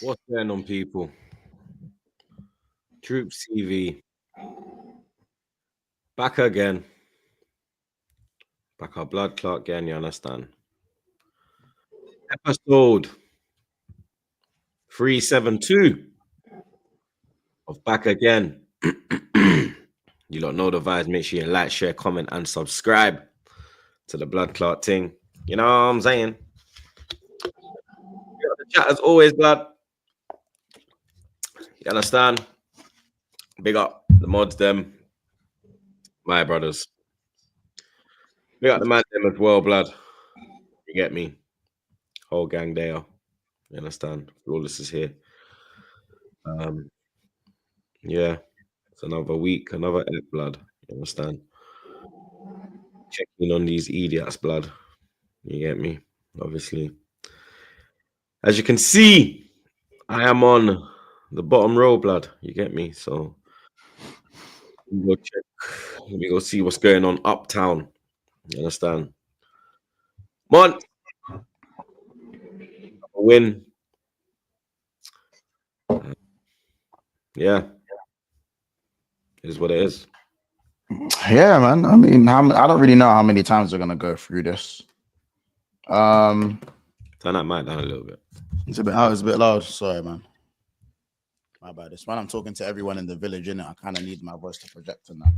What's going on, people? TroopzTV back again. Back our blood clot again, you understand? Episode 372 of Back Again. You lot know the vibes. Make sure you like, share, comment, and subscribe to the blood clot thing. You know what I'm saying? The chat as always, blood. You understand? Big up the mods, them. My brothers. Big up the man, them as well, blood. You get me? Whole gang there. You understand? Flawless is here. Yeah, it's another week, another ep, blood. You understand? Checking on these idiots, blood. You get me? Obviously. As you can see, I am on the bottom row, blood. You get me? So let me go check. Let me go see what's going on uptown. You understand? Come on. A win. Yeah. It is what it is. Yeah, man. I mean, I don't really know how many times we're gonna go through this. Turn that mic down a little bit. It's a bit loud. Sorry, man. My bad. It's when I'm talking to everyone in the village, innit? I kind of need my voice to project and that,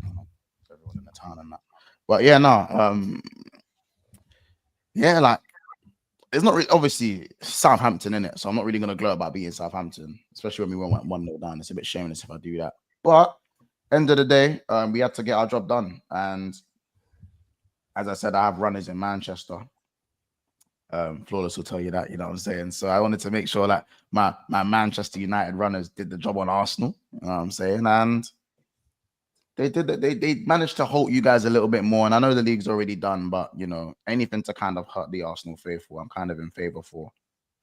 everyone in the town and that. But yeah, no. Yeah, like it's not really obviously Southampton, innit? So I'm not really gonna gloat about beating Southampton, especially when we went 1-0 down. It's a bit shameless if I do that. But end of the day, we had to get our job done. And as I said, I have runners in Manchester. Flawless will tell you that, you know what I'm saying? So I wanted to make sure that my Manchester United runners did the job on Arsenal, you know what I'm saying? And they did that. They managed to halt you guys a little bit more. And I know the league's already done, but you know, anything to kind of hurt the Arsenal faithful, I'm kind of in favor for.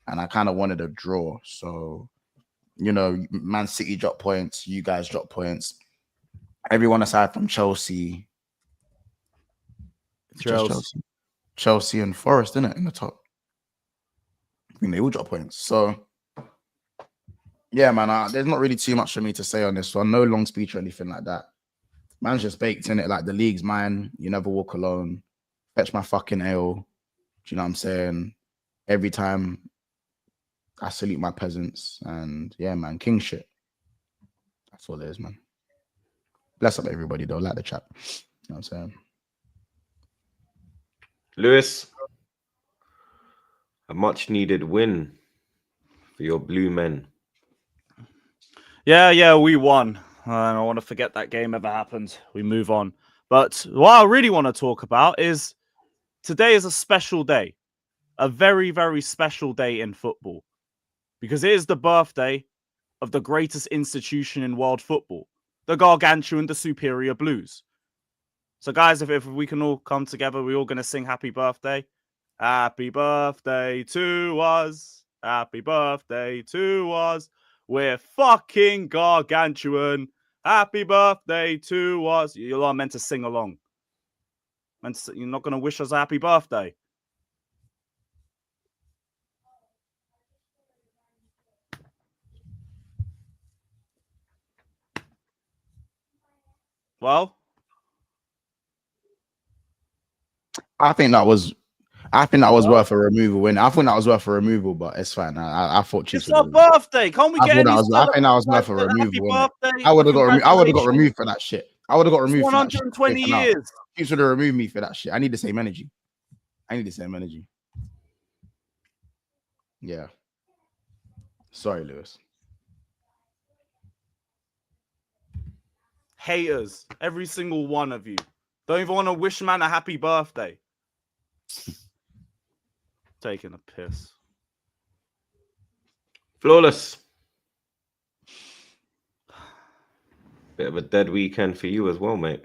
And I kind of wanted a draw. So, you know, Man City dropped points, you guys dropped points. Everyone aside from Chelsea and Forest, isn't it, in the top? I think they all drop points. So, yeah, man, there's not really too much for me to say on this one. No long speech or anything like that. Man's just baked in it. Like, the league's mine. You never walk alone. Fetch my fucking ale. Do you know what I'm saying? Every time I salute my peasants. And, yeah, man, king shit. That's all it is, man. Bless up everybody, though. Like the chat. You know what I'm saying? Lewis, a much needed win for your blue men. Yeah, we won. And I want to forget that game ever happened. We move on. But what I really want to talk about is today is a special day. A very, very special day in football. Because it is the birthday of the greatest institution in world football. The gargantuan, the superior Blues. So, guys, if we can all come together, we're all going to sing happy birthday. Happy birthday to us. Happy birthday to us. We're fucking gargantuan. Happy birthday to us. You are meant to sing along. You're not going to wish us a happy birthday. Well, I think that was worth a removal. I think that was worth a removal, but it's fine. I thought it's our birthday. Can't we get any? I think that was worth a removal. I would have got removed for that shit. I would have got removed. 120 years. You should have removed me for that shit. I need the same energy. Yeah. Sorry, Lewis. Haters, every single one of you. Don't even want to wish man a happy birthday. Taking a piss. Flawless. Bit of a dead weekend for you as well, mate.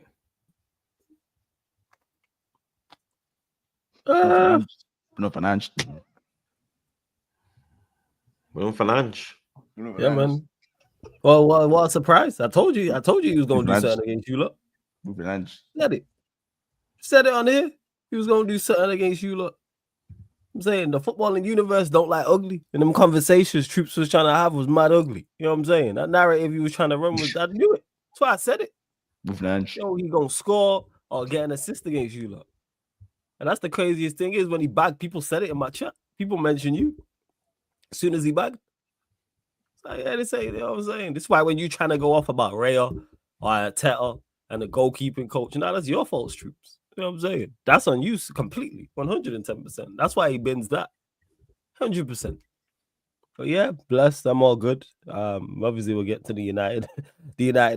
No financial. Well, finance. Yeah, man. Well, what a surprise. I told you he was going to do something against you, look. Said it on here. He was going to do something against you, look. I'm saying the footballing universe don't like ugly. And them conversations Troops was trying to have was mad ugly. You know what I'm saying? That narrative he was trying to run was, I knew it. That's why I said it. Yo, he gonna score or get an assist against you, lot. And that's the craziest thing is when he bagged, people said it in my chat. People mention you as soon as he bagged. So, yeah, they say, you know what I'm saying? This is why when you trying to go off about Raya or Teta and the goalkeeping coach, now that's your fault, Troops. You know what I'm saying? That's on you completely, 110%. That's why he bins that, 100%. But yeah, blessed. I'm all good. Obviously we'll get to the United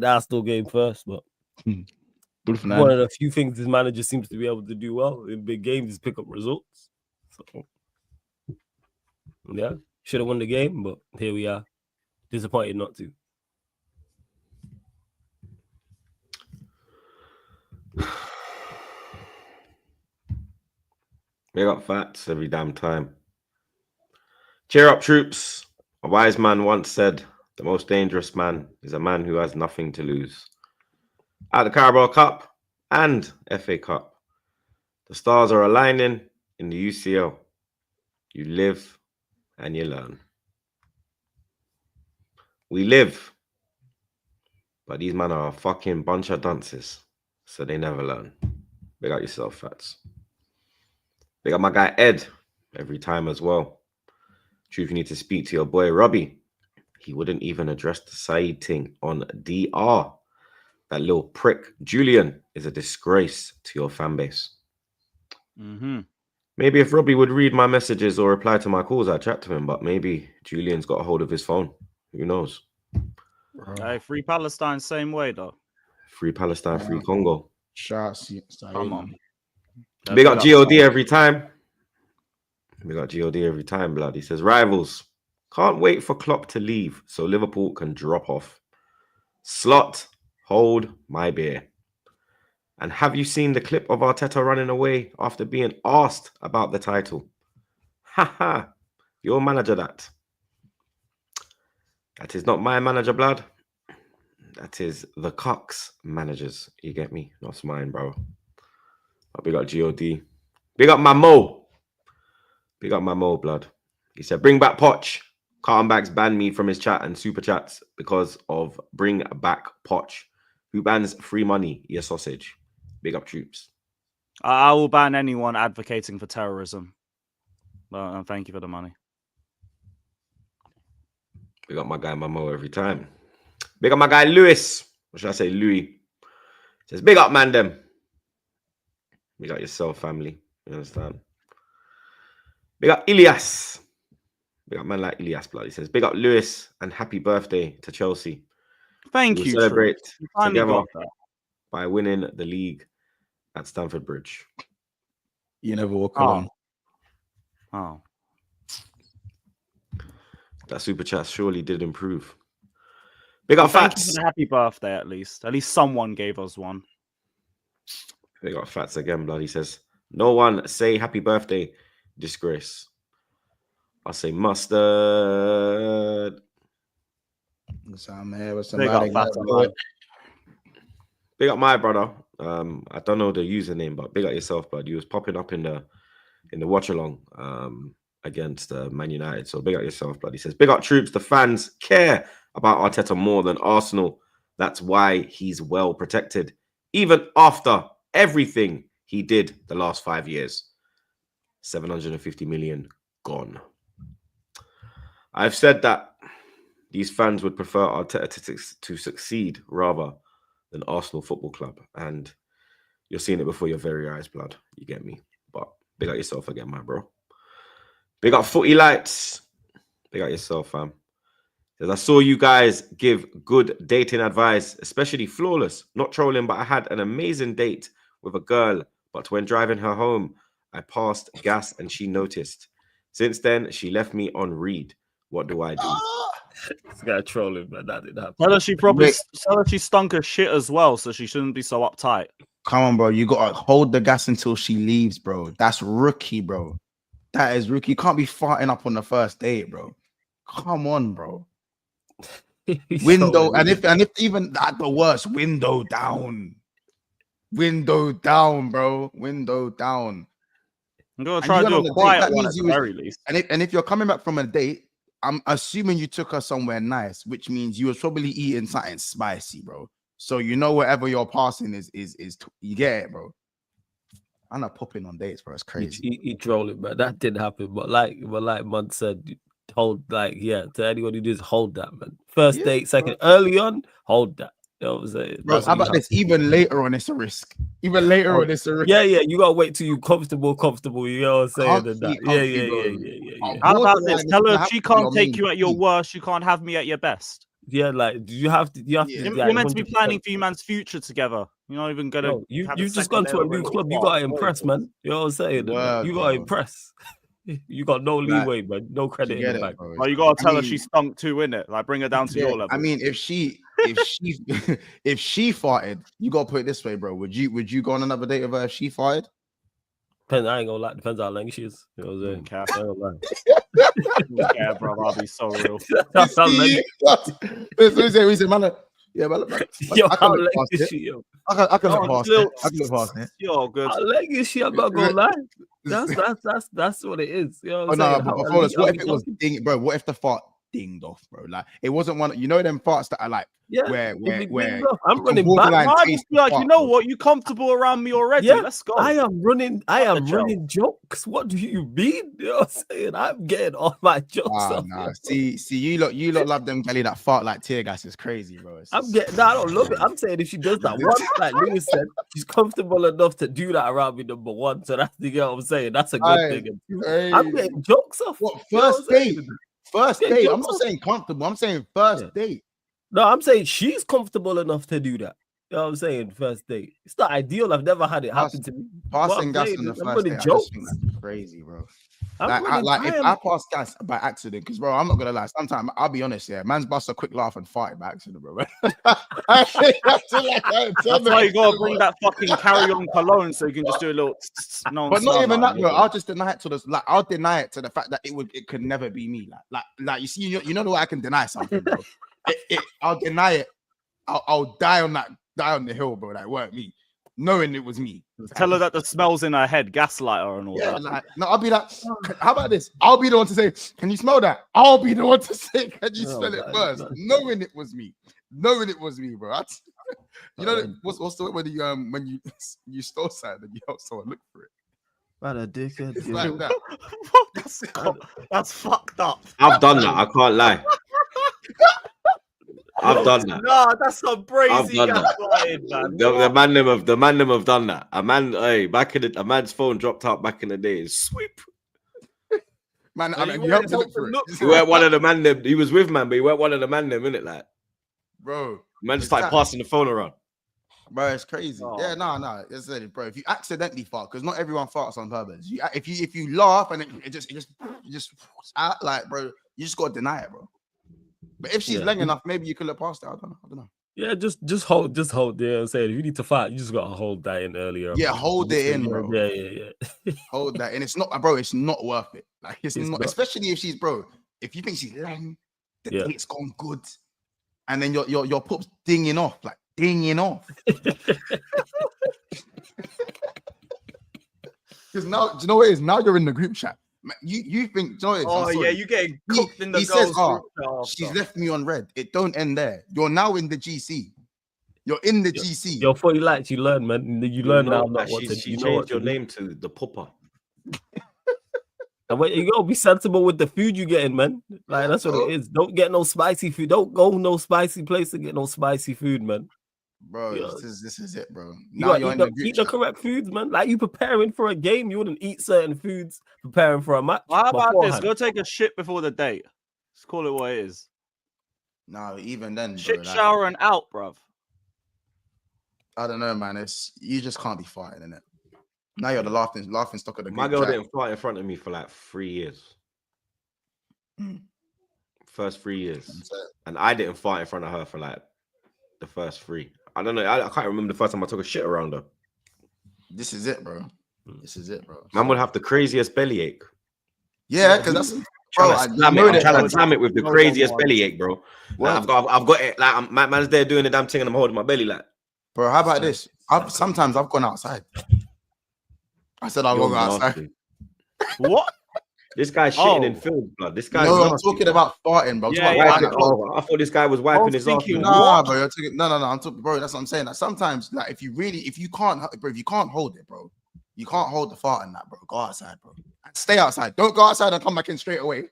Arsenal game first, but one of the few things this manager seems to be able to do well in big games is pick up results. So yeah, should have won the game, but here we are. Disappointed not to. They got facts every damn time. Cheer up, Troops. A wise man once said, the most dangerous man is a man who has nothing to lose. At the Carabao Cup and FA Cup, the stars are aligning in the UCL. You live and you learn. We live, but these men are a fucking bunch of dunces, so they never learn. Big up yourself, Fats. Big up my guy Ed every time as well. Truth, you need to speak to your boy Robbie. He wouldn't even address the side thing on DR. That little prick Julian is a disgrace to your fan base. Maybe if Robbie would read my messages or reply to my calls, I'd chat to him, but maybe Julian's got a hold of his phone. Who knows? Hey, free Palestine, same way though. Free Palestine, free Congo. Shots. Come on. Big up God every time. We got God every time, blood. He says, rivals, can't wait for Klopp to leave so Liverpool can drop off. Slot, hold my beer. And have you seen the clip of Arteta running away after being asked about the title? Haha, your manager that. That is not my manager, blood. That is the Cox managers. You get me? Not mine, bro. But big up God. Big up my Mo. Big up my Mo, blood. He said, bring back Poch. Carlton banned me from his chat and super chats because of bring back Poch. Who bans free money? Your sausage. Big up, Troops. I will ban anyone advocating for terrorism. Well, thank you for the money. Big up my guy Mamo every time. Big up my guy Lewis. What should I say? Louis. Says, big up, man, them. Big up yourself, family. You understand? Big up Ilias. Big up man like Ilias, blood. He says, big up Lewis and happy birthday to Chelsea. Thank you. Celebrate together that. by winning the league at Stamford Bridge. You never walk alone. Oh. That super chat surely did improve. Big up Thank Fats. you for the happy birthday, at least. At least someone gave us one. Big up Fats again, blood. He says, no one say happy birthday, disgrace. I'll say mustard. Big up my brother. I don't know the username, but big up yourself, bud. You was popping up in the watch along against Man United. So big up yourself, blood. He says, big up Troops. The fans care about Arteta more than Arsenal. That's why he's well protected, even after everything he did the last 5 years. 750 million gone. I've said that these fans would prefer Arteta to succeed rather than Arsenal Football Club. And you're seeing it before your very eyes, blood. You get me? But big up yourself again, my bro. Big up Footy Lights. Big up yourself, fam. As I saw you guys give good dating advice, especially Flawless. Not trolling, but I had an amazing date with a girl. But when driving her home, I passed gas and she noticed. Since then, she left me on read. What do I do? This guy trolling, but that didn't happen. Tell her she stunk her shit as well, so she shouldn't be so uptight. Come on, bro. You gotta hold the gas until she leaves, bro. That's rookie, bro. That is rookie. You can't be farting up on the first date, bro. Come on, bro. Window, and if even at the worst, window down. Window down, bro. Window down. I'm gonna And try you to went do on a a date, quiet that one means at you the was- very least. And if you're coming back from a date, I'm assuming you took her somewhere nice, which means you was probably eating something spicy, bro. So you know whatever you're passing is you get it, bro. I'm not popping on dates, bro. It's crazy. He trolling, man. That didn't happen. But like man said, hold to anyone who does hold that, man. First Yeah, date, second, bro. early on, hold that. You know what I'm saying? Bro, That's how what you about have this? to do. Even later on, it's a risk. Even later Oh, on, it's a risk. Yeah, you gotta wait till you comfortable. You know what I'm saying? And that. Comfy, bro. Yeah. How about Borderline, this? it's Tell gonna her have she to be can't your take main you at your thing. worst. You can't have me at your best. Yeah, like you have to. Yeah. You're Like, meant to be 100%. planning for your man's future together. You're not even gonna. Yo, have you've just second gone to date a new already. club. You Fuck, gotta boy, impress, boy. man. You know what I'm saying? Word, You gotta bro. impress. You got no Like, leeway, man. No You credit in get the it, bank. bro. Oh, you gotta tell her mean, she stunk too, innit? Like bring her down to your level. I mean, if she if she farted, you gotta put it this way, bro. Would you go on another date with her if she farted? Depends, I ain't gonna lie. Depends how long she is. You know what I'm saying? Okay. I ain't gonna lie. Yeah, bro, I'll be so real. That's how long. We say, man. Yeah, man. Yo, I how can look long past is it. she? Yo, I can look Oh, past still- it. I can look past it. You're good. how long is she? I'm not gonna lie. That's what it is. You know what Oh I'm no, saying? but How before this, are what we if it was talking? ding, bro? What if the fart dinged off, bro? Like it wasn't one. You know them farts that are like Yeah, where if it where dinged off, I'm you can running back. borderline I'd taste just be the like, you fart, know bro. what? You comfortable around me already? Yeah, Let's go. I am running. I What the am hell? running jokes. What do you mean? You know what I'm saying? I'm getting all my jokes off. Nah. See, you lot love them belly that fart like tear gas is crazy, bro. It's I'm just- getting. No, I don't love it. I'm saying if she does that once, like Lewis said, she's comfortable enough to do that around me. Number one, so that's you know what I'm saying. That's a good Aye, thing. And two, hey. I'm getting jokes off. What You know first what I'm saying? date? First Yeah, date. I'm jokes not off. saying comfortable. I'm saying first Yeah. date. No, I'm saying she's comfortable enough to do that. You know what I'm saying? First date. It's not ideal. I've never had it happen to me. What Passing I'm gas saying on the is I'm first running date. I jokes. just think that's crazy, bro. I'm running. If I pass gas by accident, because bro, I'm not gonna lie. Sometimes I'll be honest, yeah, man's bust a quick laugh and fart by accident, bro. That's why you gotta bring that fucking carry-on cologne so you can just do a little. No, But not even that, bro. I'll just deny it to this. Like I'll deny it to the fact that it could never be me. Like you see, you know the way I can deny something, bro. I'll deny it. I'll die on the hill, bro. That weren't me, knowing it was me. Tell her that the smell's in her head, gaslight her and all Yeah, that. like no, I'll be like, how about this? I'll be the one to say, can you smell that? I'll be the one to say, can you smell it first? Knowing it was me, bro. You know what's the way when you stole something and you help someone look for it? Man, a dickhead. It's Yeah. like that. That's fucked up. I've done that. I can't lie. I've done that. Nah, that's some I've crazy done that. gaslighting, man. The man them have done that. A man's phone dropped out back in the day. Sweep. Man, So I mean, you you helped went to look for look it, He weren't one of the man them. He was with man, but he weren't one of the man them, innit? Like bro. man just It's started that. passing the phone around. Bro, it's crazy. Oh. Yeah, no. It's it, bro. If you accidentally fart, because not everyone farts on purpose. If you laugh and it just out, like, bro, you just gotta deny it, bro. But if she's Yeah. long enough, maybe you could look past it. I don't know. Yeah, just hold. You know what I'm saying? If you need to fight, you just gotta hold that in earlier. Yeah, hold it in, bro. Yeah. Hold that, and it's not, bro. It's not worth it. Like it's not, not. especially if she's, bro. If you think she's lang, the Yeah. date's gone good, and then your pup's dinging off. Because now, do you know what it is? Now you're in the group chat. You think, do you know what it is? Oh I'm yeah, sorry. you getting cooked in the he says, girls' "Oh, group chat she's after. left me on red." It don't end there. You're now in the GC. You're in the GC. Your 40 likes, you learn, man. You learn now not what to She you know changed what to your do. name to the Pupper. And you gotta be sensible with the food you getting, man. Like that's what it is. Don't get no spicy food. Don't go no spicy place to get no spicy food, man. Bro, Yeah. this is it, bro. You Now gotta you're in eat the group eat the chat. correct foods, man. Like you preparing for a game, you wouldn't eat certain foods preparing for a match. How about this? beforehand. Go take a shit before the date. Let's call it what it is. No, even then, bro, Shit, like, shower, and out, bruv. I don't know, man. It's you just can't be fighting in it. Now you're the laughing stock of the My group girl chat. didn't fart in front of me for like 3 years. First 3 years. That's it. And I didn't fart in front of her for like the first 3. I don't know. I can't remember the first time I took a shit around her. This is it, bro. This is it, bro. Man would have the craziest bellyache. Yeah, because that's bro. I'm trying to slam it with the No, craziest no, bellyache, bro. What? Like, I've got it. Like man's there doing the damn thing, and I'm holding my belly like. Bro, how about this? Sometimes I've gone outside. I said I'll You're go outside. nasty. What? This guy's shitting in Oh. field, blood. This guy's No, I'm nasty, talking bro. about farting, bro. I'm Yeah, talking yeah, about Wiping- I know. I thought this guy was wiping his ass. thinking, man. Nah, bro. You're talking, no. I'm talking, bro. That's what I'm saying. Like sometimes, like if you can't, bro, if you can't hold it, bro, you can't hold the fart in that, bro. Go outside, bro. And stay outside. Don't go outside and come back in straight away.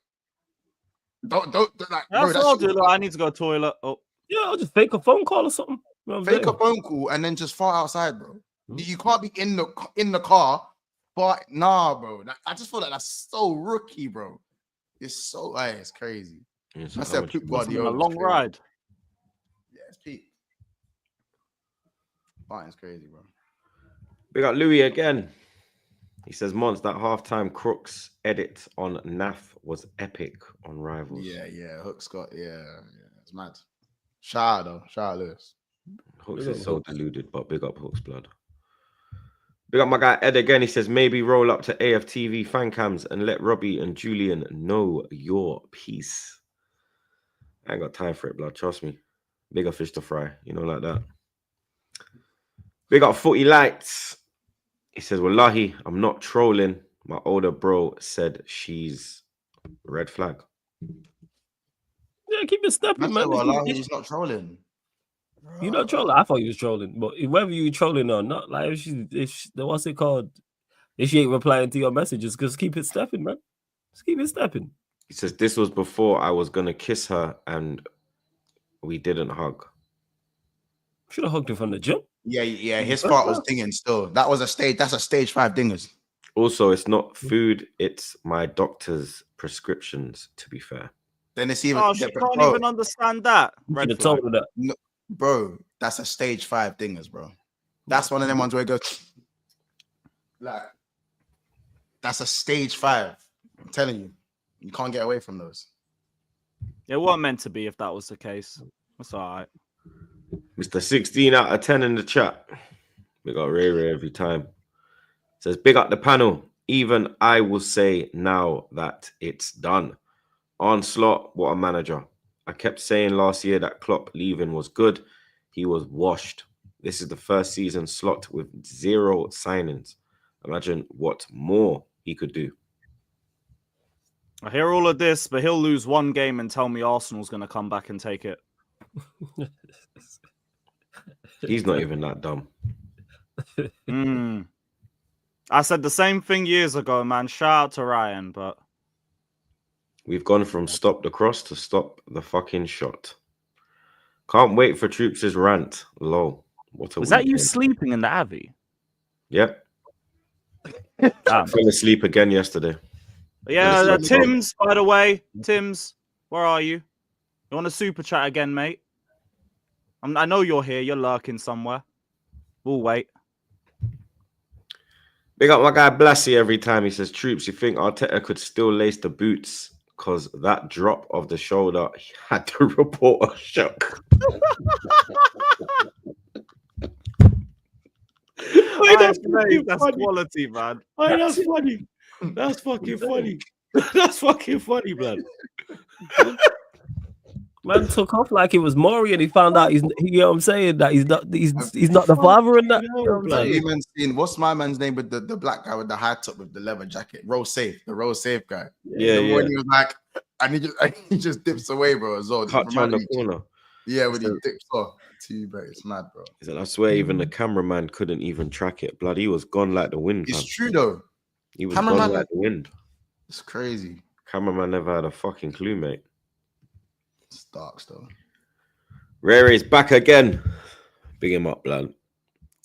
Don't like, bro. That's what I'll do. Look, I need to go to the toilet. Oh, Yeah, I'll just fake a phone call or something. You know what I'm Fake a saying? phone call and then just fart outside, bro. You can't be in the car, but nah, bro. I just feel like that's so rookie, bro. It's so it's crazy. Yes, That's how that much- poop it's body. been a long ride. Yeah, it's peak. Farting's crazy, bro. We got Louis again. He says, Mons, that halftime Crooks edit on NAF was epic on Rivals. Yeah. Hook Scott. Yeah. It's mad. Shout out Lewis. Hooks Big is up so Hooks. deluded, but big up Hooks, blood. Big up my guy Ed again. He says, maybe roll up to AFTV fan cams and let Robbie and Julian know your piece. I ain't got time for it, blood. Trust me. Bigger fish to fry, like that. Big up Footy Lights. He says, Wallahi, I'm not trolling. My older bro said she's red flag. Yeah, keep it stepping, man. He's not trolling. You're not trolling. I thought you was trolling, but whether you trolling or not, like if she what's it called? If she ain't replying to your messages, just keep it stepping, man. Just keep it stepping. He says, this was before I was gonna kiss her and we didn't hug. Should have hugged him from the jump. Yeah. His fart was dinging still. That was a stage. That's a stage 5 dingers. Also, it's not food, it's my doctor's prescriptions, to be fair. Then it's even. Oh, she can't even understand that. You Red should have flag. told her that. No, bro, that's a stage 5 dingers, bro. That's one of them ones where it goes like that's a stage 5. I'm telling you can't get away from those. It wasn't meant to be if that was the case. That's all right. Mr. 16 out of 10 in the chat. We got Ray every time. Says, big up the panel. Even I will say now that it's done. Onslaught, what a manager. I kept saying last year that Klopp leaving was good. He was washed. This is the first season Slot with 0 signings. Imagine what more he could do. I hear all of this, but he'll lose one game and tell me Arsenal's going to come back and take it. He's not even that dumb. I said the same thing years ago, man. Shout out to Ryan, but We've gone from stop the cross to stop the fucking shot. Can't wait for Troops' rant. Low. What a was that you weekend. sleeping in the Abbey? Yep. I fell asleep again yesterday. Yeah, Honestly, Tim's, by the way. Tim's, where are you? You want a super chat again, mate? I know you're here. You're lurking somewhere. We'll wait. Big up my guy Blassie every time. He says, Troops, you think Arteta could still lace the boots? Because that drop of the shoulder, he had to report a shock. That's quality, man. That's funny. That's fucking funny. That's fucking funny, blood. Man took off like it was Maury, and he found out you know what I'm saying, that he's not the father in that. You know what I'm saying? What's my man's name with the black guy with the high top with the leather jacket? Roll safe, the roll safe guy. Yeah. When he was like, and he just dips away, bro. As well. Touch on the corner. Yeah, when he dips off. Bro, it's mad, bro. He said, I swear even the cameraman couldn't even track it. Blood, he was gone like the wind. It's man. true though. He was Cameraman, gone like the wind. It's crazy. Cameraman never had a fucking clue, mate. It's dark still. Rare is back again. Big him up, blood.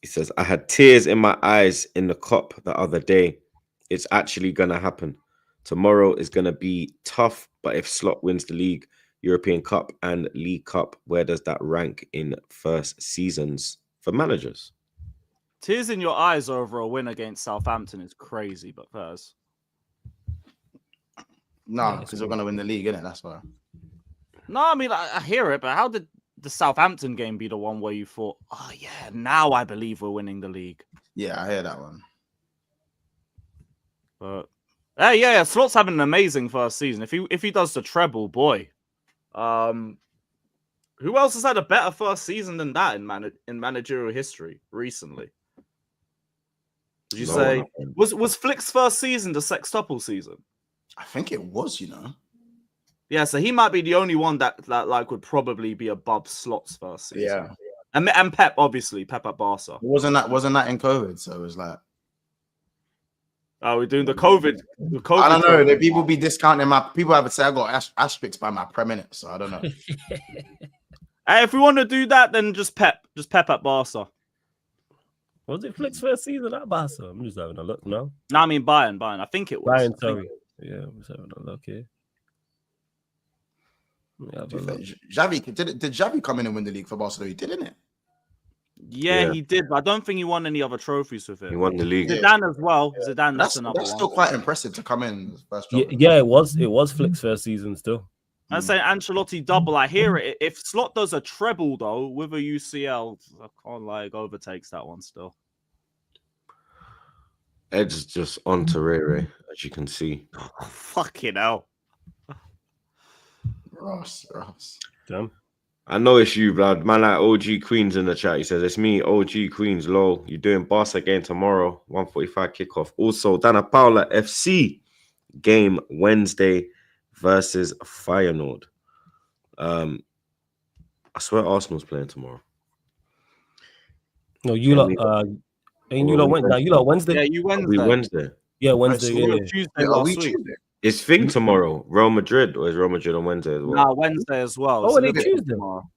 He says, I had tears in my eyes in the cop the other day. It's actually going to happen. Tomorrow is going to be tough, but if Slot wins the league, European Cup and League Cup, where does that rank in first seasons for managers? Tears in your eyes over a win against Southampton is crazy, but first. No, because we're going to win the league, innit? That's why. No, I mean, I hear it, but how did the Southampton game be the one where you thought, oh, yeah, now I believe we're winning the league? Yeah, I hear that one. But, yeah, Slot's having an amazing first season. If he does the treble, boy. Who else has had a better first season than that in managerial history recently? Would you No say one happened. was Flick's first season the sextuple season? I think it was, you know. Yeah, so he might be the only one that like would probably be above Slot's first season. Yeah. And Pep, obviously, Pep at Barca. Wasn't that in COVID? So it was like, Oh, we're doing the COVID. I don't know. trophy. The people be discounting my people have say I got asterisks by my pre-minute, so I don't know. Hey, if we want to do that, then just Pep at Barca. Was it Flick's first season at Barca? I'm just having a look now. No, I mean Bayern. I think it was. Bayern, sorry. Yeah, I'm just having a look here. Xavi did Xavi come in and win the league for Barcelona? He did, didn't it? Yeah, he did. But I don't think he won any other trophies with it. He won the league. Zidane as well. Yeah. Zidane, that's another that's one. still quite impressive to come in first job. Yeah, it was Flick's first season still. I'd say Ancelotti double. I hear it. If Slot does a treble though with a UCL, I can't like overtakes that one still. Ed's just on Terere, as you can see. Fucking hell. Ross. Damn. I know it's you, blood. Man like OG Queens in the chat. He says, it's me, OG Queens, lol. You're doing Barca game tomorrow, 1:45 kickoff. Also, Dana Paula FC game Wednesday versus Feyenoord. I swear Arsenal's playing tomorrow. No, you lot, ain't you lot Wednesday? You lot Wednesday? Yeah, you Wednesday. Wednesday. Yeah, Wednesday. Yeah. Tuesday last week. Is Fing tomorrow? Real Madrid, or is Real Madrid on Wednesday as well? Nah, Wednesday as well. Oh, It's and it's Liverpool Tuesday. tomorrow.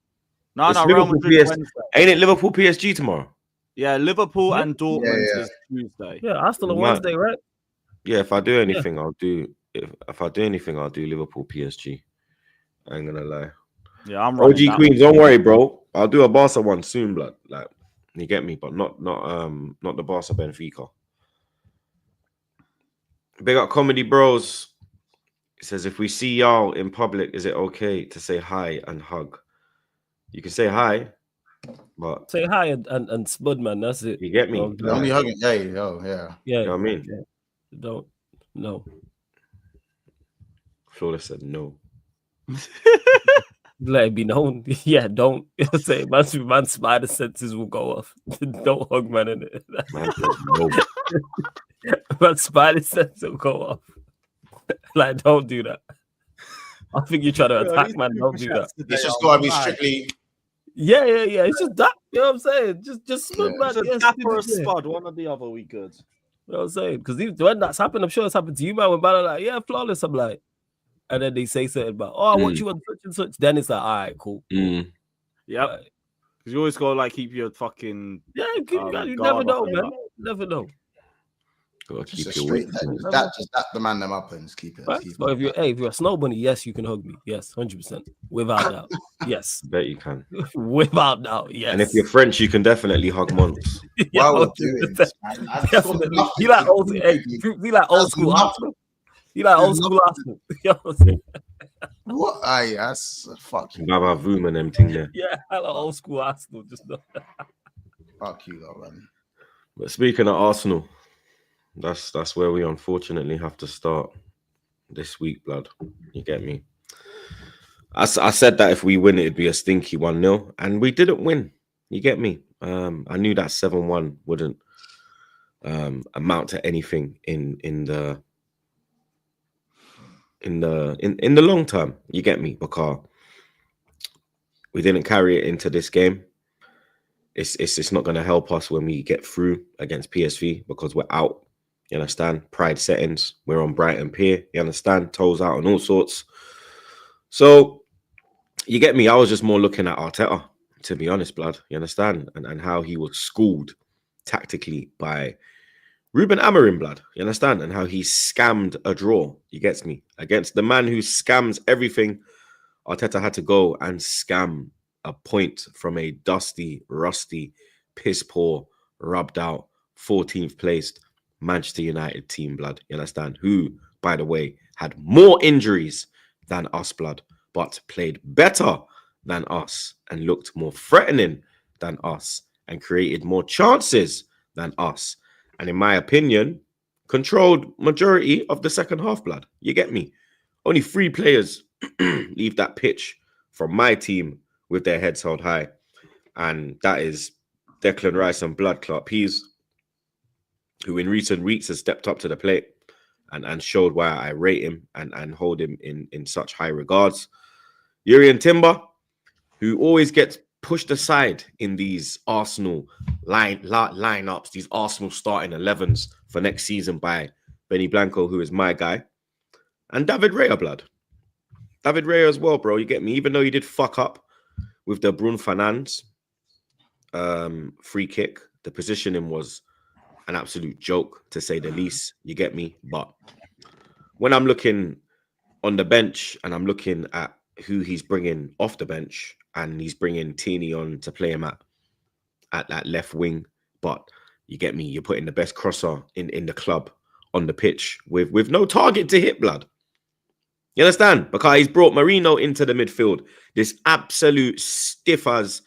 No, It's Real Liverpool Madrid PS Wednesday. Ain't it Liverpool PSG tomorrow? Yeah, Liverpool Yeah. and Dortmund Yeah. is Tuesday. Yeah, Arsenal on Right. Wednesday, right? Yeah, if I do anything, I'll do. If I do anything, I'll do Liverpool PSG. I ain't gonna lie. Yeah, I'm running OG that Queens, don't worry, bro. I'll do a Barca one soon, blood. Like, you get me, but not the Barca Benfica. Big up Comedy Bros. It says, if we see y'all in public, is it okay to say hi and hug? You can say hi, but Say hi and spud, man. That's it. you get me. Oh, They're only hugging. Yeah. Yeah, You know what I mean? don't no. Flawless said no. Let it be known. Yeah, don't say man spider senses will go off. Don't hug man in it. Man said no. Man spider senses will go off. Like, don't do that. I think you're trying to attack, man. Don't do that. It's just gotta be strictly. Yeah. It's just that. You know what I'm saying? Just smooth, Yeah. man. Just Yes, dap do or a this, yeah. spud, one or the other, we good. You know what I'm saying? Because when that's happened, I'm sure it's happened to you, man. When man are like, yeah, flawless, I'm like, and then they say something about, oh, I want you on such and such. Then it's like, all right, cool. Mm. Yep. Because you always gotta like keep your fucking Yeah, you guard never know, up, man. yeah. You never know. Gotta keep Just your straight. wits. Just that the man them up and just keep it. Right? So if you're a snow bunny, yes, you can hug me. Yes, 100%. Without doubt. Yes. Bet you can. Without doubt. Yes. And if you're French, you can definitely hug Mons. While we're 100%. doing this, man, I just got Definitely. nothing You like to old, do hey, with you like old That's school nothing. Arsenal. You like old There's school nothing. Arsenal. You know what I'm saying? What? Aye, that's fuck you. Baba Voom and them thing there. Yeah, I like old school Arsenal. Just know. Fuck you, though, man. But speaking of Arsenal, that's where we unfortunately have to start this week, blood. You get me? I said that if we win, it'd be a stinky 1-0, and we didn't win. You get me? I knew that 7-1 wouldn't amount to anything in the long term. You get me? Because we didn't carry it into this game. It's not going to help us when we get through against PSV because we're out. You understand? Pride settings. We're on Brighton Pier. You understand? Toes out and all sorts. So you get me? I was just more looking at Arteta, to be honest, blood. You understand? And how he was schooled tactically by Ruben Amorim, blood. You understand? And how he scammed a draw. You get me? Against the man who scams everything, Arteta had to go and scam a point from a dusty, rusty, piss poor, rubbed out, 14th placed Manchester United team, blood. You understand? Who, by the way, had more injuries than us, blood, but played better than us and looked more threatening than us and created more chances than us. And in my opinion, controlled majority of the second half, blood. You get me? Only 3 players leave that pitch from my team with their heads held high. And that is Declan Rice and Blood Clot Peas. who in recent weeks has stepped up to the plate and showed why I rate him and hold him in such high regards. Jurrien Timber, who always gets pushed aside in these Arsenal lineups, these Arsenal starting 11s for next season by Benny Blanco, who is my guy. And David Raya, blood. David Raya as well, bro. You get me? Even though he did fuck up with the Bruno Fernandes free kick, the positioning was an absolute joke, to say the least. You get me? But when I'm looking on the bench and I'm looking at who he's bringing off the bench, and he's bringing Tini on to play him at that left wing, but you get me? You're putting the best crosser in the club on the pitch with no target to hit, blood. You understand? Because he's brought Marino into the midfield. This absolute stiff as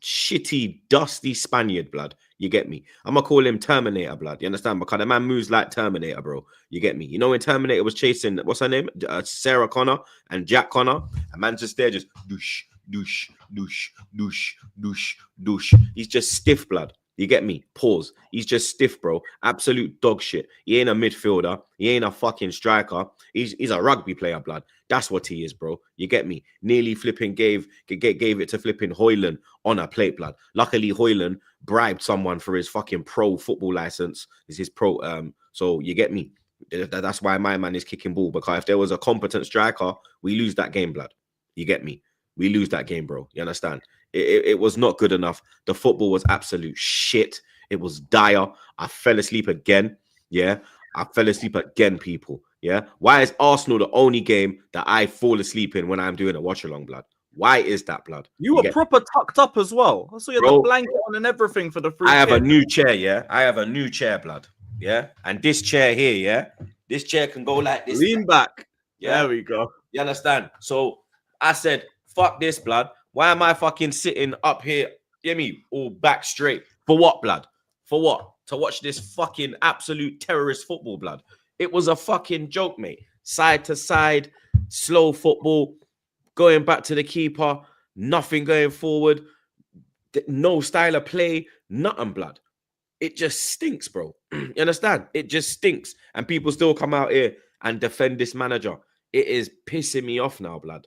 shitty, dusty Spaniard, blood. You get me? I'm going to call him Terminator, blood. You understand? Because the man moves like Terminator, bro. You get me? You know when Terminator was chasing, what's her name? Sarah Connor and Jack Connor? A man just there, just douche, douche, douche, douche, douche, douche. He's just stiff, blood. You get me? Pause. He's just stiff, bro. Absolute dog shit. He ain't a midfielder. He ain't a fucking striker. He's a rugby player, blood. That's what he is, bro. You get me? Nearly flipping gave it to flipping Hoyland on a plate, blood. Luckily, Hoyland bribed someone for his fucking pro football license. It's his pro. So you get me? That's why my man is kicking ball. Because if there was a competent striker, we lose that game, blood. You get me? We lose that game, bro. You understand? It was not good enough. The football was absolute shit. It was dire. I fell asleep again. Yeah. I fell asleep again, people. Yeah. Why is Arsenal the only game that I fall asleep in when I'm doing a watch along, blood? Why is that, blood? You were proper tucked up as well. I saw you had the blanket on and everything for the free. I have a new chair, yeah. I have a new chair, blood. Yeah. And this chair here, yeah. This chair can go like this. Lean back. Yeah. There we go. You understand? So I said, fuck this, blood. Why am I fucking sitting up here, you know me, all back straight? For what, blood? For what? To watch this fucking absolute terrorist football, blood. It was a fucking joke, mate. Side to side, slow football, going back to the keeper, nothing going forward, no style of play, nothing, blood. It just stinks, bro. You understand? It just stinks. And people still come out here and defend this manager. It is pissing me off now, blood.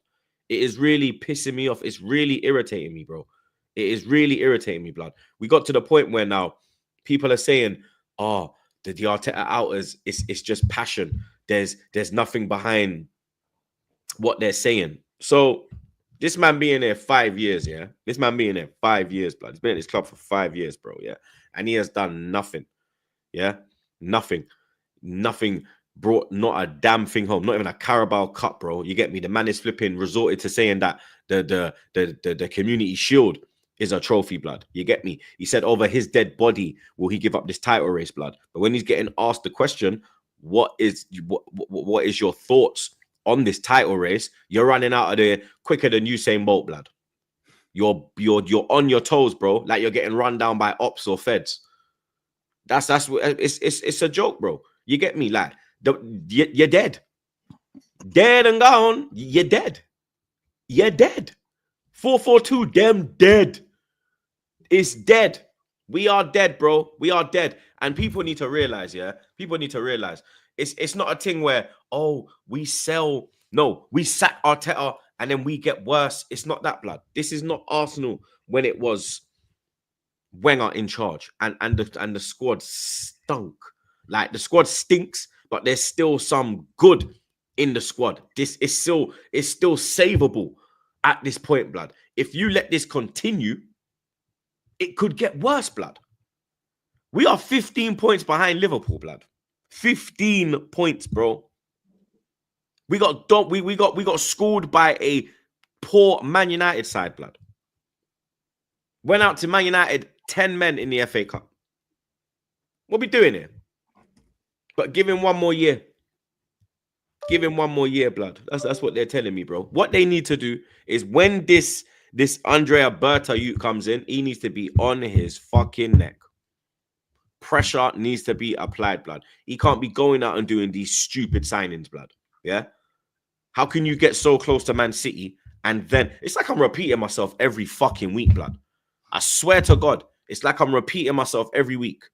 It is really pissing me off. It's really irritating me, bro. It is really irritating me, blood. We got to the point where now people are saying, oh, the Arteta outers, it's just passion. There's nothing behind what they're saying. So this man being there 5 years, yeah? This man being there 5 years, blood. He's been at this club for 5 years, bro, yeah? And he has done nothing, yeah? Nothing. Brought not a damn thing home, not even a Carabao Cup, bro. You get me? The man is flipping resorted to saying that the Community Shield is a trophy, blood. You get me? He said over his dead body will he give up this title race, blood. But when he's getting asked the question, what is your thoughts on this title race? You're running out of there quicker than Usain Bolt, blood. You're on your toes, bro. Like you're getting run down by ops or feds. That's what it's a joke, bro. You get me? Like you're dead. Dead and gone. You're dead. You're dead. 442, them dead. It's dead. We are dead, bro. We are dead. And people need to realize, yeah? People need to realize it's not a thing where, oh, we sell. No, we sack Arteta and then we get worse. It's not that, blood. This is not Arsenal when it was Wenger in charge and the squad stunk. Like the squad stinks, but there's still some good in the squad. This is still savable at this point, blood. If you let this continue, it could get worse, blood. We are 15 points behind Liverpool, blood. 15 points, bro. We got scored by a poor Man United side, blood. Went out to Man United, 10 men in the FA Cup. What we doing here? But give him one more year. Give him one more year, blood. That's what they're telling me, bro. What they need to do is when this Andrea Berta youth comes in, he needs to be on his fucking neck. Pressure needs to be applied, blood. He can't be going out and doing these stupid signings, blood. Yeah? How can you get so close to Man City and then... It's like I'm repeating myself every fucking week, blood. I swear to God, it's like I'm repeating myself every week.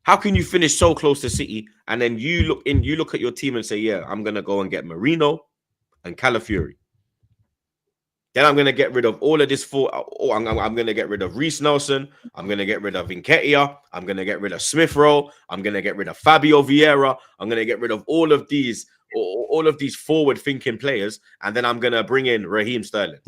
How can you finish so close to City and then you look at your team and say, yeah, I'm gonna go and get Marino and Calafiori. Then I'm gonna get rid of all of this I'm gonna get rid of Reece Nelson. I'm gonna get rid of Nketiah. I'm gonna get rid of Smith Rowe. I'm gonna get rid of Fabio Vieira. I'm gonna get rid of all of these forward-thinking players, and then I'm gonna bring in Raheem Sterling.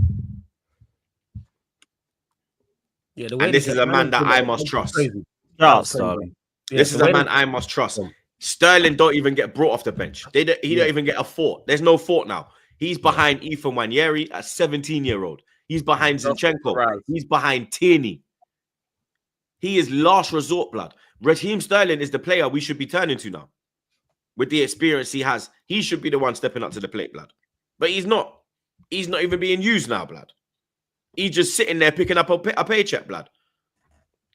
Yeah, and this is a man that I must trust. Sterling. This is a man I must trust. Sterling don't even get brought off the bench. He don't even get a thought. There's no thought now. He's behind Ethan Nwaneri, a 17-year-old. He's behind Zinchenko. He's behind Tierney. He is last resort, blood. Raheem Sterling is the player we should be turning to now. With the experience he has, he should be the one stepping up to the plate, blood. But he's not. He's not even being used now, blood. He's just sitting there picking up a paycheck, blood.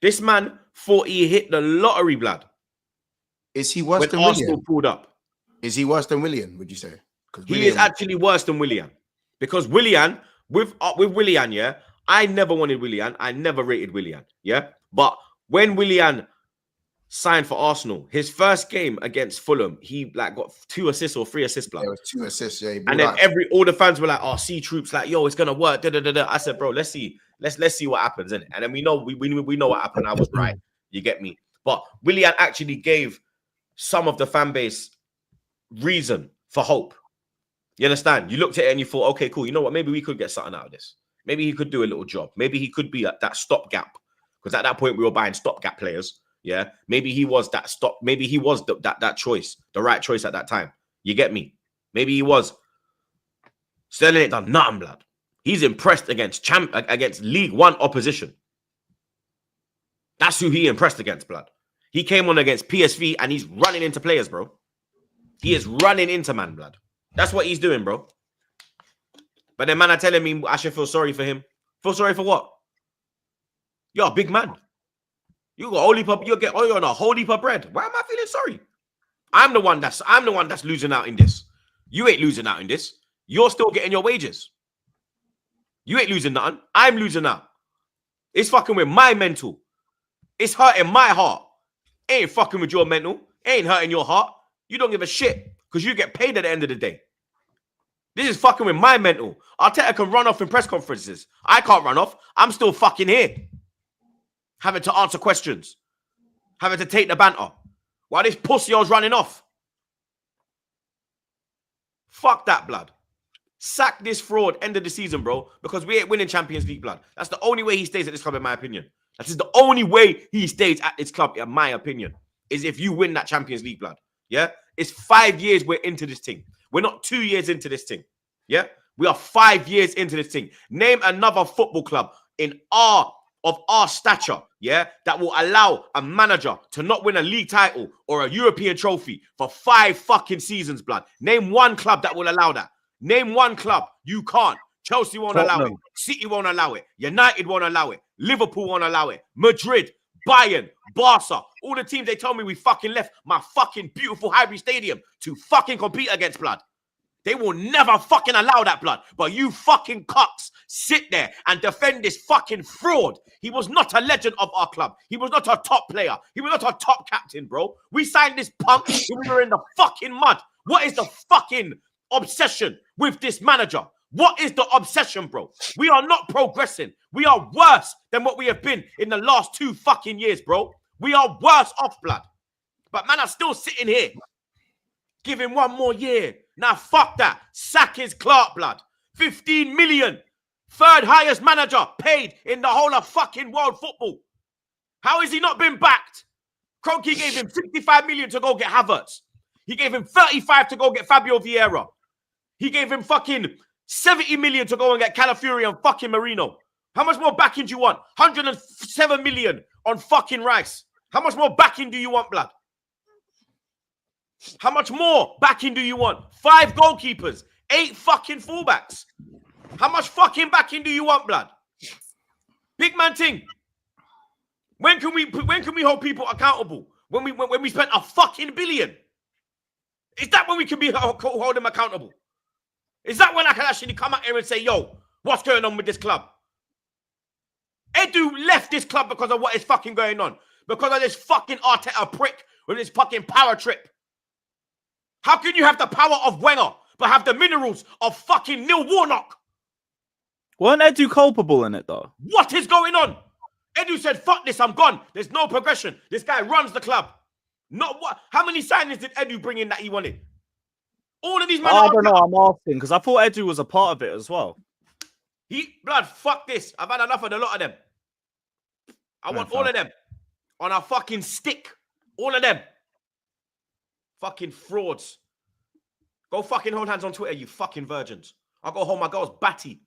This man thought he hit the lottery, blood. Is he worse than Arsenal Willian? Pulled up. Is he worse than Willian, would you say? He is actually worse than Willian. Because Willian, with Willian, yeah, I never wanted Willian. I never rated Willian, yeah? But when Willian signed for Arsenal, his first game against Fulham, he like got 2 assists or 3 assists, blood. There was 2 assists, yeah. And then all the fans were like, "Oh, see Troops, like, yo, it's gonna work." Da, da, da, da. I said, "Bro, let's see what happens, innit?" And then we know what happened. I was right. You get me? But Willian actually gave some of the fan base reason for hope. You understand? You looked at it and you thought, okay, cool. You know what? Maybe we could get something out of this. Maybe he could do a little job. Maybe he could be that stopgap. Because at that point, we were buying stopgap players. Yeah. Maybe he was that stop. Maybe he was that choice, the right choice at that time. You get me? Maybe he was. Sterling ain't done nothing, blood. He's impressed against League One opposition. That's who he impressed against, blood. He came on against PSV and he's running into players, bro. He is running into man, blood. That's what he's doing, bro. But then man are telling me I should feel sorry for him. Feel sorry for what? You're a big man. You're on a whole heap of bread. Why am I feeling sorry? I'm the one that's losing out in this. You ain't losing out in this. You're still getting your wages. You ain't losing nothing. I'm losing out. It's fucking with my mental. It's hurting my heart. Ain't fucking with your mental. Ain't hurting your heart. You don't give a shit because you get paid at the end of the day. This is fucking with my mental. Arteta can run off in press conferences. I can't run off. I'm still fucking here. Having to answer questions. Having to take the banter. While this pussy's running off. Fuck that, blood. Sack this fraud end of the season, bro. Because we ain't winning Champions League, blood. That's the only way he stays at this club, in my opinion. That is the only way he stays at this club, in my opinion. Is if you win that Champions League, blood. Yeah? It's 5 years we're into this thing. We're not 2 years into this thing. Yeah? We are 5 years into this thing. Name another football club of our stature, yeah, that will allow a manager to not win a league title or a European trophy for 5 fucking seasons, blood. Name one club that will allow that. Name one club. You can't. Chelsea won't allow it. City won't allow it. United won't allow it. Liverpool won't allow it. Madrid, Bayern, Barca, all the teams they told me we fucking left my fucking beautiful Highbury Stadium to fucking compete against, blood. They will never fucking allow that, blood. But you fucking cucks sit there and defend this fucking fraud. He was not a legend of our club. He was not a top player. He was not a top captain, bro. We signed this punk when we were in the fucking mud. What is the fucking obsession with this manager? What is the obsession, bro? We are not progressing. We are worse than what we have been in the last 2 fucking years, bro. We are worse off, blood. But man, I'm still sitting here. Give him 1 more year. Now, fuck that. Sack his Clark, blood. 15 million. 3rd highest manager paid in the whole of fucking world football. How has he not been backed? Kroenke gave him 55 million to go get Havertz. He gave him 35 to go get Fabio Vieira. He gave him fucking 70 million to go and get Calafiori and fucking Marino. How much more backing do you want? 107 million on fucking Rice. How much more backing do you want, blood? How much more backing do you want? 5 goalkeepers, 8 fucking fullbacks. How much fucking backing do you want, blood? Big man thing. When can we hold people accountable? When we spent a fucking billion? Is that when we can hold them accountable? Is that when I can actually come out here and say, yo, what's going on with this club? Edu left this club because of what is fucking going on. because of this fucking Arteta prick with his fucking power trip. How can you have the power of Wenger but have the minerals of fucking Neil Warnock? Weren't Edu culpable in it though? What is going on? Edu said, fuck this, I'm gone. There's no progression. This guy runs the club. Not what? How many signings did Edu bring in that he wanted? All of these men. I don't know. I'm asking because I thought Edu was a part of it as well. Blood, fuck this. I've had enough of a lot of them. I want all of them on a fucking stick. All of them. Fucking frauds. Go fucking hold hands on Twitter, you fucking virgins. I'll go hold my girl's batty.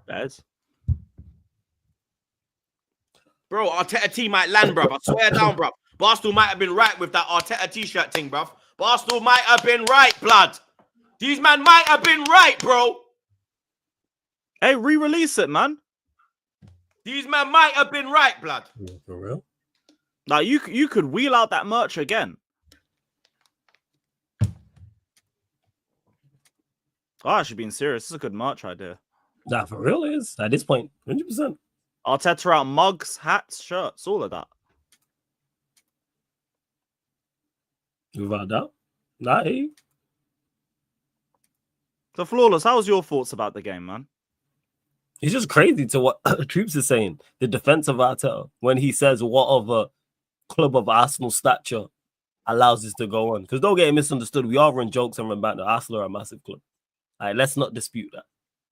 Bez. Bro, Arteta T might land, bruv. I swear down, bruv. Barstool might have been right with that Arteta t-shirt thing, bruv. Barstool might have been right, blood. These man might have been right, bro. Hey, re-release it, man. These man might have been right, blood. For real? Like you could wheel out that merch again. Oh, actually being serious, this is a good merch idea. Nah, for real it is. At this point, 100%. Arteta out mugs, hats, shirts, all of that. Without doubt. Nah, hey. So, Flawless, how was your thoughts about the game, man? It's just crazy to what Troops is saying. The defense of Arteta, when he says what of a club of Arsenal stature allows this to go on. Because don't get it misunderstood. We all run jokes and run back. Arsenal are a massive club. Like, let's not dispute that.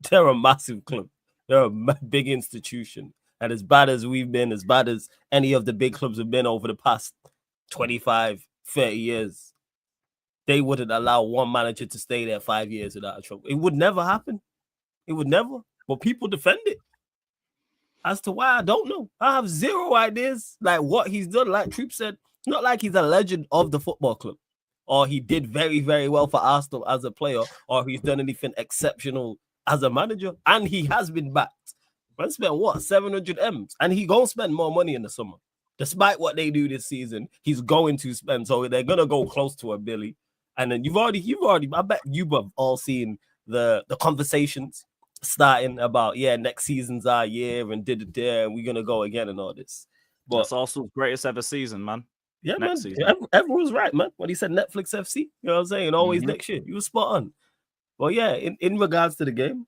They're a massive club. They're a big institution. And as bad as we've been, as bad as any of the big clubs have been over the past 25, 30 years, they wouldn't allow one manager to stay there 5 years without a trouble. It would never happen. It would never. But people defend it. As to why, I don't know. I have zero ideas. Like what he's done, like Troop said, not like he's a legend of the football club. Or he did very, very well for Arsenal as a player, or he's done anything exceptional as a manager. And he has been backed. Man spent what? 700 M's. And he gonna spend more money in the summer. Despite what they do this season, he's going to spend. So they're gonna go close to a billy. And then you've already, I bet you've all seen the conversations starting about, yeah, next season's our year and and we're gonna go again and all this. But that's Arsenal's greatest ever season, man. Yeah, next man. Everyone's right, man. When he said Netflix FC, you know what I'm saying? Always next year. You were spot on. But yeah, in regards to the game,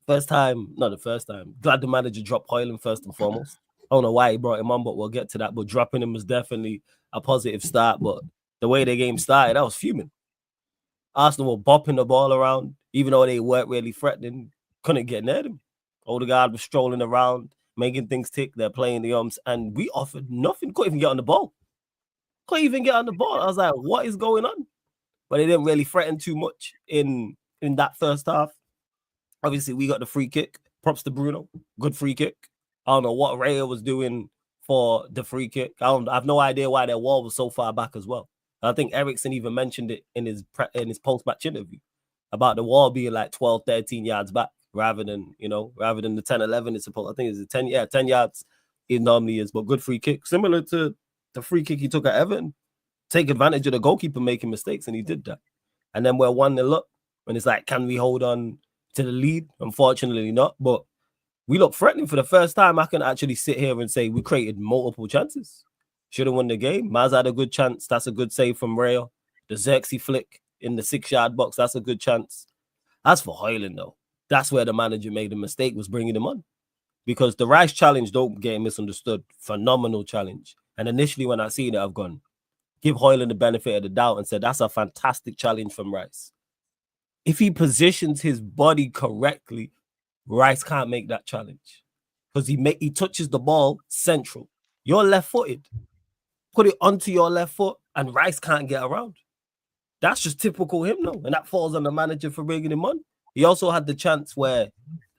not the first time. Glad the manager dropped Højlund first and foremost. I don't know why he brought him on, but we'll get to that. But dropping him was definitely a positive start. But the way the game started, I was fuming. Arsenal were bopping the ball around, even though they weren't really threatening. Couldn't get near them. Odegaard was strolling around, making things tick. They're playing the and we offered nothing. Couldn't even get on the ball. I was like, what is going on? But they didn't really threaten too much in that first half. Obviously, we got the free kick. Props to Bruno. Good free kick. I don't know what Raya was doing for the free kick. I have no idea why their wall was so far back as well. I think Ericsson even mentioned it in his post-match interview about the wall being like 12, 13 yards back rather than the 10, 11 it's supposed. I think it's 10 yards it normally is, but good free kick. Similar to the free kick he took at Everton. Take advantage of the goalkeeper making mistakes, and he did that. And then we're 1-0 up, and it's like, can we hold on to the lead? Unfortunately not, but we look threatening for the first time. I can actually sit here and say we created multiple chances. Should have won the game. Maz had a good chance. That's a good save from Raya. The Xerxes flick in the 6-yard box, that's a good chance. As for Højlund, though, that's where the manager made a mistake, was bringing him on. Because the Rice challenge, don't get misunderstood, phenomenal challenge. And initially when I seen it, I've gone, give Højlund the benefit of the doubt and said, that's a fantastic challenge from Rice. If he positions his body correctly, Rice can't make that challenge. Because he touches the ball central. You're left-footed. Put it onto your left foot, and Rice can't get around. That's just typical him, though. And that falls on the manager for bringing him on. He also had the chance where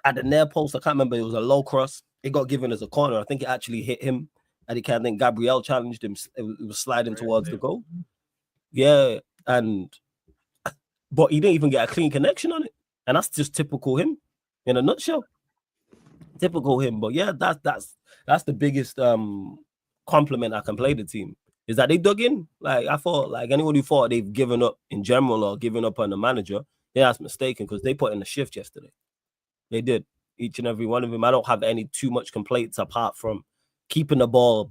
at the near post, I can't remember, it was a low cross. It got given as a corner. I think it actually hit him. And I think Gabriel challenged him. It was sliding towards the goal. Yeah, but he didn't even get a clean connection on it. And that's just typical him in a nutshell. Typical him. But yeah, that's the biggest compliment I can play the team, is that they dug in. Like, I thought, like, anyone who thought they've given up in general or given up on the manager, yeah, that's mistaken, because they put in a shift yesterday. They did. each and every one of them. I don't have any too much complaints apart from keeping the ball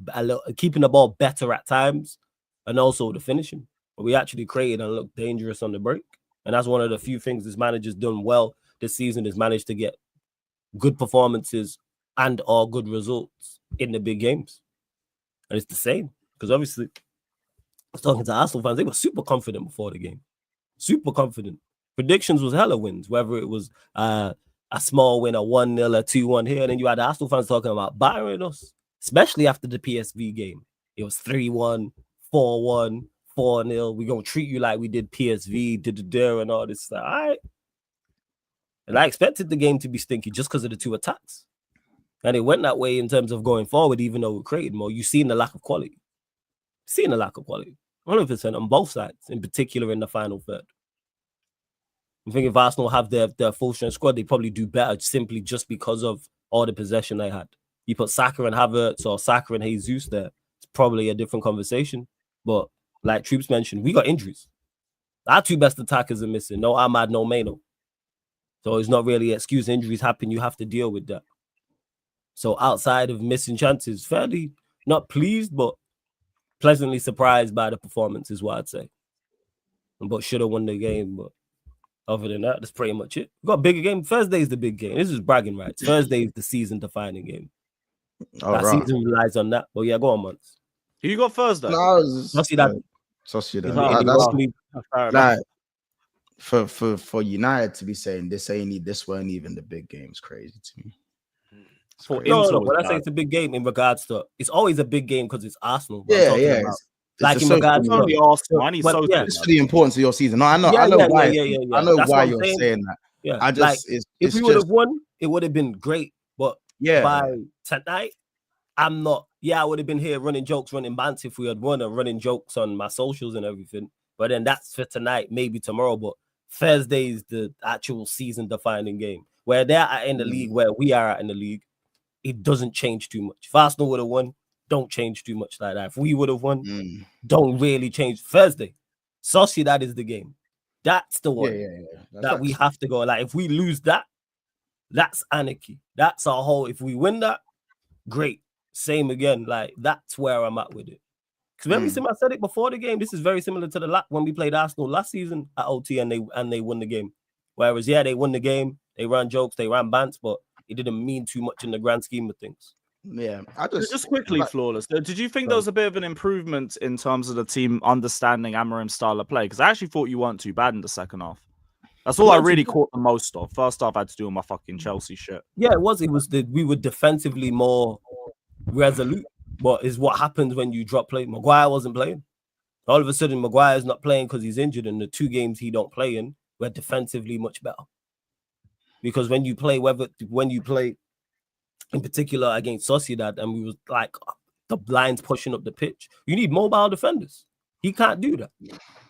better at times, and also the finishing. But we actually created and looked dangerous on the break, and that's one of the few things this manager's done well this season, is managed to get good performances and or good results in the big games. And it's the same, because obviously I was talking to Arsenal fans, they were super confident before the game. Super confident. Predictions was hella wins, whether it was a small win, a 1-0, a 2-1 here, and then you had the Arsenal fans talking about battering us, especially after the PSV game. It was 3-1, 4-1, 4-0. We're going to treat you like we did PSV, and all this stuff. All right. And I expected the game to be stinky just because of the two attacks. And it went that way in terms of going forward, even though we created more. You've seen the lack of quality. 100% on both sides, in particular in the final third. I think if Arsenal have their full strength squad, they probably do better simply just because of all the possession they had. You put Saka and Havertz or Saka and Jesus there, it's probably a different conversation. But like Troops mentioned, we got injuries. Our two best attackers are missing. No Ahmad, no Maino. So it's not really an excuse. Injuries happen. You have to deal with that. So outside of missing chances, fairly not pleased, but pleasantly surprised by the performance is what I'd say. But should have won the game. But other than that, that's pretty much it. We got a bigger game. Thursday is the big game. This is bragging rights. Thursday is the season-defining game. That season relies on that. But yeah, go on, Months. Who you got Thursday? Sociedad. For United to be saying this weren't even the big games, crazy to me. No. When I say it's a big game in regards to, it's always a big game because it's Arsenal. Yeah. Like in regards to Arsenal, I need it's for the importance of your season. No, I know why. I know why you're saying that. Yeah, I just if we would have won, it would have been great. But by tonight, I'm not. Yeah, I would have been here running jokes, running bants if we had won, and running jokes on my socials and everything. But then that's for tonight, maybe tomorrow. But Thursday is the actual season-defining game where they're at in the league, where we are at in the league. It doesn't change too much. If Arsenal would have won, don't change too much like that. If we would have won, don't really change. Thursday, Sociedad is the game. That's the one that we have to go. Like, if we lose that, that's anarchy. That's our whole. If we win that, great. Same again. Like, that's where I'm at with it. Because very similar. I said it before the game. This is very similar to when we played Arsenal last season at OT and they won the game. Whereas, they won the game. They ran jokes. They ran bants, but it didn't mean too much in the grand scheme of things. Yeah, just quickly, Flawless. Did you think there was a bit of an improvement in terms of the team understanding Amorim's style of play? Because I actually thought you weren't too bad in the second half. That's all I really caught the most of. First half, I had to do all my fucking Chelsea shit. Yeah, it was. We were defensively more resolute. But is what happens when you drop play. Maguire wasn't playing. All of a sudden, Maguire's not playing because he's injured, and the 2 games he don't play in, we're defensively much better. Because when you play in particular against Sociedad, and we was like the lines pushing up the pitch, you need mobile defenders. He can't do that.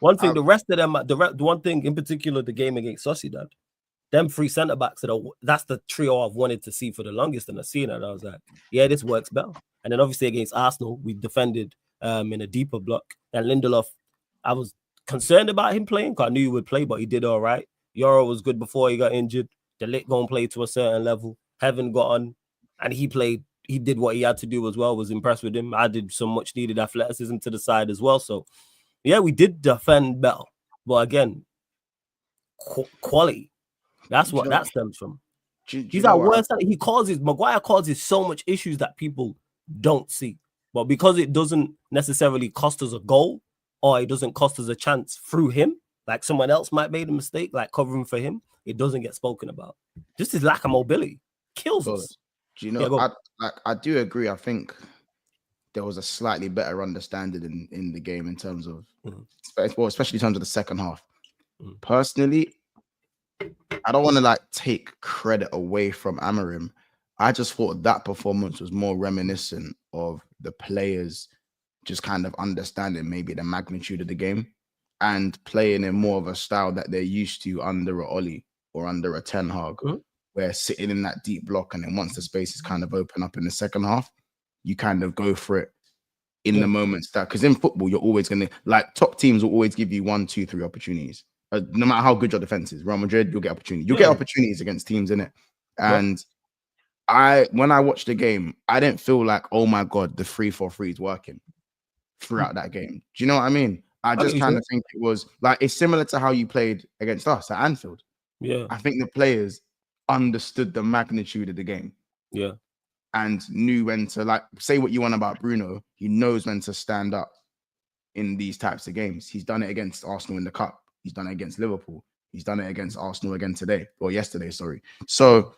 One thing, the rest of them, the one thing in particular, the game against Sociedad, them 3 centre backs that's the trio I've wanted to see for the longest, and I seen it. I was like, yeah, this works better. And then obviously against Arsenal, we defended in a deeper block. And Lindelof, I was concerned about him playing because I knew he would play, but he did all right. Euro was good before he got injured. De Ligt gonna play to a certain level. Heaven got on, and he played. He did what he had to do as well. Was impressed with him. I did some much needed athleticism to the side as well. So, yeah, we did defend better. But again, quality. That's what that stems from. He's our worst. Maguire causes so much issues that people don't see. But because it doesn't necessarily cost us a goal, or it doesn't cost us a chance through him, like someone else might made a mistake, like covering for him, it doesn't get spoken about. Just his lack of mobility kills us. Do you know? I do agree. I think there was a slightly better understanding in the game in terms of, especially in terms of the second half. Personally, I don't want to take credit away from Amorim. I just thought that performance was more reminiscent of the players just kind of understanding maybe the magnitude of the game and playing in more of a style that they're used to under a Oli or under a Ten Hag, where sitting in that deep block, and then once the spaces kind of open up in the second half, you kind of go for it in the moments that, because in football, you're always going to, top teams will always give you 1, 2, 3 opportunities. No matter how good your defense is. Real Madrid, you'll get opportunities. You'll get opportunities against teams, innit? And when I watched the game, I didn't feel like, oh my god, the 3-4-3 is working throughout that game. Do you know what I mean? I just kind of think it was like it's similar to how you played against us at Anfield. Yeah. I think the players understood the magnitude of the game. Yeah. And knew when to, like, say what you want about Bruno. He knows when to stand up in these types of games. He's done it against Arsenal in the Cup. He's done it against Liverpool. He's done it against Arsenal again today, or yesterday, sorry. So,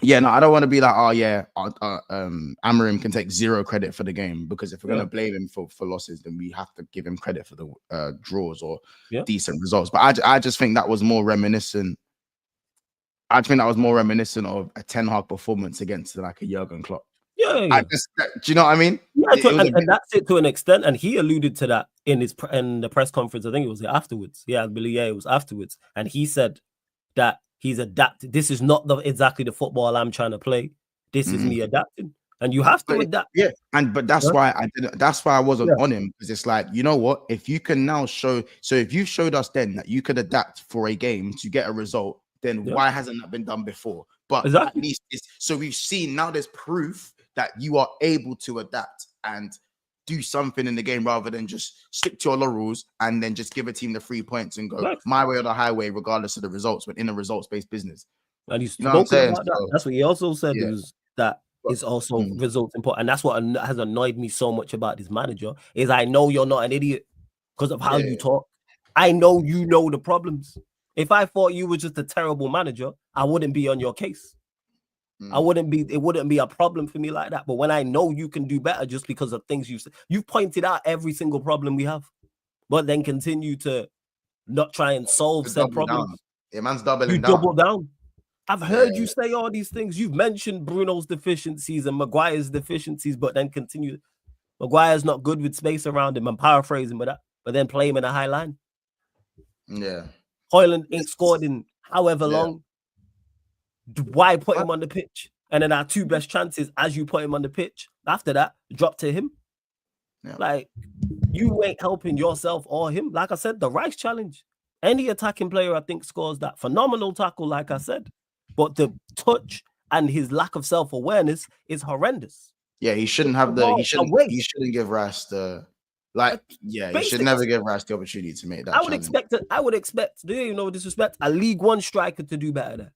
yeah, no, I don't want to be like, oh, yeah, Amorim can take zero credit for the game, because if we're going to blame him for losses, then we have to give him credit for the draws or decent results. But I just think that was more reminiscent. I think that was more reminiscent of a Ten Hag performance against like a Jurgen Klopp. Yeah. Do you know what I mean? Yeah, and that's it to an extent. And he alluded to that in the press conference. I think it was afterwards. Yeah, I believe it was afterwards. And he said that he's adapted. This is not exactly the football I'm trying to play. This is me adapting. And you have to adapt. Yeah, but that's why I didn't. That's why I wasn't on him, because it's like, you know what? If you can now show, so if you showed us then that you could adapt for a game to get a result, then why hasn't that been done before? But at least so we've seen now there's proof that you are able to adapt and do something in the game rather than just stick to your laurels and then just give a team the 3 points and go my way or the highway, regardless of the results, but in a results-based business. And he's spoken about that. That's what he also said, is that it's also results important. And that's what has annoyed me so much about this manager, is I know you're not an idiot because of how you talk. I know you know the problems. If I thought you were just a terrible manager, I wouldn't be on your case. It wouldn't be a problem for me like that. But when I know you can do better just because of things you've pointed out every single problem we have, but then continue to not try and solve said problems. Yeah, man's doubling down. Double down. I've heard you say all these things. You've mentioned Bruno's deficiencies and Maguire's deficiencies, but then continue. Maguire's not good with space around him. I'm paraphrasing, but then play him in a high line. Yeah. Hoyland ain't scored in however long. Why put him on the pitch? And then our two best chances, as you put him on the pitch, after that, drop to him. Yeah. Like, you ain't helping yourself or him. Like I said, the Rice challenge. Any attacking player, I think, scores that. Phenomenal tackle, like I said. But the touch and his lack of self-awareness is horrendous. Yeah, he shouldn't have he shouldn't give Rice the... he should never give Rice the opportunity to make that. I would expect, do you know, disrespect, a League One striker to do better there.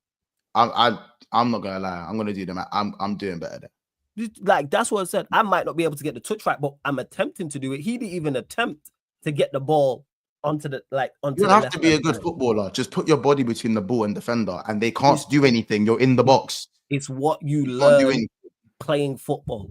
I'm not gonna lie. I'm gonna do them. I'm doing better there. Like, that's what I said. I might not be able to get the touch right, but I'm attempting to do it. He didn't even attempt to get the ball onto the You don't have to be a good footballer. Just put your body between the ball and defender, and they can't do anything. You're in the box. It's what you learn playing football.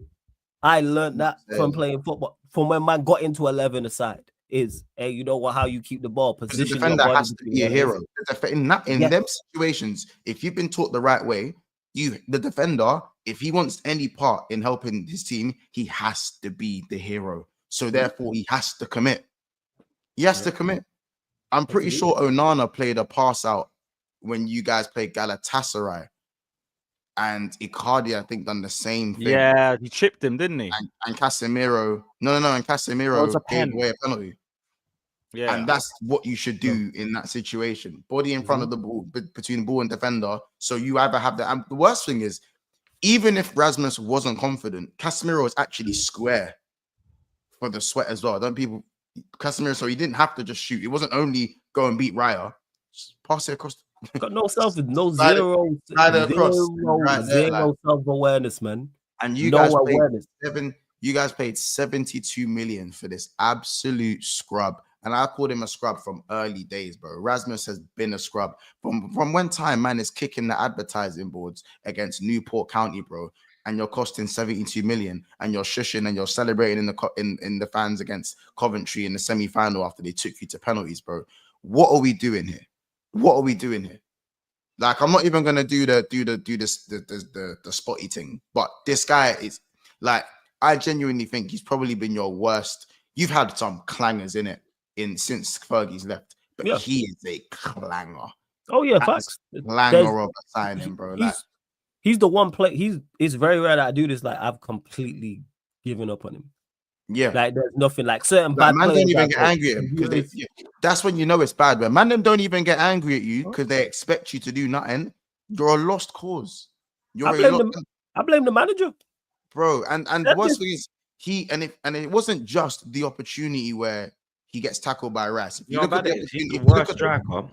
I learned that from playing football. From when man got into 11 aside, is you know what, how you keep the ball position. The defender has to be a hero. In them situations, if you've been taught the right way, the defender, if he wants any part in helping his team, he has to be the hero. So therefore, he has to commit. He has to commit. I'm pretty sure Onana played a pass out when you guys played Galatasaray. And Icardi, I think, done the same thing. Yeah, he chipped him, didn't he? And Casemiro, and Casemiro gave away a penalty. Yeah, and that's what you should do in that situation. Body in front of the ball, between ball and defender. So you either have that. And the worst thing is, even if Rasmus wasn't confident, Casemiro was actually square for the sweat as well. Casemiro, so he didn't have to just shoot. It wasn't only go and beat Raya. Just pass it across. Got no zero self-awareness, man. And you guys paid 72 million for this absolute scrub. And I called him a scrub from early days, bro. Rasmus has been a scrub from when time man is kicking the advertising boards against Newport County, bro. And you're costing 72 million, and you're shushing and you're celebrating in the fans against Coventry in the semi-final after they took you to penalties, bro. What are we doing here? What are we doing here? Like, I'm not even gonna do the spotty thing, but this guy is like, I genuinely think he's probably been your worst. You've had some clangers in it since Fergie's left, but he is a clanger. Oh yeah, facts. Clanger of a signing, bro. He's the one play. It's very rare that I do this. Like, I've completely given up on him. Yeah, like there's nothing like certain bad man players don't even get angry at him because that's when you know it's bad. When man them don't even get angry at you because they expect you to do nothing. You're a lost cause. I blame the manager. bro. And That's what's it. thing is it wasn't just the opportunity where he gets tackled by Rice. If you look at the he's opportunity, the if you look worst at striker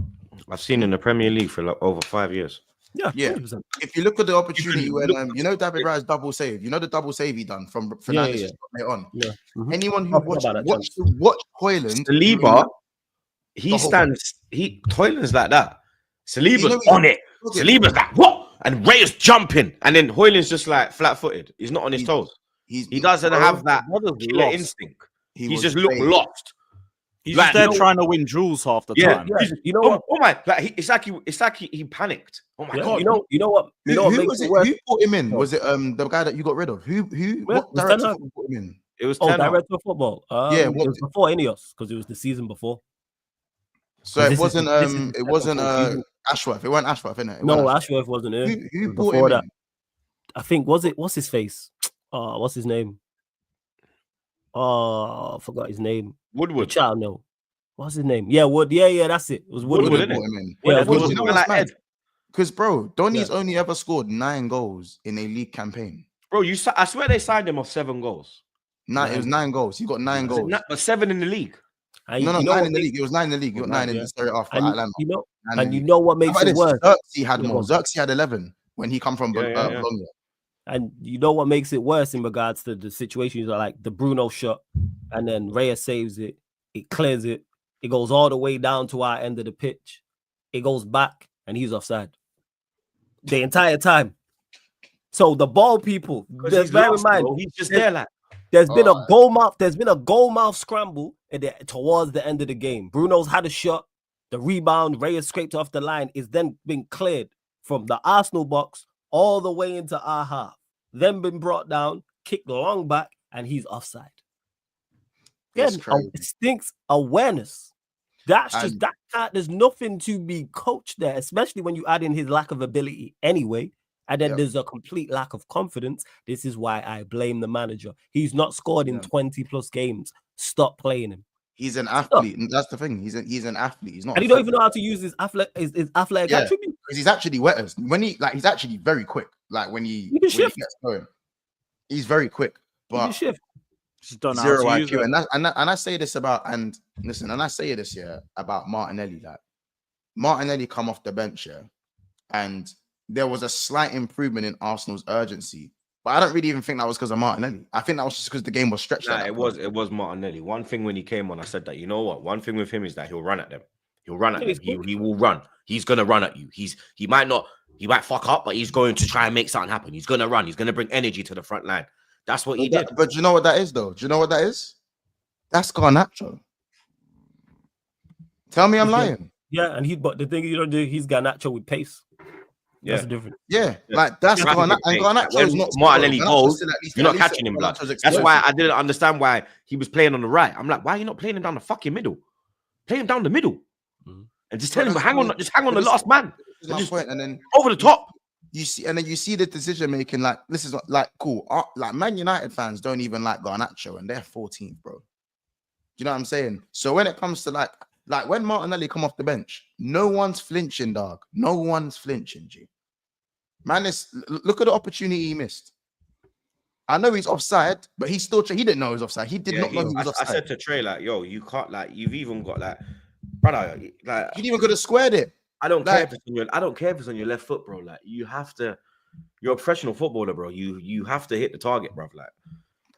I've seen in the Premier League for like over 5 years. Yeah, Yeah. 100%. if you look at the opportunity when look- you know David Rice's double save, you know the double save he done from Fernandes yeah. later on. Yeah. Mhm. Anyone who I forgot about that watch Hoyland, Saliba, The he whole- stands. Hoyland's like that. Saliba's You know on it. Okay. Saliba's like what? And Reyes jumping, and then Hoyland's just like flat-footed. He's not on his toes. He doesn't have that Brother's killer lost. instinct. He He's was just looked fake. lost. He's Like, just there no- trying to win duels half the Yeah, time. Yeah, you know Oh, what? oh my! Like it's like he panicked. Oh my Yeah, god! you know what? You know what Who makes was it it? worse? Who brought him in? No. Was it the guy that you got rid of? Who what was director Ten Hag. brought him in? It was Oh, 10 out. director of football. Yeah, it was before Ineos because it was the season before. So This it is- wasn't this is it the wasn't second season. Ashworth. It wasn't Ashworth, innit? It No, wasn't Ashworth wasn't in. It Who was brought before him that. in? I think what's his face? What's his name? I forgot his name. The Woodward. child, no. What's his name? Yeah, Wood. Yeah, that's it. It was Woodward. Woodward, innit? brought him in. Yeah, Woodward, Woodward. You know man what's like mad? Ed. Because bro, Donny's Yeah. only ever scored 9 goals in a league campaign. Bro, I swear they signed him off 7 goals. It was 9 goals. He got 9 goals. But 7 in the league. And No, you 9 know what in the makes- league. It was 9 in the league. He got 9 in yeah. the Serie A for And Atlanta. you know, 9 in and the you league. know what How makes about it this? worse. Xerxes had Yeah, more. go on. Xerxes had 11 when he come from Yeah. Bologna. And you know what makes it worse in regards to the situations are like the Bruno shot, and then Reyes saves it, it clears it, it goes all the way down to our end of the pitch, it goes back, and he's offside the entire time. So the ball people, He's bear in lost, mind, bro. He's just there like. there's been a Alright. goal mouth scramble towards the end of the game. Bruno's had a shot, the rebound, Reyes scraped off the line, is then been cleared from the Arsenal box all the way into our half, then been brought down, kicked long back, and he's offside. It's Again, crazy. it stinks awareness. That's just And- that can't, there's nothing to be coached there, especially when you add in his lack of ability anyway. And then Yep. there's a complete lack of confidence. This is why I blame the manager. He's not scored in Yeah. 20 plus games. Stop playing him. He's an athlete. And that's the thing. He's an athlete. He's not. And a he don't even footballer. know how to use his athletic Yeah. attribute. Because he's actually wetter. He's actually very quick. Like when he shift. gets going, he's very quick. He can But shift. Just don't know zero how to use IQ. it. And I say this about I say this about Martinelli. Like Martinelli come off the bench and there was a slight improvement in Arsenal's urgency. But I don't really even think that was because of Martinelli. I think that was just because the game was stretched. Nah, at that it point. was Martinelli. One thing when he came on, I said that, you know what? One thing with him is that he'll run at them. He'll run at Yeah, them. he's He will run. He's gonna run at you. He might fuck up, but he's going to try and make something happen. He's gonna run. He's gonna bring energy to the front line. That's what he did. But do you know what that is, though? Do you know what that is? That's Garnacho. Tell me I'm He's lying. Yeah, but the thing you don't do, he's Garnacho with pace. That's Yeah. different. Yeah, like that's You have to Garnacho. get And paid. Like, Garnacho when is not Martinelli Garnacho's goes, still at least- You're at not least catching him, blood. Garnacho's That's explosive. why I didn't understand why he was playing on the right. I'm like, why are you not playing him down the fucking middle? Play him down the middle. Mhm. And just But tell him, that's hang my- on, just hang on but the this- last man. This is my Just point. And then over the top. you see the decision making. Like this is like cool. Like Man United fans don't even like Garnacho, and they're 14th, bro. Do you know what I'm saying? So when it comes to like when Martinelli come off the bench, no one's flinching, dog. No one's flinching, G. Man, look at the opportunity he missed. I know he's offside, but he didn't know he was offside. He did not know he was I offside. said to Trey, like, yo, you can't, like, you've even got like, brother, like, He even could have squared it. I don't care like- if it's on I don't care if it's on your left foot, bro. Like, you have to. You're a professional footballer, bro. You have to hit the target, bro. Like,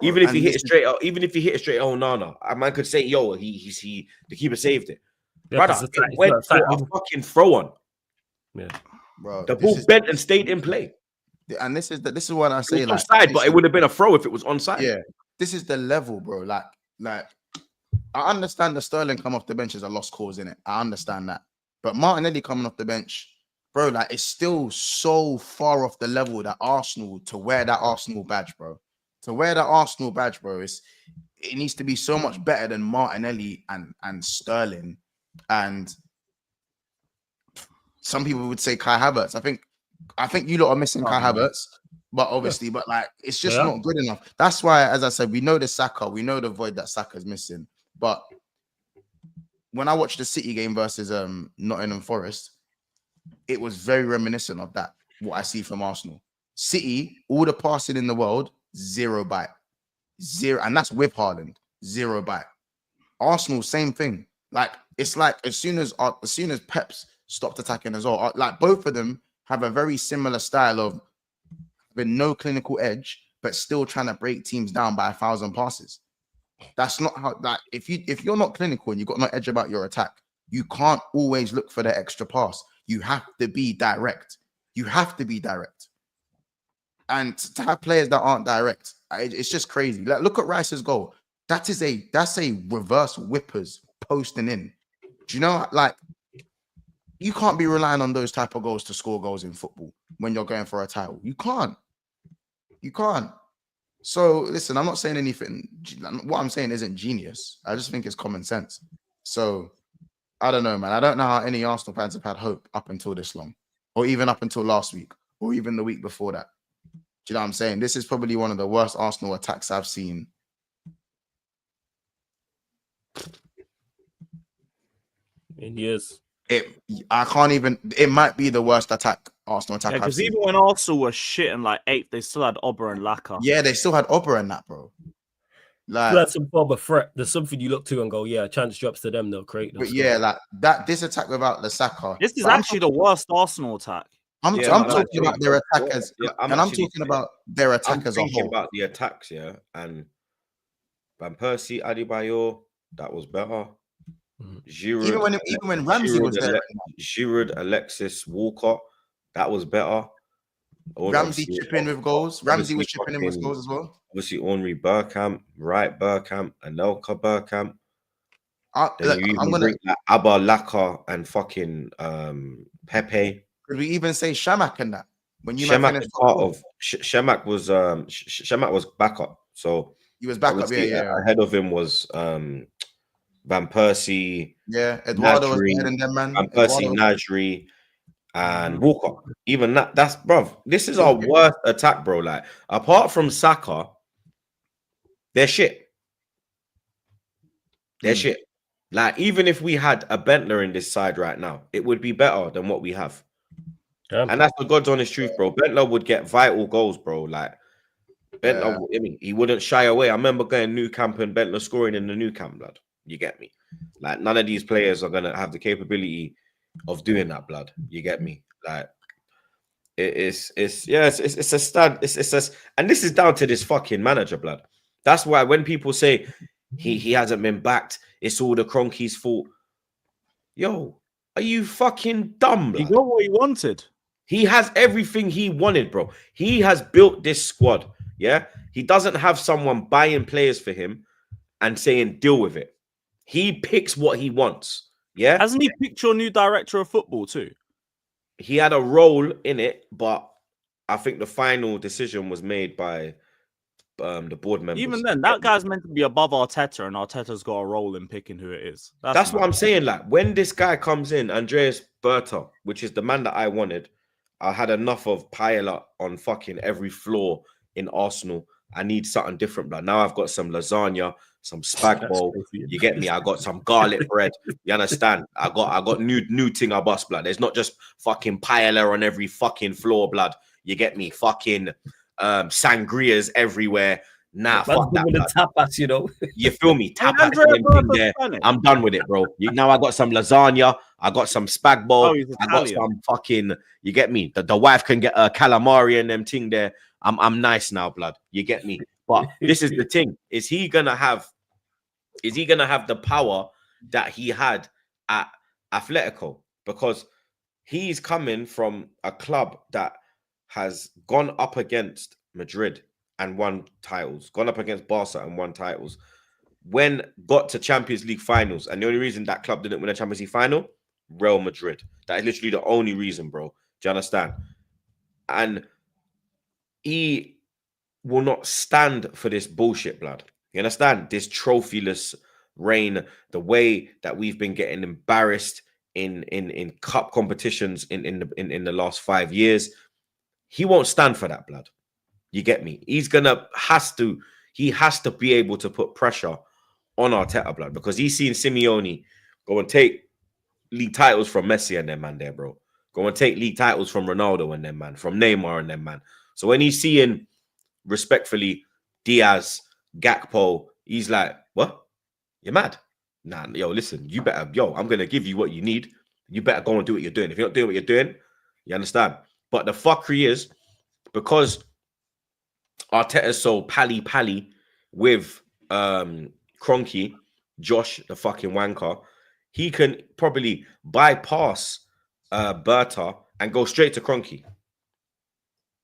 even if and you hit this it straight out, even if you hit it straight, oh no, a man could say, yo, the keeper saved it, Yeah, brother. 'cause it's It like- went it's like- for a fucking throw on. Bro, The this ball is- bent and stayed in play. and this is what I It say. was Like, onside, but it would have been a throw if it was onside. yeah, this is the level, bro. Like I understand the Sterling come off the bench is a lost cause, in it. I understand that, but Martinelli coming off the bench, bro, like it's still so far off the level that Arsenal to wear that Arsenal badge, bro. To wear that Arsenal badge, bro, it needs to be so much better than Martinelli and Sterling, and some people would say Kai Havertz. I think you lot are missing Kai Havertz, but obviously, but like it's just Yeah. not good enough. That's why, as I said, we know the Saka, we know the void that Saka's missing. But when I watched the City game versus Nottingham Forest, it was very reminiscent of that. What I see from Arsenal, City, all the passing in the world, 0 bite. 0, and that's with Haaland, 0 bite. Arsenal, same thing. Like, it's like as soon as Pep's stopped attacking as well, like both of them have a very similar style of with no clinical edge, but still trying to break teams down by 1,000 passes. That's not how. Like, if you're not clinical and you've got no edge about your attack, you can't always look for the extra pass. You have to be direct. You have to be direct. And to have players that aren't direct, it's just crazy. Like, look at Rice's goal. That's a reverse whippers posting in. Do you know, like, you can't be relying on those type of goals to score goals in football when you're going for a title. You can't. So listen, I'm not saying anything. What I'm saying isn't genius. I just think it's common sense. So I don't know, man. I don't know how any Arsenal fans have had hope up until this long, or even up until last week, or even the week before that. Do you know what I'm saying? This is probably one of the worst Arsenal attacks I've seen. In years. I can't even. It might be the worst Arsenal attack. Because even when Arsenal were shitting like 8th, they still had Ober and Laka. Yeah, they still had Ober and that, bro. Like, that's some form of threat. There's something you look to and go, yeah, chance drops to them, they'll create. But yeah, like that. This attack without the Saka. This is actually the worst Arsenal attack. I'm talking about their attackers, and I'm talking about their attack as a whole. About the attacks, yeah, and Van Persie, Adebayor, that was better. Giroud, even when Ramsey was there, Giroud, Alexis, Walcott, that was better. Ramsey chipping with goals. Ramsey was chipping in with goals as well. Obviously, Henri Bergkamp, Wright Bergkamp, Anelka Bergkamp. Then you even bring like Abba Laka and fucking Pepe. Could we even say Shamak in that? When you Shamak was part of Shamak was Shamak was backup. So he was backup. Yeah. Ahead of him was Van Persie. Yeah, Eduardo was better than them, man. Van Persie, Najri, and Walker. Even that's bruv. This is our worst attack, bro. Like, apart from Saka, they're shit. They're shit. Like, even if we had a Bentler in this side right now, it would be better than what we have. And that's the God's honest truth, bro. Bentler would get vital goals, bro. Like, Bentler, I mean, he wouldn't shy away. I remember going new camp and Bentler scoring in the new camp, blood. You get me? Like, none of these players are gonna have the capability of doing that, blood. You get me? Like, it's a stud. And this is down to this fucking manager, blood. That's why when people say he hasn't been backed, it's all the Kroenke's fault. Yo, are you fucking dumb, blood? He got what he wanted. He has everything he wanted, bro. He has built this squad. Yeah, he doesn't have someone buying players for him and saying deal with it. He picks what he wants. Yeah, hasn't he picked your new director of football too? He had a role in it, but I think the final decision was made by the board members. Even then, that guy's meant to be above Arteta, and Arteta's got a role in picking who it is. That's what I'm saying. Like, when this guy comes in, Andreas Berta, which is the man that I wanted, I had enough of paella on fucking every floor in Arsenal. I need something different, blood. Now I've got some lasagna, some spag bowl. You get me? I got some garlic bread. You understand? I got new thing I bust, blood. There's not just fucking paella on every fucking floor, blood. You get me? Fucking sangrias everywhere. Nah, fuck that, with the tapas, you know. You feel me? Tapas there. I'm done with it, bro. Now I got some lasagna. I got some spag bowl. I got some fucking. You get me? The wife can get a calamari and them thing there. I'm nice now, blood. You get me? But this is the thing: is he gonna have the power that he had at Atletico? Because he's coming from a club that has gone up against Madrid and won titles, gone up against Barca and won titles, when got to Champions League finals. And the only reason that club didn't win a Champions League final, Real Madrid. That is literally the only reason, bro. Do you understand? And he will not stand for this bullshit, blood. You understand? This trophyless reign, the way that we've been getting embarrassed in cup competitions in the last 5 years. He won't stand for that, blood. You get me? He has to be able to put pressure on Arteta, blood, because he's seen Simeone go and take league titles from Messi and them man there, bro. Go and take league titles from Ronaldo and them man, from Neymar and them man. So when he's seeing, respectfully, Diaz, Gakpo, he's like, what? You're mad? Nah, yo, listen, you better, I'm going to give you what you need. You better go and do what you're doing. If you're not doing what you're doing, you understand? But the fuckery is, because Arteta's so pally with Kroenke, Josh, the fucking wanker, he can probably bypass Berta and go straight to Kroenke.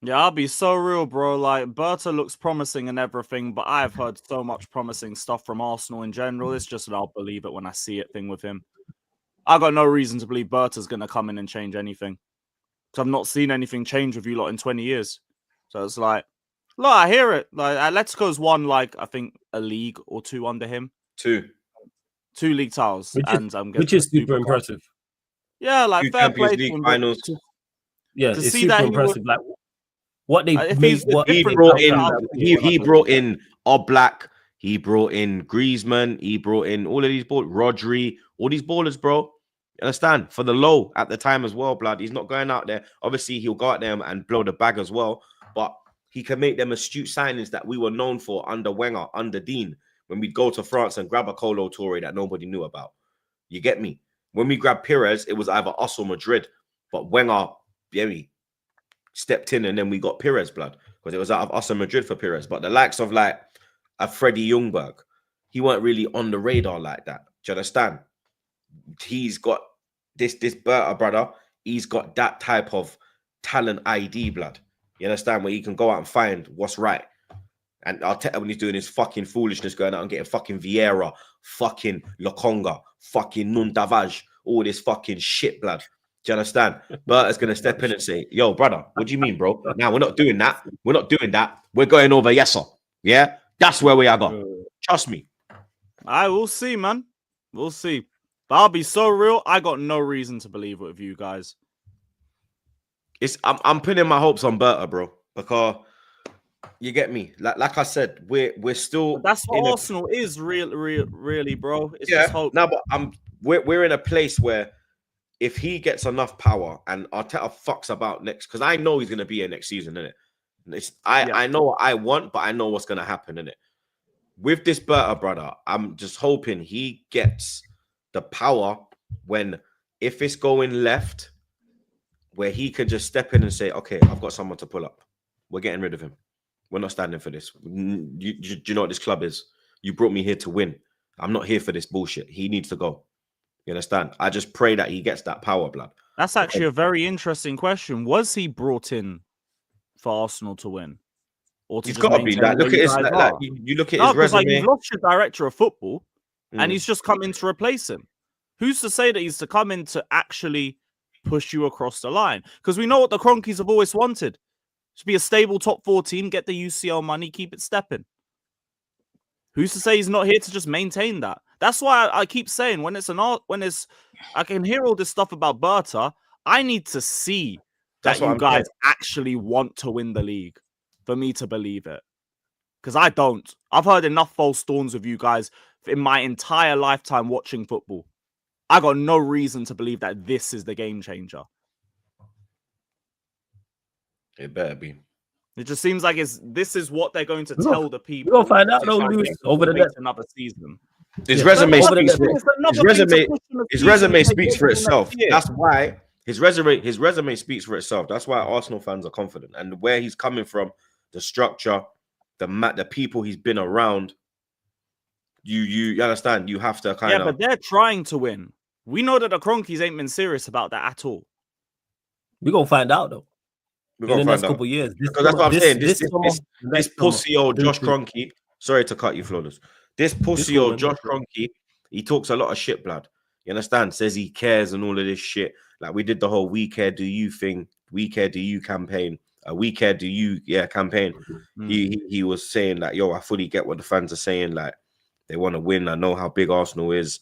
Yeah, I'll be so real, bro. Like, Berta looks promising and everything, but I've heard so much promising stuff from Arsenal in general. It's just that I'll believe it when I see it thing with him. I got no reason to believe Berta's going to come in and change anything. Because I've not seen anything change with you lot in 20 years. So it's like, look, I hear it. Like, Atletico's won, like, I think a league or two under him. Two league titles. Which is super impressive. Yeah, like, Two fair play Champions to League him. finals. Yeah, to it's see super that impressive. Like, what they if made, he's the what He difference brought maker, he brought in Oblak, he brought in Griezmann, he brought in all of these ballers, Rodri, all these ballers, bro. You understand? For the low at the time as well, blood. He's not going out there. Obviously, he'll go out there and blow the bag as well, but he can make them astute signings that we were known for under Wenger, under Dean, when we'd go to France and grab a Colo Torre that nobody knew about. You get me? When we grabbed Pires, it was either us or Madrid, but Wenger, we stepped in and then we got Pires, blood, because it was out of us and Madrid for Pires. But the likes of like a Freddie Ljungberg, he weren't really on the radar like that. Do you understand? He's got this Berta brother. He's got that type of talent ID, blood. You understand? Where he can go out and find what's right. And Arteta, when he's doing his fucking foolishness, going out and getting fucking Vieira, fucking Lokonga, fucking Nundavaj, all this fucking shit, blood. Do you understand? Berta's going to step in and say, yo, brother, what do you mean, bro? Now, we're not doing that. We're not doing that. We're going over Yesser. Yeah? That's where we are going. Trust me. I will see, man. We'll see. But I'll be so real, I got no reason to believe it with you guys. I'm putting my hopes on Berta, bro, because you get me. Like I said, we're still. But that's what Arsenal is, really, bro. It's yeah. just hope. No, but we're in a place where if he gets enough power and Arteta fucks about next, because I know he's gonna be here next season, innit? I know what I want, but I know what's gonna happen, innit? With this Berta brother, I'm just hoping he gets the power when, if it's going left, where he can just step in and say, okay, I've got someone to pull up. We're getting rid of him. We're not standing for this. Do you know what this club is? You brought me here to win. I'm not here for this bullshit. He needs to go. You understand? I just pray that he gets that power, blood. That's actually a very interesting question. Was he brought in for Arsenal to win? Or to He's got to be. Like, look at his. Like, you look at his resume. Like, you've lost your director of football, and he's just come in to replace him. Who's to say that he's to come in to actually push you across the line? Because we know what the Kroenkes have always wanted. To be a stable top 4 team, get the UCL money, keep it stepping. Who's to say he's not here to just maintain that? That's why I keep saying I can hear all this stuff about Berta. I need to see that you guys actually want to win the league for me to believe it. Because I don't. I've heard enough false dawns of you guys in my entire lifetime watching football. I got no reason to believe that this is the game changer. It better be. It just seems like this is what they're going to tell the people. We'll find out, over the next another season. His resume speaks for itself. That's why his resume speaks for itself. That's why Arsenal fans are confident. And where he's coming from, the structure, the people he's been around, you understand, you have to kind of. Yeah, but they're trying to win. We know that the Kroenkes ain't been serious about that at all. We're gonna find out though. In the next couple of years. Because that's what I'm saying. This pussy old Josh Kroenke. Sorry to cut you, Flawless. This pussy old Josh Kroenke, he talks a lot of shit, blood. You understand? Says he cares and all of this shit. Like, we did the whole "We Care, Do You" thing. "We Care, Do You" campaign. "We Care, Do You" campaign. He was saying that, yo, I fully get what the fans are saying. Like, they want to win. I know how big Arsenal is.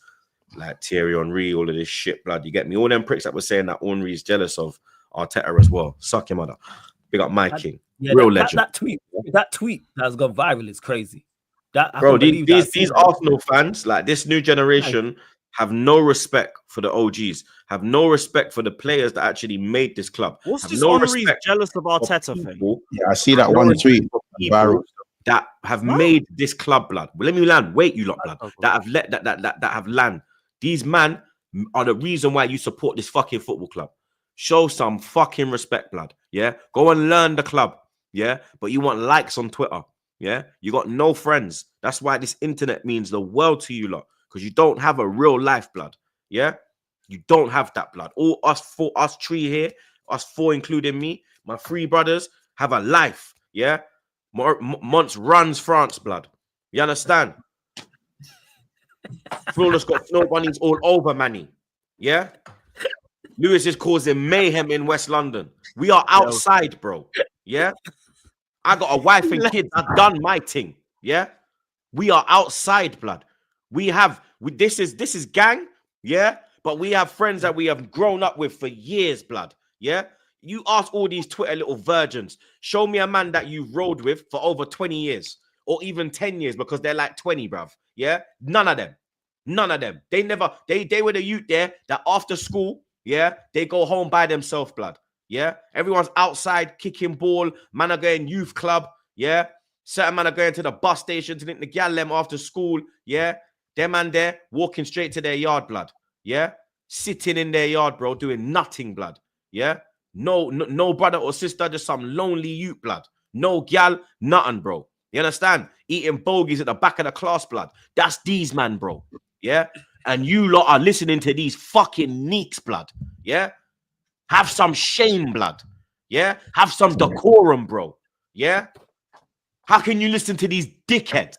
Like Thierry Henry, all of this shit, blood. You get me? All them pricks that were saying that Henry is jealous of Arteta as well. Suck your mother. Big up my king. Yeah, real legend. That tweet that's gone viral is crazy. Bro, these Arsenal fans, like this new generation, have no respect for the OGs, have no respect for the players that actually made this club. What's have this no Henry's respect jealous of for Arteta thing? people, Yeah, I see that have no one respect tweet. for people that have made this club, blood. Well, let me land. Wait, you lot, blood. That have let that have land. These man are the reason why you support this fucking football club. Show some fucking respect, blood. Yeah, go and learn the club. Yeah, but you want likes on Twitter. Yeah, you got no friends. That's why this internet means the world to you lot, because you don't have a real life, blood. Yeah, you don't have that, blood. All us three here, us four, including me, my three brothers, have a life. Yeah, Monts runs France, blood. You understand? Flawless got snow bunnies all over Manny. Yeah, Lewis is causing mayhem in West London. We are outside, bro. Yeah. I got a wife and kids. I've done my thing. Yeah. We are outside, blood. This is gang. Yeah. But we have friends that we have grown up with for years, blood. Yeah. You ask all these Twitter little virgins. Show me a man that you've rode with for over 20 years or even 10 years because they're like 20, bruv. Yeah. None of them. They were the youth there that after school, yeah, they go home by themselves, blood. Yeah, everyone's outside kicking ball. Man are going youth club. Yeah, certain man are going to the bus station to link the gal them after school. Yeah, them man there walking straight to their yard, blood. Yeah, sitting in their yard, bro, doing nothing, blood. Yeah, no brother or sister, just some lonely youth, blood. No gal, nothing, bro. You understand? Eating bogies at the back of the class, blood. That's these man, bro. Yeah, and you lot are listening to these fucking neeks, blood. Yeah. Have some shame, blood. Yeah? Have some decorum, bro. Yeah? How can you listen to these dickheads?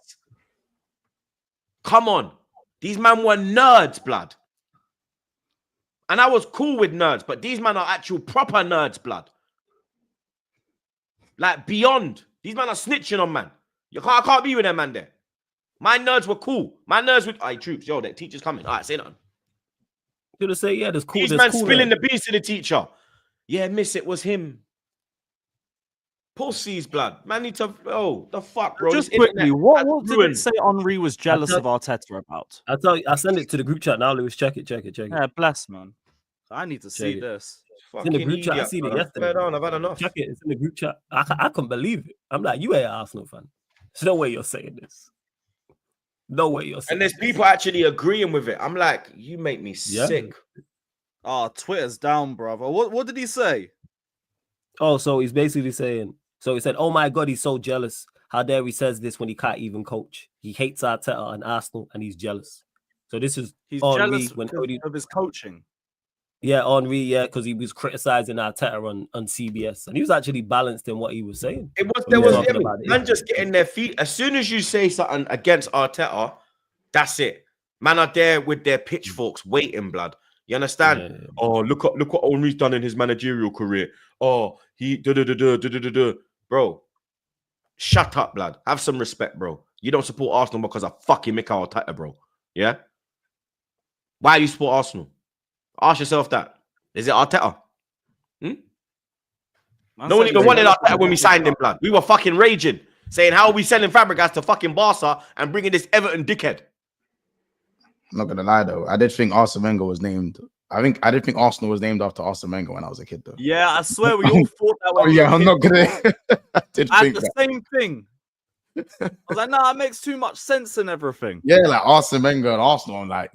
Come on. These men were nerds, blood. And I was cool with nerds, but these men are actual proper nerds, blood. Like, beyond. These men are snitching on man. I can't be with them, man, there. My nerds were cool. My nerds would... Aye, troops. Yo, that teacher's coming. All right, say nothing. Should have said, yeah, there's cool. These men spilling the beans to the teacher. Yeah, miss, it was him. Pussy's blood. Man, need to. Oh, the fuck, bro. Just quickly, what did it say Henry was jealous of Arteta about? I'll tell you, I'll send it to the group chat now, Lewis. Check it. Yeah, bless, man. I need to see this. It's in the group chat. I seen it yesterday. I've had enough. Check it. It's in the group chat. I couldn't believe it. I'm like, you ain't an Arsenal fan. There's no way you're saying this. No way you're saying And there's people actually agreeing with it. I'm like, you make me sick. Oh, Twitter's down, brother. What did he say? Oh, so he's basically saying, so he said, oh my God, he's so jealous. How dare he says this when he can't even coach? He hates Arteta and Arsenal and he's jealous. So this is he's Henry jealous of his coaching. Yeah, Henry, yeah, because he was criticizing Arteta on CBS, and he was actually balanced in what he was saying. Man just getting their feet. As soon as you say something against Arteta, that's it. Man are there with their pitchforks waiting, blood. You understand? Yeah. Oh, look what Henry's done in his managerial career. Oh, he bro. Shut up, blood. Have some respect, bro. You don't support Arsenal because of fucking Mikel Arteta, bro. Yeah. Why you support Arsenal? Ask yourself that. Is it Arteta? No one even wanted Arteta when we signed him, blood. We were fucking raging, saying, how are we selling Fabregas to fucking Barca and bringing this Everton dickhead? I'm not gonna lie though. I did think Arsene Wenger was named. I did think Arsenal was named after Arsene Wenger when I was a kid though. Yeah, I swear we all thought that. When I'm not gonna. I did I think had the same thing. I was like, nah, it makes too much sense and everything. Yeah, like Arsene Wenger and Arsenal. I'm like,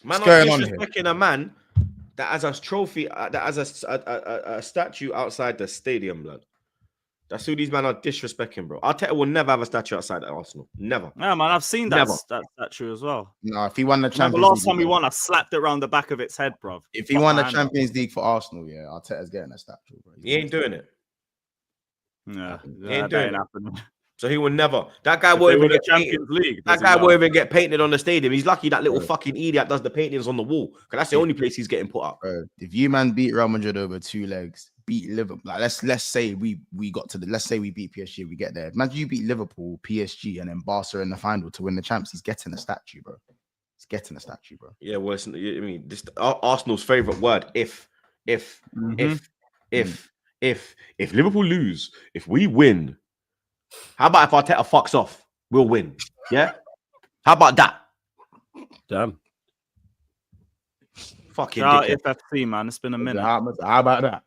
man, I'm disrespecting a man that has a trophy, that has a statue outside the stadium, blood. That's who these men are disrespecting, bro. Arteta will never have a statue outside of Arsenal. Never. Yeah, man, I've seen that statue as well. No, if he won the Champions League. The last time we won, I slapped it around the back of its head, bro. If he won the Champions League for Arsenal, yeah, Arteta's getting a statue, bro. He ain't doing it. Yeah, he ain't doing it. So he will never. That guy won't even get Champions League. That guy won't even get painted on the stadium. He's lucky that little fucking idiot does the paintings on the wall, because that's the only place he's getting put up. Bro, if you man beat Real Madrid over 2 legs, beat Liverpool, like let's say we got to let's say we beat PSG, we get there. Imagine you beat Liverpool, PSG, and then Barca in the final to win the champs. He's getting a statue, bro. He's getting a statue, bro. Yeah, well, I mean, this Arsenal's favorite word. If Liverpool lose, if we win. How about if Arteta fucks off? We'll win. Yeah? How about that? Damn. Fucking Shout dickhead. out FFC, man. It's been a minute. How about that?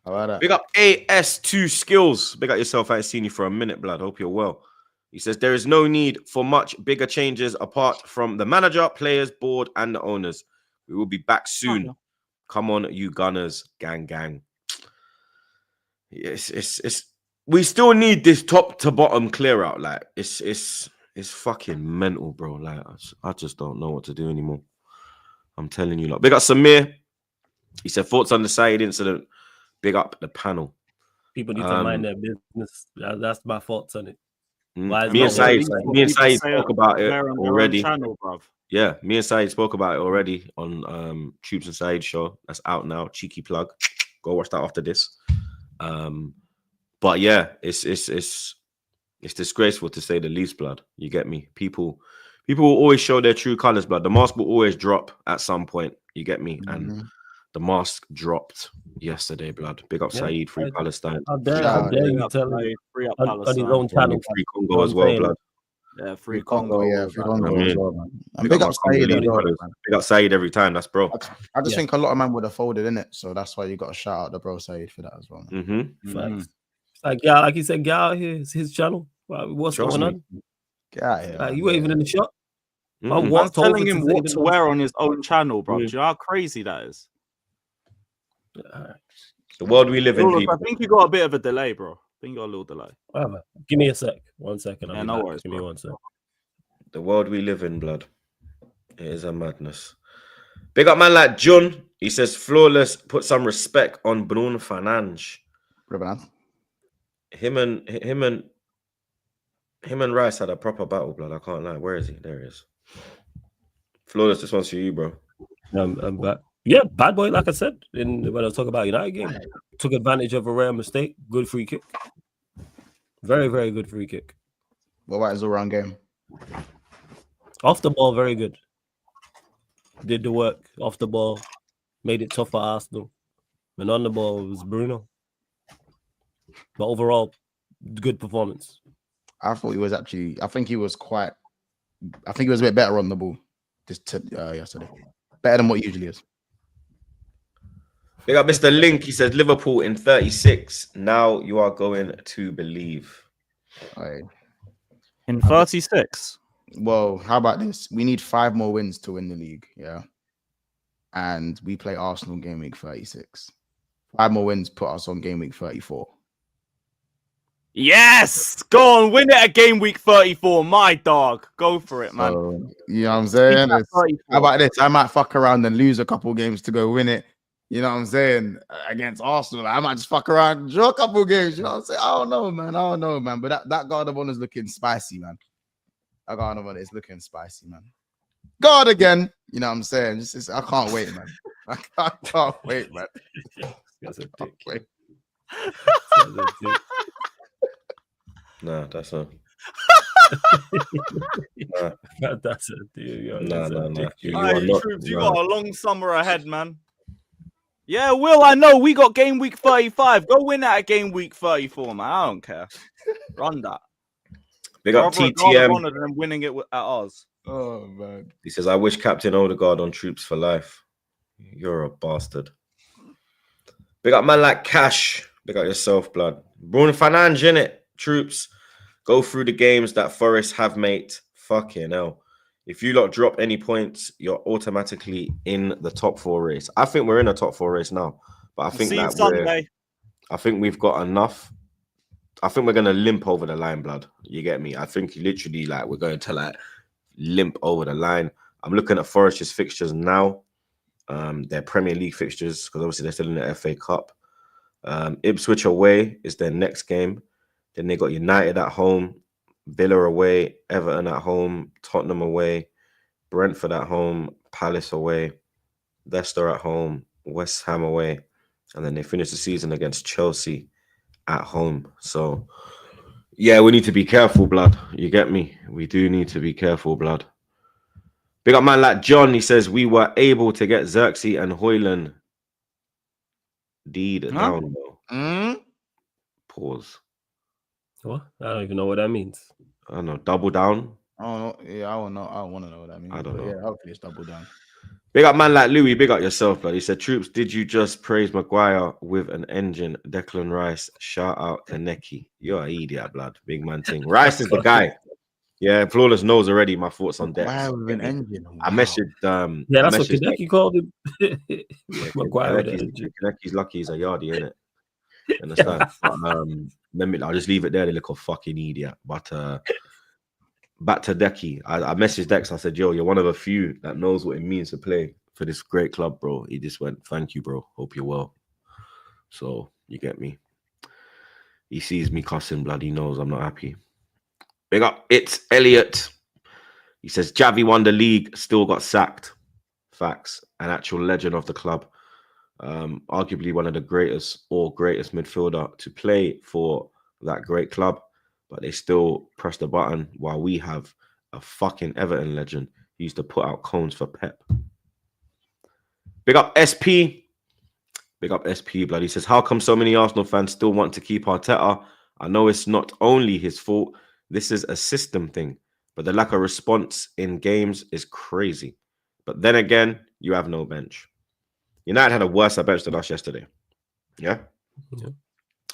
How about that? Big up AS2 Skills. Big up yourself. I ain't seen you for a minute, blood. Hope you're well. He says there is no need for much bigger changes apart from the manager, players, board, and the owners. We will be back soon. Okay. Come on, you Gunners, gang. It's we still need this top to bottom clear out. Like it's fucking mental, bro. Like I just don't know what to do anymore. I'm telling you, lot. Big up Samir. He said thoughts on the Said incident. Big up the panel. People need to mind their business. That's my thoughts on it. Why is Me and Said People spoke about it they're on their own already. channel, bruv. Yeah, me and Said spoke about it already on Troops and Said show. That's out now. Cheeky plug. Go watch that after this. But yeah, it's disgraceful to say the least, blood. You get me? People will always show their true colors, blood. The mask will always drop at some point. You get me? And the mask dropped yesterday, blood. Big up Saeed, Free Palestine. How dare you tell me Free up on his Palestine. own channel? Free Congo as well, blood. Yeah, Free Congo, yeah, Free Congo I mean, as well, man. And big up my Saeed as Congolese well, brothers. man. Big up Saeed every time. That's bro. I just think a lot of men would have folded in it, so that's why you got to shout out the bro Saeed for that as well, man. Mm-hmm. Facts. Like yeah, like he said, get out here. It's his channel. What's Trust going me. on? Get out here. Like, man. you ain't even in the shop. Mm-mm. I'm telling him what to wear on his own channel, bro. Do you know how crazy that is? The world we live in, Look, people. I think you got a bit of a delay, bro. I think you got a little delay. Whatever. Give me a sec. 1 second. Yeah, no worries, Give me bro. 1 sec. The world we live in, blood. It is a madness. Big up man like John. He says flawless. Put some respect on Bruno Fernandes. Him and Rice had a proper battle, blood. I can't lie. Where is he? There he is. Flawless, this one's for you, bro. I'm back. Yeah, bad boy, like I said, when I was talking about United game. Took advantage of a rare mistake. Good free kick. Very, very good free kick. What about his all-round game? Off the ball, very good. Did the work off the ball. Made it tough for Arsenal. And on the ball, it was Bruno. But overall, good performance. I thought he was actually. I think he was a bit better on the ball yesterday. Better than what he usually is. Big up Mr. Link. He says Liverpool in 36. Now you are going to believe. Right. In 36. Well, how about this? We need 5 more wins to win the league. Yeah. And we play Arsenal game week 36. 5 more wins put us on game week 34. Yes! Go on, win it at game week 34, my dog. Go for it, man. So, you know what I'm saying? How about this? I might fuck around and lose a couple games to go win it. You know what I'm saying? Against Arsenal. I might just fuck around and draw a couple games. You know what I'm saying? I don't know, man. But that guard of honor is looking spicy, man. That guard of honor is looking spicy, man. God again. You know what I'm saying? I can't wait, man. I can't wait, man. That's a Can't dick. wait. Nah, that's a. That's a dude. Yo, Nah. You Aye, are not. Troops, you nah. got a long summer ahead, man. Yeah, Will, I know. We got game week 35. Go win that at game week 34, man. I don't care. Run that. Big up TTM. Than winning it at ours. Oh, man. He says, I wish Captain Odegaard on Troops for life. You're a bastard. Big up man like Cash. Big up yourself, blood. Bruno Fernandes, innit? Troops, go through the games that Forest have, mate. Fucking hell. If you lot drop any points, you're automatically in the top 4 race. I think we're in a top 4 race now. But I think I think we've got enough. I think we're gonna limp over the line, blood. You get me? I think literally we're going to limp over the line. I'm looking at Forest's fixtures now. Their Premier League fixtures, because obviously they're still in the FA Cup. Ipswich away is their next game. Then they got United at home, Villa away, Everton at home, Tottenham away, Brentford at home, Palace away, Leicester at home, West Ham away, and then they finish the season against Chelsea at home. So, yeah, we need to be careful, blood. You get me? We do need to be careful, blood. Big up man like John. He says, we were able to get Xerxes and Hoyland down, though. Pause. What? I don't even know what that means. I don't know. Double down. I don't know. Yeah, I don't know. I don't want to know what that means. I don't know. Yeah, hopefully it's double down. Big up man like Louis, big up yourself, blood. He said, Troops, did you just praise Maguire with an engine? Declan Rice, shout out to Neki. You're an idiot, blood. Big man thing. Rice is the guy. Yeah, Flawless knows already my thoughts on Dex. Maguire with an engine. I Wow. messaged Yeah, I that's what messaged Kaneki called him. Yeah, Maguire with the engine. Kaneki's lucky he's a yardie, innit? You understand? But, I'll just leave it there, the little fucking idiot. But back to Decky. I messaged Dex. I said, yo, you're one of a few that knows what it means to play for this great club, bro. He just went, thank you, bro. Hope you're well. So you get me. He sees me cussing blood. He knows I'm not happy. Big up, it's Elliot. He says, Javi won the league, still got sacked. Facts. An actual legend of the club. Arguably one of the greatest midfielder to play for that great club. But they still press the button while we have a fucking Everton legend who used to put out cones for Pep. Big up SP. Big up SP, blood. He says, how come so many Arsenal fans still want to keep Arteta? I know it's not only his fault. This is a system thing. But the lack of response in games is crazy. But then again, you have no bench. United had a worse bench than us yesterday. Yeah?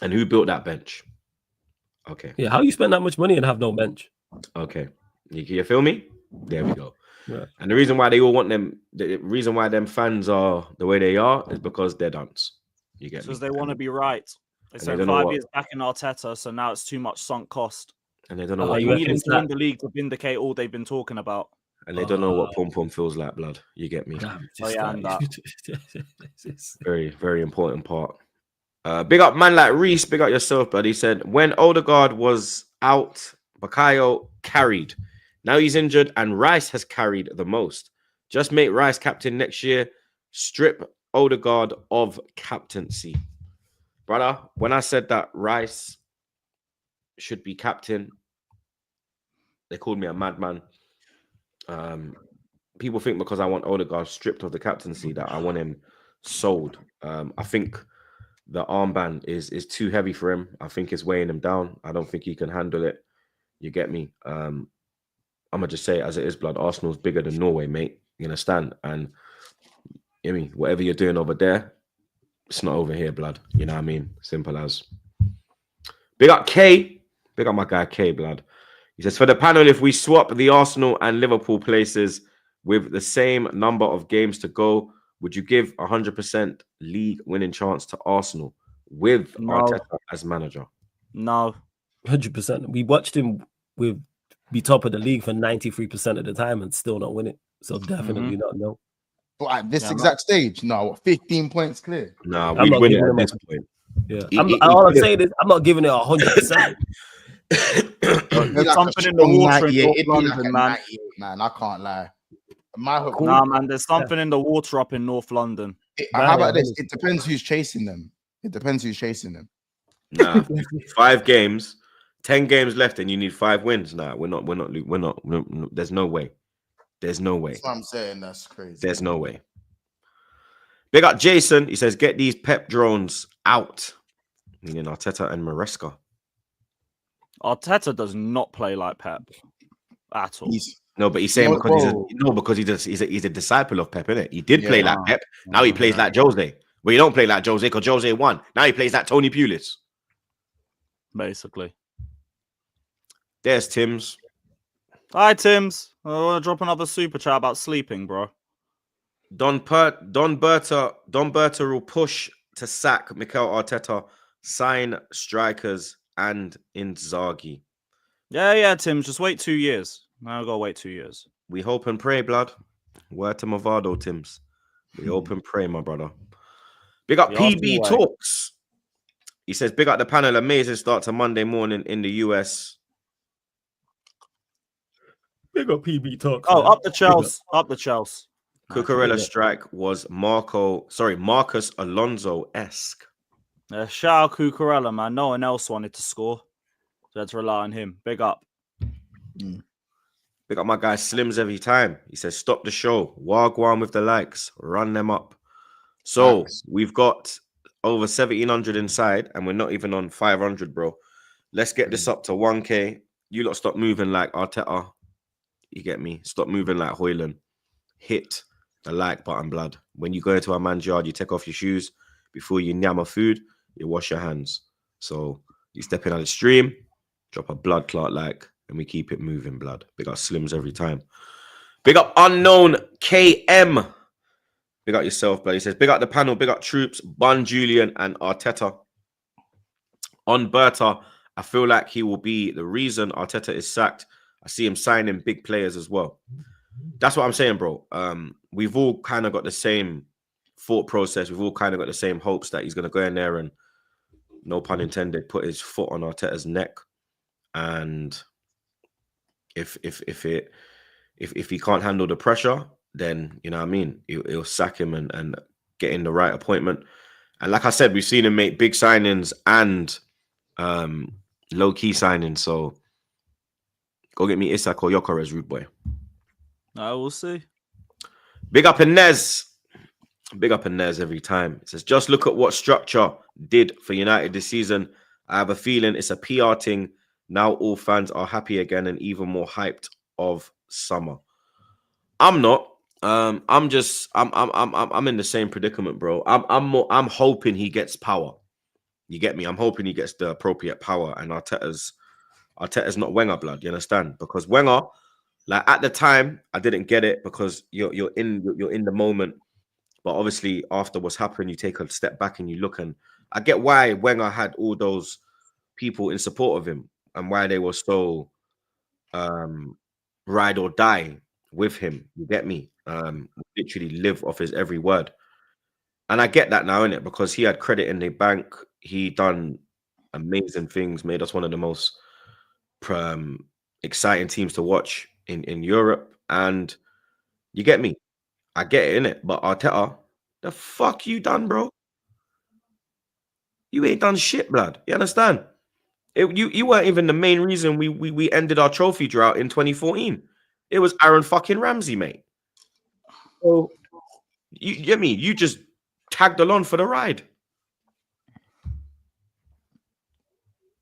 And who built that bench? Okay. Yeah, how you spend that much money and have no bench? Okay. You feel me? There we go. Yeah. And the reason why they all want them, the reason why them fans are the way they are is because they're dunce. You get me? Because they want to be right. They they spent don't know 5 what- years back in Arteta, so now it's too much sunk cost. And they don't know Oh, what They you pom need reckon him it's to win that- the league to vindicate all they've been talking about. and they don't know what pom pom feels like, blood. You get me? Damn, Oh, yeah, and that. Very, very important part. Big up man like Reese, big up yourself, but he said when Odegaard was out, Bakayo carried. Now he's injured and Rice has carried the most. Just make Rice captain next year. Strip Odegaard of captaincy. Brother, when I said that Rice should be captain, they called me a madman. People think because I want Odegaard stripped of the captaincy that I want him sold. I think the armband is too heavy for him. I think it's weighing him down. I don't think he can handle it. You get me? I'm gonna just say it as it is, blood. Arsenal's bigger than Norway, mate. You understand? And I mean, whatever you're doing over there, it's not over here, blood. You know what I mean? Simple as. Big up K. Big up my guy K, blood. He says, for the panel, if we swap the Arsenal and Liverpool places with the same number of games to go, would you give 100% league winning chance to Arsenal with No. Arteta as manager? No. 100%. We watched him be top of the league for 93% of the time and still not win it. So definitely not no. But at this Yeah, exact stage, no, 15 points clear. Nah, I'm we'd not win it giving at him this point. Yeah. All I'm saying is I'm not giving it 100%. There's something in the water in North London, man. Man, I can't lie. My hope. Nah, man, there's something in the water up in North London. How about this? It depends who's chasing them. Nah, 5 games, 10 games left, and you need 5 wins. Nah, we're not. There's no way. There's no way. That's what I'm saying. That's crazy. There's no way. Big up Jason. He says, get these Pep drones out. Meaning Arteta and Maresca. Arteta does not play like Pep at all. No, but he's saying No, because he's a disciple of Pep, innit? He did play Yeah. like Pep. Now he plays like Jose. Well, he don't play like Jose because Jose won. Now he plays like Tony Pulis. Basically. There's Tim's. Hi, Tims. I want to drop another super chat about sleeping, bro. Don Berta will push to sack Mikel Arteta, sign strikers and Inzaghi. Yeah, Tims. Just wait 2 years. Now I've got to wait 2 years. We hope and pray, blood. Word to Movado, Tims. We hope and pray, my brother. Big up The PB Arsenal way. Talks. He says, big up the panel. Amazing start to Monday morning in the US. Big up PB talk. Oh, man. up the Chelsea. Up the Chelsea. Cucurella strike was Marcus Alonso-esque. Shout out Cucurella, man. No one else wanted to score. So let's rely on him. Big up. Big up my guy Slims every time. He says, stop the show. Wagwan with the likes. Run them up. So we've got over 1,700 inside and we're not even on 500, bro. Let's get this up to 1K. You lot stop moving like Arteta. You get me? Stop moving like Hoyland. Hit the like button, blood. When you go into a man's yard, you take off your shoes. Before you nyam a food, you wash your hands. So you step in on the stream, drop a blood clot like, and we keep it moving, blood. Big up Slims every time. Big up Unknown KM. Big up yourself, blood. He says, big up the panel, big up Troops, Bun, Julian, and Arteta. On Berta, I feel like he will be the reason Arteta is sacked. I see him signing big players as well. That's what I'm saying, bro. We've all kind of got the same thought process. We've all kind of got the same hopes that he's going to go in there and, no pun intended, put his foot on Arteta's neck. And if he can't handle the pressure, then, you know what I mean, he'll sack him and get in the right appointment. And like I said, we've seen him make big signings and low-key signings. So go get me Isak or Gyökeres, rude boy. I will see. Big up Inez. Big up Inez every time. It says, just look at what structure did for United this season. I have a feeling it's a PR thing. Now all fans are happy again and even more hyped of summer. I'm not. I'm in the same predicament, bro. I'm hoping he gets power. You get me? I'm hoping he gets the appropriate power, and Arteta's not Wenger, blood. You understand? Because Wenger, like at the time, I didn't get it because you're in the moment. But obviously, after what's happened, you take a step back and you look, and I get why Wenger had all those people in support of him and why they were so ride or die with him. You get me? Literally live off his every word. And I get that now, innit? Because he had credit in the bank. He done amazing things, made us one of the most exciting teams to watch in Europe. And you get me? I get it, innit? But Arteta, the fuck you done, bro? You ain't done shit, blood. You understand? You weren't even the main reason we ended our trophy drought in 2014. It was Aaron fucking Ramsey, mate. So you get me? You just tagged along for the ride.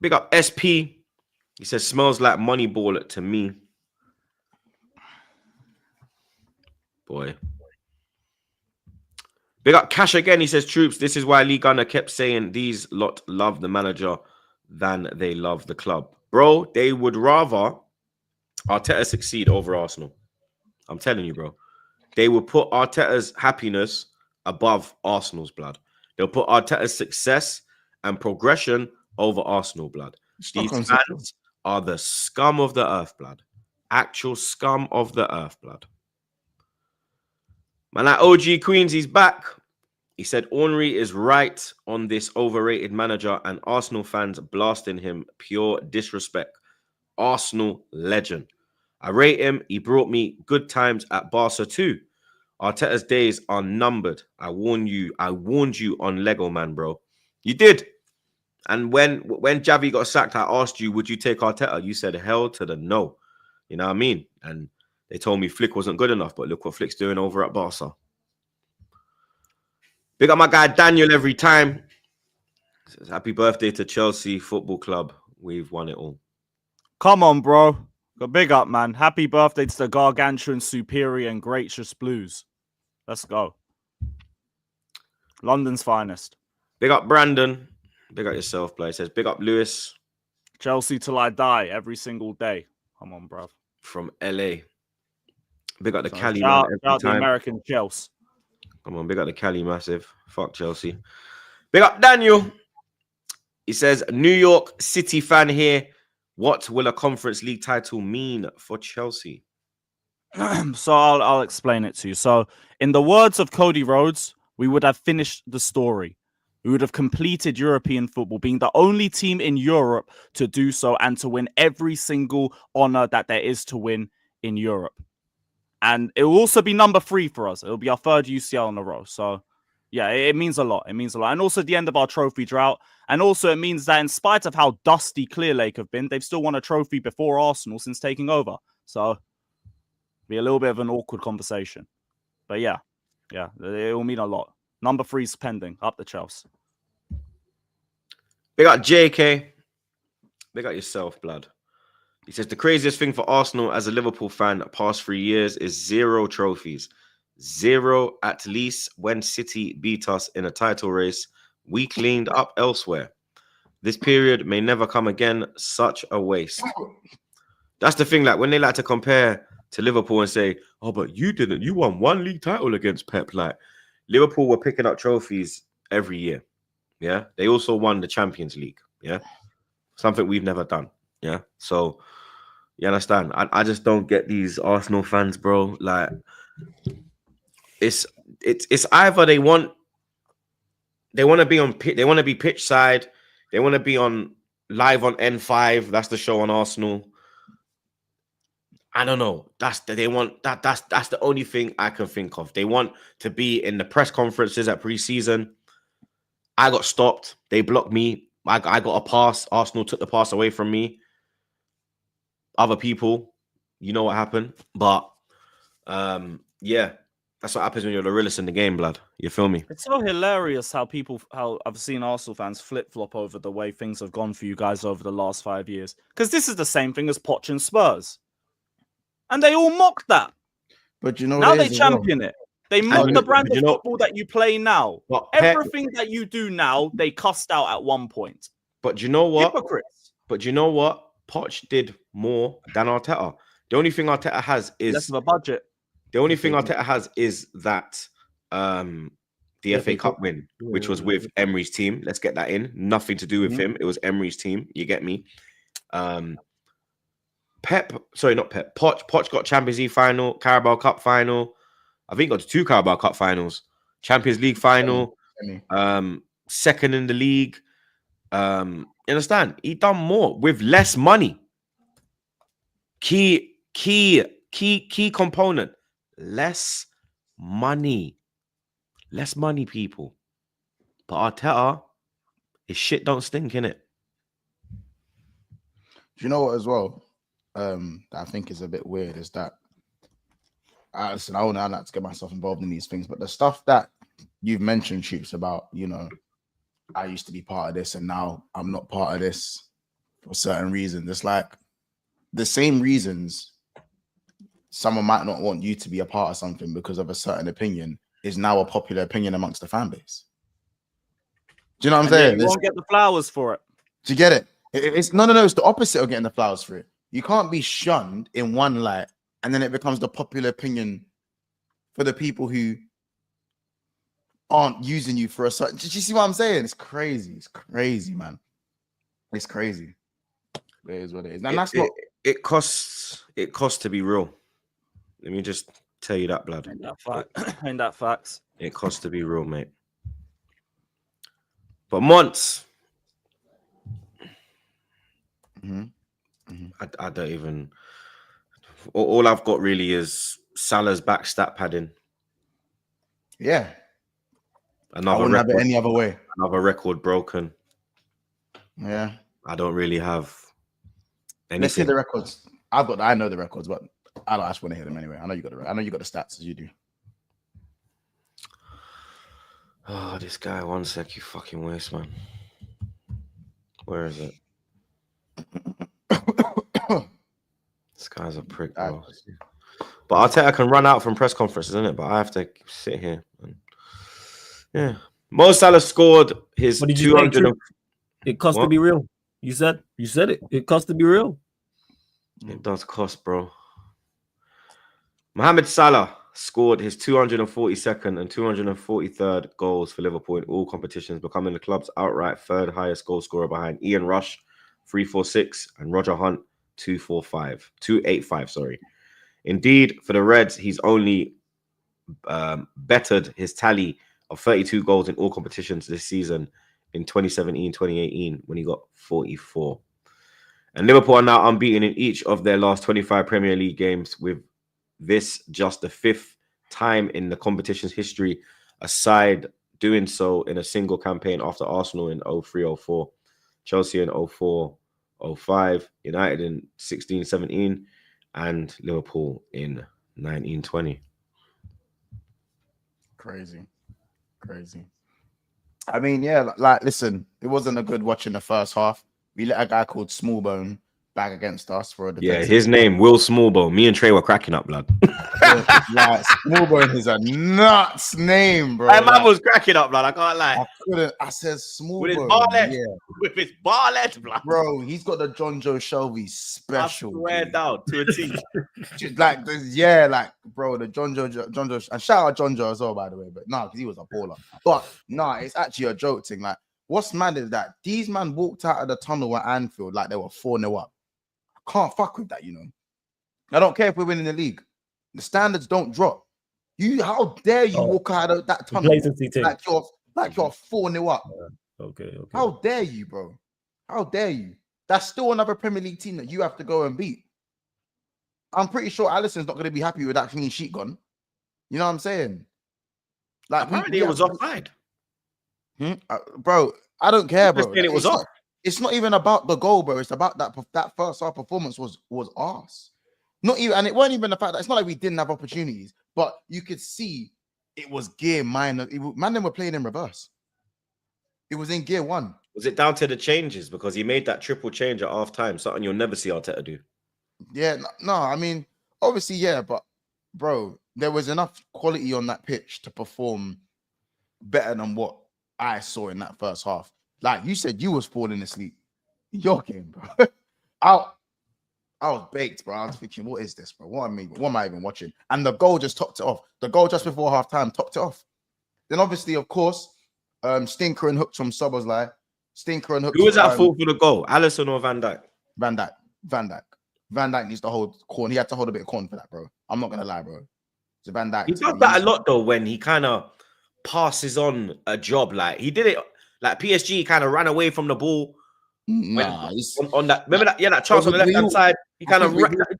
Big up SP. He says, smells like Moneyball to me. Boy. Big up Cash again. He says, Troops, this is why Lee Gunner kept saying these lot love the manager than they love the club. Bro, they would rather Arteta succeed over Arsenal. I'm telling you, bro. They will put Arteta's happiness above Arsenal's, blood. They'll put Arteta's success and progression over Arsenal, blood. These fans are the scum of the earth, blood. Actual scum of the earth, blood. Man, that OG Queens, he's back. He said, Ornery is right on this overrated manager and Arsenal fans blasting him. Pure disrespect. Arsenal legend. I rate him. He brought me good times at Barca too. Arteta's days are numbered. I warned you on Lego, man, bro. You did. And when Javi got sacked, I asked you, would you take Arteta? You said hell to the no. You know what I mean? And they told me Flick wasn't good enough, but look what Flick's doing over at Barca. Big up my guy Daniel every time. Says, happy birthday to Chelsea Football Club. We've won it all. Come on, bro. Big up, man. Happy birthday to the gargantuan, superior, and gracious Blues. Let's go. London's finest. Big up Brandon. Big up yourself, play. Says, big up Lewis. Chelsea till I die every single day. Come on, bro. From LA. Big up the Cali, shout man. out the American Chelsea. Come on, big up the Cali massive. Fuck Chelsea. Big up Daniel. He says, New York City fan here. What will a Conference League title mean for Chelsea? So I'll explain it to you. So in the words of Cody Rhodes, we would have finished the story. We would have completed European football, being the only team in Europe to do so and to win every single honor that there is to win in Europe. And it will also be number 3 for us. It'll be our 3rd UCL in a row. So, yeah, it means a lot. It means a lot. And also the end of our trophy drought. And also it means that in spite of how dusty Clear Lake have been, they've still won a trophy before Arsenal since taking over. So, be a little bit of an awkward conversation. But yeah, it will mean a lot. Number 3's pending. Up the Chelsea. Big up JK. Big up yourself, blood. He says, the craziest thing for Arsenal as a Liverpool fan past 3 years is 0 trophies. 0 at least when City beat us in a title race. We cleaned up elsewhere. This period may never come again. Such a waste. That's the thing. Like when they like to compare to Liverpool and say, "Oh, but you didn't. You won 1 league title against Pep." Like Liverpool were picking up trophies every year. Yeah, they also won the Champions League. Yeah, something we've never done. Yeah, so you understand. I just don't get these Arsenal fans, bro. Like it's either they want to be on they want to be pitch side, they want to be on live on N5. That's the show on Arsenal. I don't know. That's the only thing I can think of. They want to be in the press conferences at preseason. I got stopped. They blocked me. I got a pass. Arsenal took the pass away from me. Other people, you know what happened. But yeah, that's what happens when you're the realest in the game, blood. You feel me? It's so hilarious how I've seen Arsenal fans flip-flop over the way things have gone for you guys over the last 5 years. Because this is the same thing as Poch and Spurs. And they all mocked that. But you know, now they champion it. They mock the brand of football that you play now. Everything that you do now, they cussed out at one point. But you know what? Hypocrites. But you know what? Poch did more than Arteta. The only thing Arteta has is less of a budget. The only thing Arteta has is that the FA Cup win, which was with Emery's team. Let's get that in. Nothing to do with him. It was Emery's team. You get me? Poch got Champions League final, Carabao Cup final. I think he got 2 Carabao Cup finals, Champions League final, second in the league. You understand? He done more with less money. Key component. Less money, people. But Arteta, his shit don't stink, innit? Do you know what as well? That I think is a bit weird is that listen, I don't know how not to get myself involved in these things, but the stuff that you've mentioned, Troops, about, you know, I used to be part of this and now I'm not part of this for certain reasons. It's like the same reasons someone might not want you to be a part of something because of a certain opinion is now a popular opinion amongst the fan base. Do you know what I'm saying? You won't get the flowers for it. Do you get it? It's no. It's the opposite of getting the flowers for it. You can't be shunned in one light and then it becomes the popular opinion for the people who aren't using you for a certain. Did you see what I'm saying? It's crazy. It's crazy, man. It's crazy. It is what it is. And that's not. It costs to be real. Let me just tell you that, blood. Ain't that facts? It costs to be real, mate. But months. I don't even. All I've got really is Salah's back stat padding. Yeah. I wouldn't have it any other way. Another record broken. Yeah. I don't really have anything. Let's hear the records. I know the records, but I just want to hear them anyway. I know you got the stats as you do. Oh, this guy, one sec, you fucking waste, man. Where is it? This guy's a prick, bro. But Arteta can run out from press conferences, isn't it? But I have to sit here. Yeah. Mo Salah scored his 200. It costs to be real. You said it. It costs to be real. It does cost, bro. Mohamed Salah scored his 242nd and 243rd goals for Liverpool in all competitions, becoming the club's outright third highest goal scorer behind Ian Rush, 346, and Roger Hunt, 285. Indeed, for the Reds, he's only bettered his tally of 32 goals in all competitions this season in 2017-2018 when he got 44. And Liverpool are now unbeaten in each of their last 25 Premier League games, with this just the 5th time in the competition's history, aside doing so in a single campaign after Arsenal in 03-04, Chelsea in 04-05, United in 16-17, and Liverpool in 19-20. Crazy. I mean, yeah, like, listen, it wasn't a good watch in the first half. We let a guy called Smallbone bag against us for a Yeah, defensive. his name, Will Smallbone. Me and Trey were cracking up, blood. Like, Smallbone is a nuts name, bro. My man Like, was cracking up, blood. I can't lie. I said With his Smallbone. bar left. Yeah, With his bar left, blood. bro, he's got the John Joe Shelby special. I swear dude. down to a T. Like this, yeah, like bro, the John Joe, and shout out John Joe as well, by the way. But no, because he was a baller. But no, it's actually a joke thing. Like, what's mad is that these man walked out of the tunnel at Anfield like they were 4-0 up. I can't fuck with that, you know. I don't care if we're winning the league. The standards don't drop. How dare you walk out of that tunnel like you're 4-0 up? Okay. How dare you, bro? How dare you? That's still another Premier League team that you have to go and beat. I'm pretty sure Alisson's not going to be happy with that clean sheet gone. You know what I'm saying? Like, Apparently it was offside. Bro, I don't care, bro. It was off. It's not even about the goal, bro. It's about that first half performance was arse. Not even, and it wasn't even the fact that it's not like we didn't have opportunities, but you could see it was gear minor. Man, them were playing in reverse. It was in gear 1. Was it down to the changes? Because he made that triple change at half time, something you'll never see Arteta do. Yeah, no, I mean, obviously, yeah, but bro, there was enough quality on that pitch to perform better than what I saw in that first half. Like you said, you was falling asleep in your game, bro. I was baked, bro. I was thinking, what is this, bro? What am I even watching? And the goal just topped it off. The goal just before half time topped it off. Then obviously, of course, stinker and hooks from Szoboszlai. Stinker and hooks. Who was at fault for the goal? Alisson or Van Dijk? Van Dijk. Van Dijk needs to hold corn. He had to hold a bit of corn for that, bro. I'm not gonna lie, bro. So Van Dijk. He does that a lot though when he kind of passes on a job. Like he did it, like PSG kind of ran away from the ball. Nah, on that. Remember that? Yeah, that chance on the left hand side. He kind of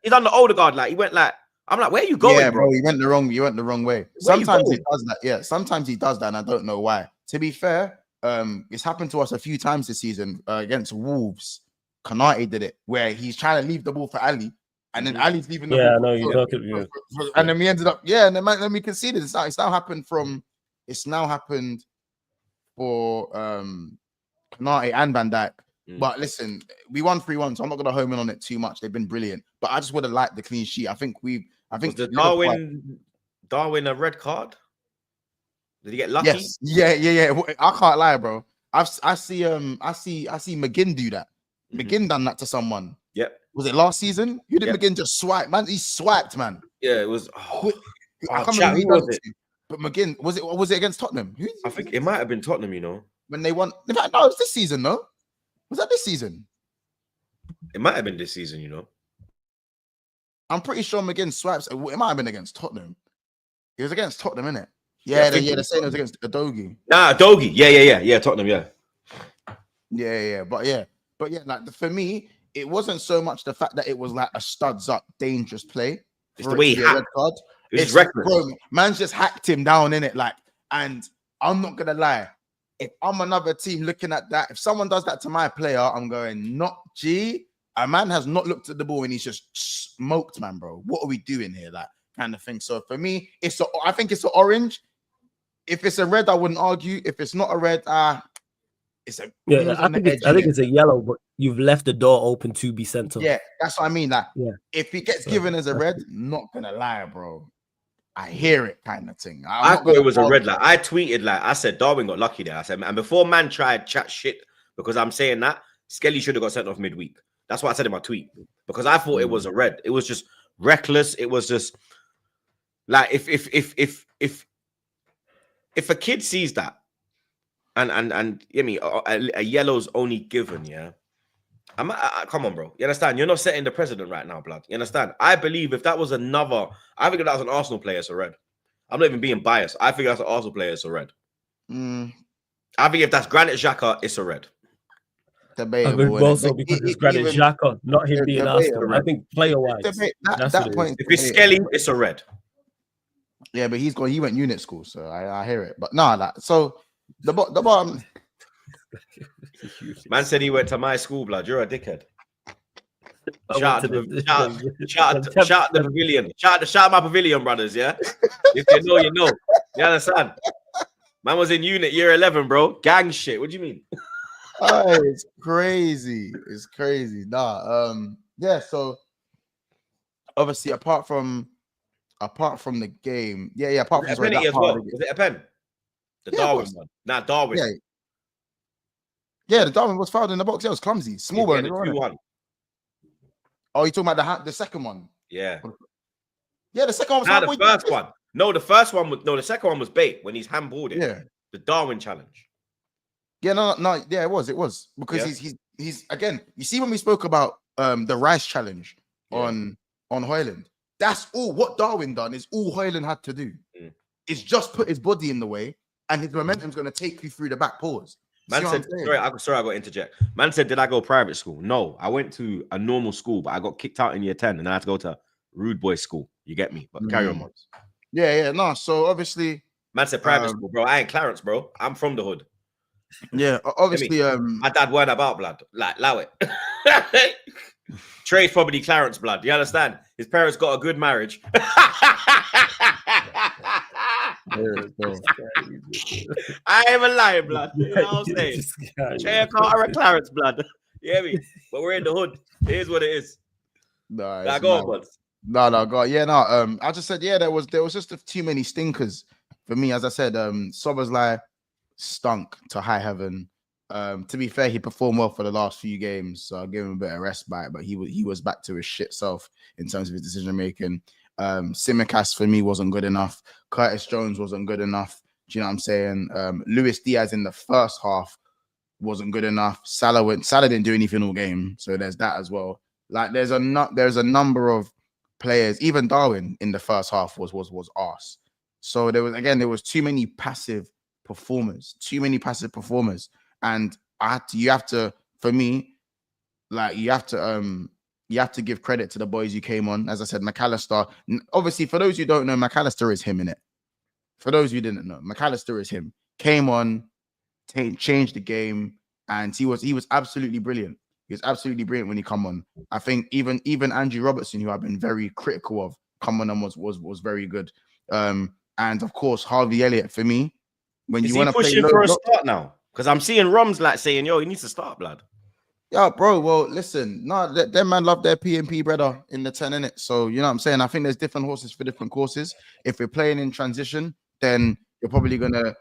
he's on the Odegaard. Like he went like. I'm like, where are you going? Yeah, bro. You went the wrong way. Sometimes he does that. Yeah, sometimes he does that, and I don't know why. To be fair, it's happened to us a few times this season against Wolves. Konate did it where he's trying to leave the ball for Ali, and then Ali's leaving the ball. Yeah, I know you're talking. And then we ended up, and then we conceded. It's now happened for Konate and Van Dijk. But listen, we won 3-1, so I'm not going to home in on it too much. They've been brilliant, but I just would have liked the clean sheet. I think was Darwin a red card? Did he get lucky? Yes. Yeah. I can't lie, bro. I see McGinn do that. McGinn done that to someone. Yep. Was it last season? Who did McGinn just swipe? Man, he swiped, man. Yeah, it was. I can't remember who done it. But McGinn, was it against Tottenham? I think it might have been Tottenham, you know. When they won. In fact, no, it was this season, no? Was that this season? It might have been this season, you know. I'm pretty sure McGinn swipes. It might have been against Tottenham. It was against Tottenham, innit? Yeah, they're saying it was against Adogi. Nah, Adogi. Yeah, Tottenham, yeah. Yeah. But yeah, like for me, it wasn't so much the fact that it was like a studs up, dangerous play. It's the way he hacked. It's reckless. Bro, man's just hacked him down in it, like. And I'm not gonna lie. If I'm another team looking at that, if someone does that to my player, I'm going, not G. A man has not looked at the ball and he's just smoked, man, bro. What are we doing here? That kind of thing. So for me, I think it's an orange. If it's a red, I wouldn't argue. If it's not a red, it's a I think it's a yellow, but you've left the door open to be sent off. Yeah, that's what I mean. Like, if it gets given as a red, not gonna lie, bro. I hear it, kind of thing. I thought it was a red light. I tweeted I said Darwin got lucky there. I said, and before man tried chat shit because I'm saying that Skelly should have got sent off midweek. That's what I said in my tweet because I thought it was a red. It was just reckless. It was just like if a kid sees that and I mean a yellow's only given, yeah. Come on, bro. You understand? You're not setting the precedent right now, blood. You understand? I believe if that was another, I think if that was an Arsenal player, it's a red. I'm not even being biased. I think that's an Arsenal player, it's a red. I think if that's Granit Xhaka, it's a red. Debatable. Also because it's Granit Xhaka, not him being Arsenal. I think player-wise. That point. If it's Skelly, it's a red. Yeah, but he went unit school, so I hear it. But no, so the bottom. Man said he went to my school, blood. You're a dickhead. Shout out the pavilion. Shout out my pavilion, brothers. Yeah, if you know, you know. You understand? Man was in unit year 11, bro. Gang shit. What do you mean? It's crazy. It's crazy. Nah. Yeah, so obviously apart from the game, apart Was from it a penalty as well? of the Was it a pen? The Yeah, it Darwin was. one. Nah, Darwin. Yeah, the Darwin was fouled in the box. Yeah, it was clumsy. Small Yeah, bone. the 2-1. Oh, you talking about the second one? Yeah. Yeah, the second one was Nah, fouled. the first one. No, the first one was the second one was bait when he's handballed it. Yeah. The Darwin challenge. Yeah, no, yeah, it was because he's again. You see when we spoke about the Rice challenge on Hoyland, that's all what Darwin done is all Hoyland had to do. It's just put his body in the way, and his momentum's going to take you through the back paws. Man said, sorry, I got to interject. Man said, did I go private school? No, I went to a normal school, but I got kicked out in year 10 and I had to go to rude boy school. You get me? But carry on, man. Yeah, no. So obviously, man said private school, bro. I ain't Clarence, bro. I'm from the hood. Yeah, obviously, my dad weren't about blood. Like, allow it. Trey's probably Clarence blood. You understand? His parents got a good marriage. I ain't even lying, blood. You know what I'm saying? Trey Carter and Clarence blood. You hear me? But we're in the hood. It is what it is. No, go on, bud. No, go. Yeah, no. I just said, yeah, there was just too many stinkers for me. As I said, Szoboszlai stunk to high heaven. To be fair, he performed well for the last few games, so I'll give him a bit of respite. But he was back to his shit self in terms of his decision making. Tsimikas for me wasn't good enough. Curtis Jones wasn't good enough. Do you know what I'm saying? Luis Diaz in the first half wasn't good enough. Salah didn't do anything all game, so there's that as well. Like there's a number of players. Even Darwin in the first half was arse. So there was too many passive performers. And you have to give credit to the boys you came on. As I said, McAllister. Obviously, for those who don't know, McAllister is him, innit? For those who didn't know, McAllister is him. Came on, changed the game, and he was absolutely brilliant. He was absolutely brilliant when he come on. I think even Andrew Robertson, who I've been very critical of, come on and was very good. And of course, Harvey Elliott for me. When you want to play for a start now, because I'm seeing Roms like saying, "Yo, he needs to start, blood." Yeah, bro. Well, listen, them man love their P&P brother in the 10 innit. So you know what I'm saying. I think there's different horses for different courses. If we're playing in transition, then you're probably gonna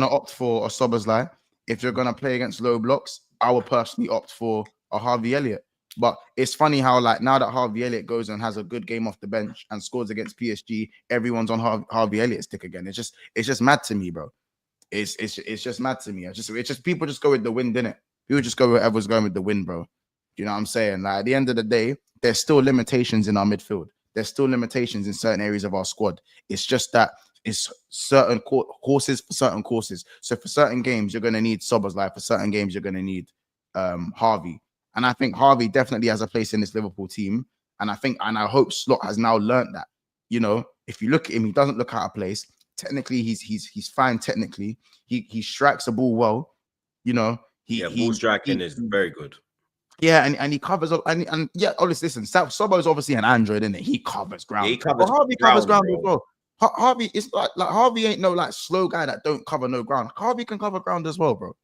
opt for a Szoboszlai. If you're gonna play against low blocks, I would personally opt for a Harvey Elliott. But it's funny how like now that Harvey Elliott goes and has a good game off the bench and scores against PSG, everyone's on Harvey Elliott's stick again. It's just mad to me, bro. It's just mad to me. It's just people just go with the wind, innit? People just go wherever's going with the wind, bro. You know what I'm saying? Like at the end of the day, there's still limitations in our midfield. There's still limitations in certain areas of our squad. It's just that it's certain courses for certain courses. So for certain games, you're going to need Szoboszlai. For certain games, you're going to need Harvey. And I think Harvey definitely has a place in this Liverpool team. And I hope Slot has now learned that. You know, if you look at him, he doesn't look out of place. Technically, he's fine. Technically, he strikes the ball well. You know, ball striking is very good. Yeah, and he covers up and yeah. Honestly, listen, Sobo's obviously an android, isn't it? He covers ground. Yeah, he covers Harvey covers ground as well. Harvey is like Harvey ain't no like slow guy that don't cover no ground. Harvey can cover ground as well, bro.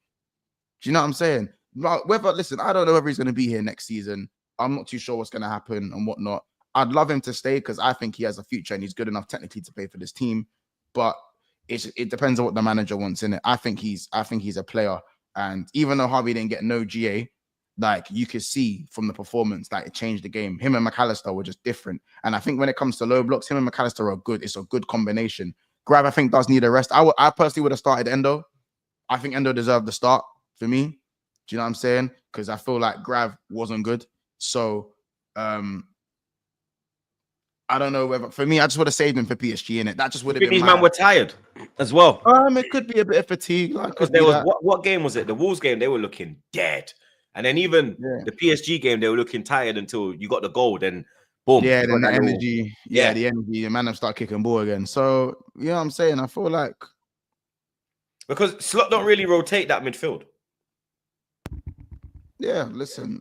Do you know what I'm saying? Like, listen, I don't know whether he's going to be here next season. I'm not too sure what's going to happen and whatnot. I'd love him to stay because I think he has a future and he's good enough technically to play for this team. But it depends on what the manager wants in it. I think he's a player, and even though Harvey didn't get no GA, like you could see from the performance, like it changed the game. Him and McAllister were just different. And I think when it comes to low blocks, him and McAllister are good. It's a good combination. Grab, I think, does need a rest. I personally would have started Endo. I think Endo deserved the start for me. Do you know what I'm saying? Because I feel like Grav wasn't good. So I don't know whether for me, I just would have saved him for PSG in it. That just would have been. These men were tired as well. It could be a bit of fatigue. Because there was what game was it? The Wolves game. They were looking dead, and then even the PSG game, they were looking tired until you got the goal. Then boom. Yeah, then the energy. Yeah, the energy. The man them start kicking ball again. So you know what I'm saying. I feel like because Slot don't really rotate that midfield. Yeah, listen,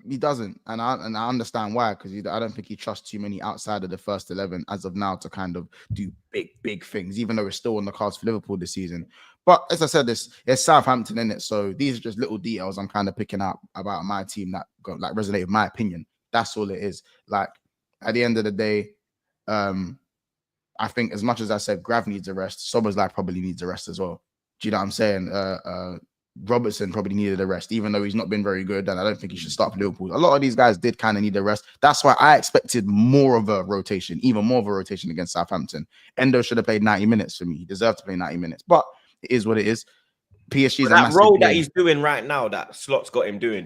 he doesn't, and I understand why, because I don't think he trusts too many outside of the first 11 as of now to kind of do big things, even though it's still on the cards for Liverpool this season. But as I said, it's Southampton in it, so these are just little details I'm kind of picking up about my team that got like resonate with my opinion That's all it is. Like at the end of the day, I think as much as I said Grav needs a rest, Soboslai probably needs a rest as well. Do you know what I'm saying? Robertson probably needed a rest, even though he's not been very good, and I don't think he should start for Liverpool. A lot of these guys did kind of need a rest. That's why I expected more of a rotation, even more of a rotation against Southampton. Endo should have played 90 minutes for me. He deserved to play 90 minutes, but it is what it is. PSG's that role that he's doing right now, that Slot's got him doing,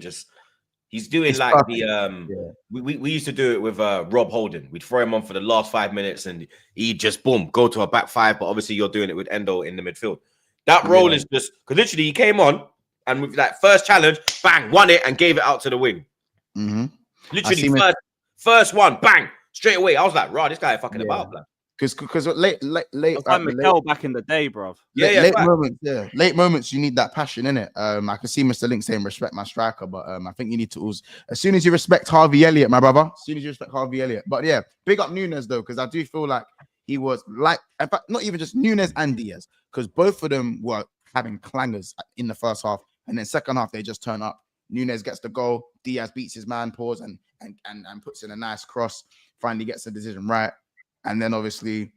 he's doing it's like perfect. We used to do it with Rob Holding. We'd throw him on for the last 5 minutes and he'd just boom go to a back five. But obviously you're doing it with Endo in the midfield. That role is just because literally he came on and with that first challenge, bang, won it and gave it out to the wing. Literally first one, bang, straight away. I was like, right, this guy is fucking about, man. Because late Mikel back in the day, bro. Late moments, you need that passion in it. I can see Mr. Link saying respect my striker, but I think you need to also, as soon as you respect Harvey Elliott, my brother, as soon as you respect Harvey Elliott. But yeah, big up Nunes though, because I do feel like he was like, in fact, not even just Nunes and Diaz, because both of them were having clangers in the first half, and then second half they just turn up. Nunes gets the goal, Diaz beats his man, pause and puts in a nice cross, finally gets the decision right. And then obviously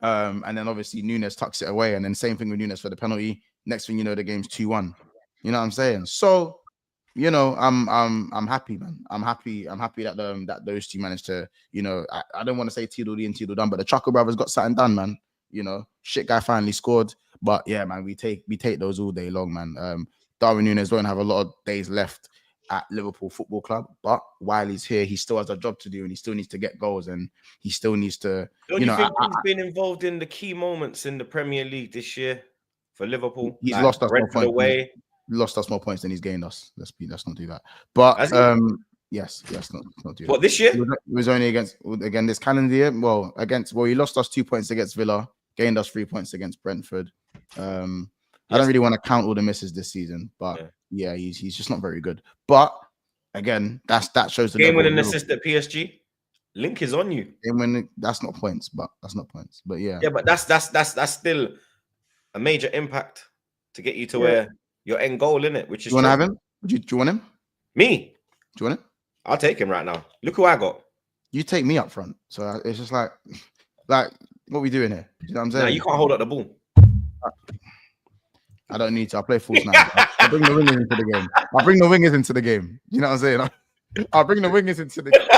Nunes tucks it away, and then same thing with Nunes for the penalty. Next thing you know, the game's 2-1. You know what I'm saying? So, you know, I'm happy, man. I'm happy that that those two managed to, you know, I don't want to say Tweedledee and Tweedledum, but the Chuckle brothers got something done, man. You know, shit guy finally scored. But yeah, man, we take those all day long, man. Darwin Nunes won't have a lot of days left at Liverpool Football Club, but while he's here, he still has a job to do, and he still needs to get goals, and he still needs to. Don't you know, think he's been involved in the key moments in the Premier League this year for Liverpool? He's lost us more points. Away. Lost us more points than he's gained us. Let's not do that. But yes, not do that. What, this year? It was only against this calendar year. He lost us 2 points against Villa, gained us 3 points against Brentford. I don't really want to count all the misses this season, but yeah, he's just not very good. But again, that shows the game-winning assist at PSG. Link is on you. Game-winning, that's not points. But yeah, but that's still a major impact to get you to where your end goal in it. Which is you want to have him? Do you want him? Me? Do you want him? I'll take him right now. Look who I got. You take me up front, so it's just like what are we doing here? You know what I'm saying? No, you can't hold up the ball. I don't need to. I play false nine. I bring the wingers into the game. I bring the wingers into the game. You know what I'm saying? I'll bring the wingers into the game.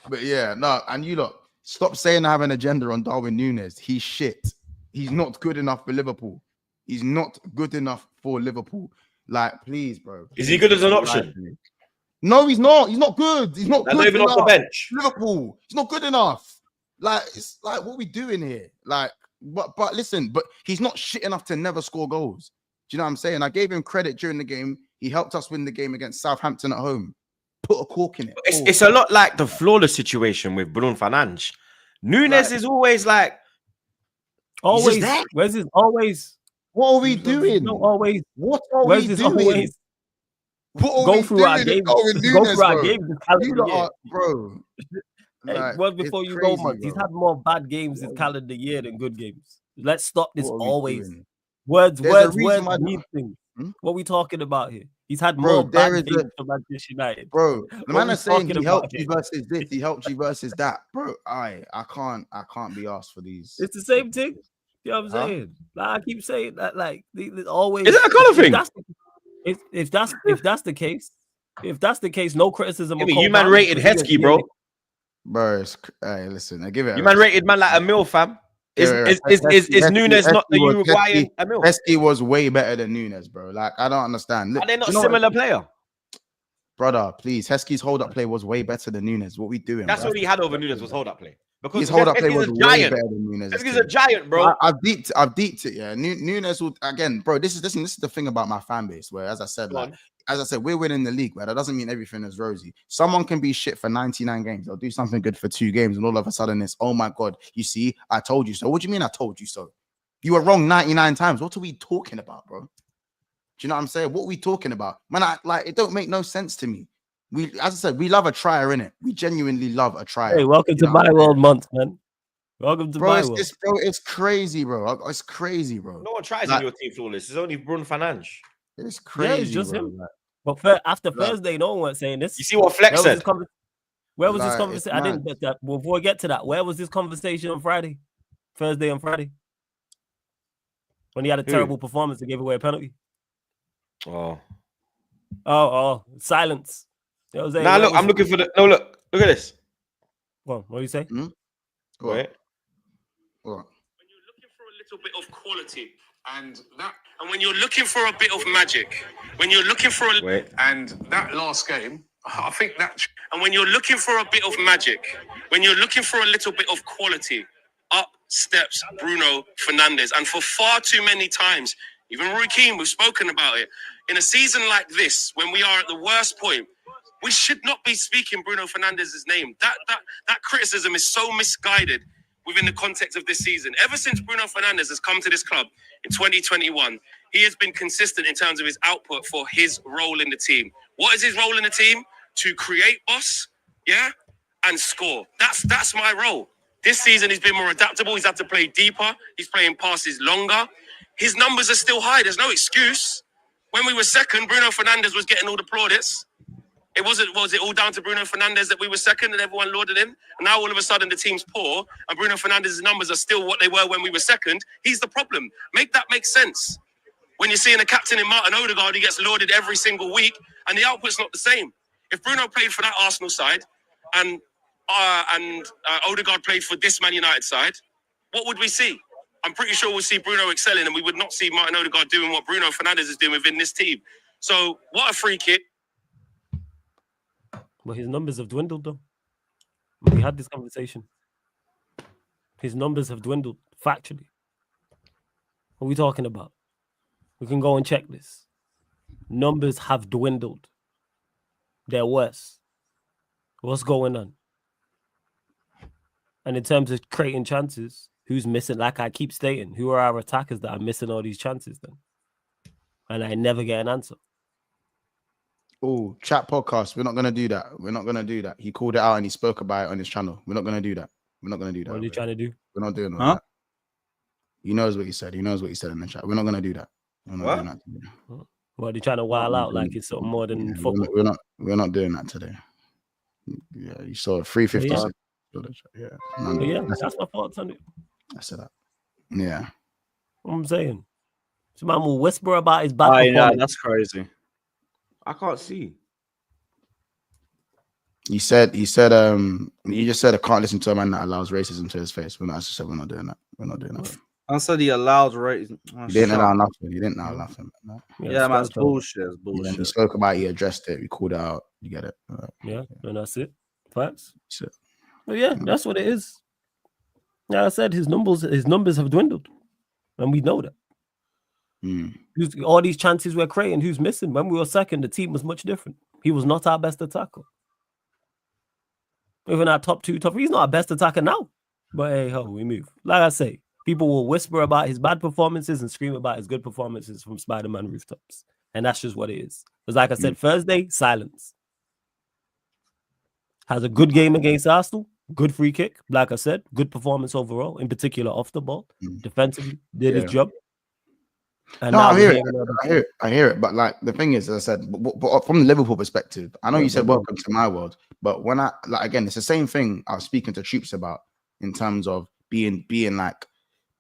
But yeah, no. And you lot, stop saying I have an agenda on Darwin Nunes. He's shit. He's not good enough for Liverpool. He's not good enough for Liverpool. Like, please, bro. Is he good as an option? No, he's not. He's not good. He's not good not even enough. Off the bench. Liverpool. He's not good enough. Like, it's like, what are we doing here? Like, but listen, but he's not shit enough to never score goals. Do you know what I'm saying? I gave him credit during the game. He helped us win the game against Southampton at home. Put a cork in it. It's a lot like the flawless situation with Bruno Fernandes. Nunes is always like always. Where's his always? What are we doing? No, always. What are we doing? Always? Go through our games. Go through our games, bro. Hey, well, before you go, man, he's had more bad games this calendar year than good games. Let's stop this always. Words mean things. What are we talking about here? He's had more bad games for Manchester United. Bro, the man is saying he helped you versus this, he helped you versus that. Bro, I can't be asked for these. It's the same thing. You know what I'm saying? Like, I keep saying that, like, always. Is it a colour thing? If that's the case, no criticism. You man rated Heskey, bro. Bro, hey, listen, I give it. You man rated man like a mil, fam. Is Nunes not the Uruguayan Emil? Heskey was way better than Nunes, bro. Like, I don't understand. Are they not a similar player? Brother, please. Heskey's hold-up play was way better than Nunes. What we doing? That's what he had over Nunes was hold-up play. Because his hold-up play was way better than Nunes. Heskey's a giant, bro. I've deeped it, yeah. Nunes will, again, bro, this is the thing about my fan base, where, as I said, we're winning the league, but that doesn't mean everything is rosy. Someone can be shit for 99 games. They'll do something good for 2 games, and all of a sudden it's, oh my God, you see, I told you so. What do you mean I told you so? You were wrong 99 times. What are we talking about, bro? Do you know what I'm saying? What are we talking about? Man, it don't make no sense to me. As I said, we love a trier, innit? We genuinely love a trier. Hey, welcome to my world month, man. Welcome to my world. It's crazy, bro. It's crazy, bro. No one tries in your team flawless. It's only Bruno Fernandes. It's crazy. Yeah, it's just bro. him. But after Look. Thursday, no one was saying this. You see what Flex said? Where was this Like, conversation? it's I didn't. Before I get to that, where was this conversation on Friday? Thursday and Friday, when he had a terrible performance and gave away a penalty. Oh, silence. You know what I'm saying? Now look, I'm looking for the. No, look at this. What do you say? Wait. What? When you're looking for a little bit of quality, and when you're looking for a bit of magic, when you're looking for and that last game, I think that. And when you're looking for a bit of magic, when you're looking for a little bit of quality, up steps Bruno Fernandes, and for far too many times, even Roy Keane, we've spoken about it. In a season like this, when we are at the worst point, we should not be speaking Bruno Fernandes' name. That criticism is so misguided within the context of this season. Ever since Bruno Fernandes has come to this club in 2021, he has been consistent in terms of his output for his role in the team. What is his role in the team? To create, boss, and score. That's my role. This season, he's been more adaptable. He's had to play deeper. He's playing passes longer. His numbers are still high. There's no excuse. When we were second, Bruno Fernandes was getting all the plaudits. Was it all down to Bruno Fernandes that we were second and everyone lauded him? And now all of a sudden the team's poor and Bruno Fernandes' numbers are still what they were when we were second. He's the problem. Make that make sense. When you're seeing a captain in Martin Odegaard, he gets lauded every single week and the output's not the same. If Bruno played for that Arsenal side and Odegaard played for this Man United side, what would we see? I'm pretty sure we'll see Bruno excelling and we would not see Martin Odegaard doing what Bruno Fernandes is doing within this team. So what a free kick. But his numbers have dwindled, though. We had this conversation. His numbers have dwindled, factually. What are we talking about? We can go and check this. Numbers have dwindled. They're worse. What's going on? And in terms of creating chances, who's missing? Like I keep stating, who are our attackers that are missing all these chances then? And I never get an answer. Oh, chat podcast. We're not gonna do that. We're not gonna do that. He called it out and he spoke about it on his channel. We're not gonna do that. We're not gonna do that. What are you trying to do? We're not doing all that. He knows what he said. He knows what he said in the chat. We're not gonna do that. We're not doing that today. What are you trying to wild out like it's something more than football? We're not doing that today. Yeah, you saw 350. That's my thoughts on it. I said that. Yeah. What I'm saying. This man will whisper about his bad performance. Yeah, that's crazy. I can't see. He said, you just said I can't listen to a man that allows racism to his face. We're not doing that. We're not doing that. I said he allows racism. He didn't allow nothing. He didn't allow nothing. No. Yeah, man, it's bullshit. It's bullshit. Yeah, he spoke about it, he addressed it, we called it out. You get it. Yeah, and that's it. Facts. But yeah, that's what it is. Like I said, his numbers have dwindled. And we know that. All these chances we're creating, who's missing? When we were second, the team was much different. He was not our best attacker. Even our top 2, top 3, he's not our best attacker now. But hey, we move. Like I say, people will whisper about his bad performances and scream about his good performances from Spider-Man rooftops. And that's just what it is. Because like I said, Thursday, silence. Has a good game against Arsenal. Good free kick. Like I said, good performance overall, in particular off the ball. Defensively, did his job. And no, I hear it. But like the thing is, as I said, but from the Liverpool perspective, I know you said welcome to my world, but when again, it's the same thing I was speaking to Troops about in terms of being like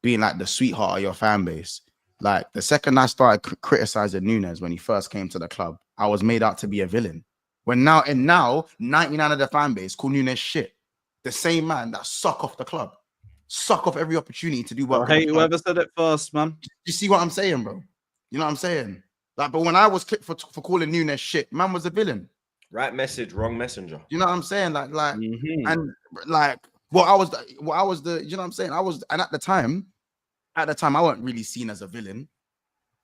the sweetheart of your fan base. Like the second I started criticizing Nunes when he first came to the club, I was made out to be a villain. Now 99 of the fan base call Nunes shit. The same man that suck off the club. Suck off every opportunity to do work. I hate whoever said it first, man. You see what I'm saying, bro? You know what I'm saying? Like, but when I was clipped for calling Nunes shit, man was a villain. Right message, wrong messenger. You know what I'm saying? And like what I was the, you know what I'm saying? And at the time, I wasn't really seen as a villain.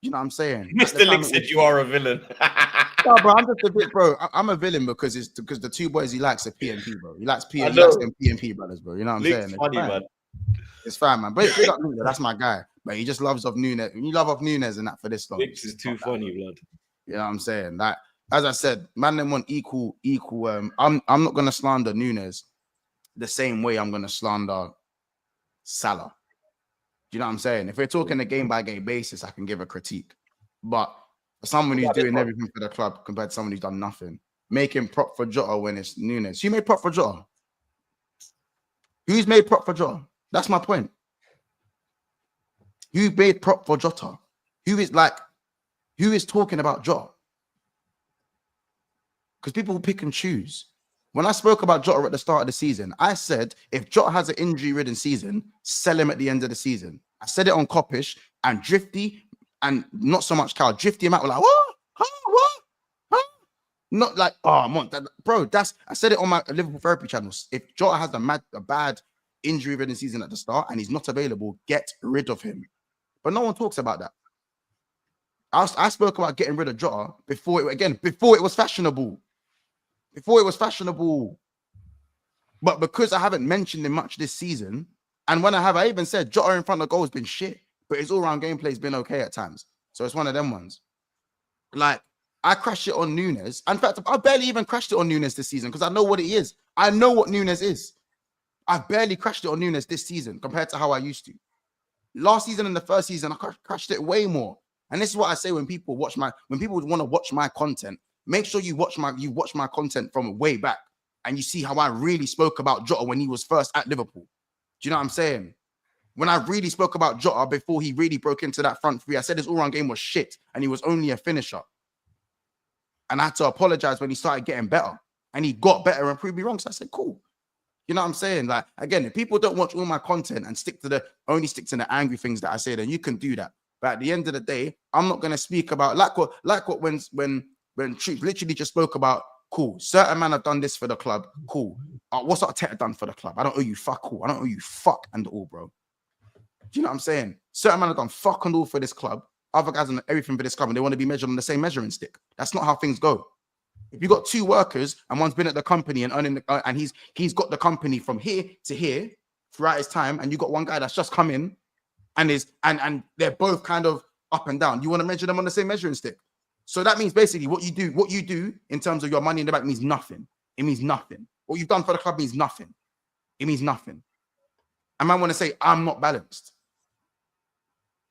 You know what I'm saying? Mr. Lick said you are a villain. No, bro, I'm just a bit, bro. I'm a villain because the two boys he likes are PNP, bro. He likes them PNP brothers, bro. You know what I'm saying? Funny, man. It's fine, man. But that's my guy. But he just loves off Nunes. When you love off Nunes and that for this long, This is too funny, blood. You know what I'm saying? Like, as I said, man, them want equal. I'm not gonna slander Nunes the same way I'm gonna slander Salah. Do you know what I'm saying? If we're talking a game by game basis, I can give a critique. But For someone who's doing everything for the club compared to someone who's done nothing. Making prop for Jota when it's Nunes. Who made prop for Jota? Who's made prop for Jota? That's my point. Who made prop for Jota? Who is talking about Jota? Because people will pick and choose. When I spoke about Jota at the start of the season, I said, if Jota has an injury-ridden season, sell him at the end of the season. I said it on Coppish, and Drifty, and not so much Cal, Drifty and Matt were like, what? Huh? What? Huh? Not like, oh, man, bro, I said it on my Liverpool therapy channels. If Jota has a bad injury-ridden season at the start and he's not available, get rid of him. But no one talks about that. I spoke about getting rid of Jota before it was fashionable. Before it was fashionable. But because I haven't mentioned him much this season, and when I even said Jota in front of goal has been shit, but his all-round gameplay has been okay at times. So it's one of them ones. Like, I crashed it on Nunes. In fact, I barely even crashed it on Nunes this season because I know what it is. I know what Nunes is. I barely crashed it on Nunes this season compared to how I used to. Last season and the first season, I crashed it way more. And this is what I say when people want to watch my content, make sure you watch my content from way back and you see how I really spoke about Jota when he was first at Liverpool. Do you know what I'm saying? When I really spoke about Jota before he really broke into that front three, I said his all-round game was shit and he was only a finisher. And I had to apologize when he started getting better. And he got better and proved me wrong. So I said, cool. You know what I'm saying? Like, again, if people don't watch all my content and only stick to the angry things that I say, then you can do that. But at the end of the day, I'm not going to speak about like what when Troops literally just spoke about, cool, certain man have done this for the club, cool. What's Arteta done for the club? I don't owe you fuck all. I don't owe you fuck and all, bro. Do you know what I'm saying? Certain man have done fuck and all for this club. Other guys have done everything for this club and they want to be measured on the same measuring stick. That's not how things go. If you got two workers and one's been at the company and earning and he's got the company from here to here throughout his time, and you got one guy that's just come in and they're both kind of up and down. You want to measure them on the same measuring stick. So that means basically what you do in terms of your money in the bank means nothing. It means nothing. What you've done for the club means nothing. It means nothing. I might want to say I'm not balanced.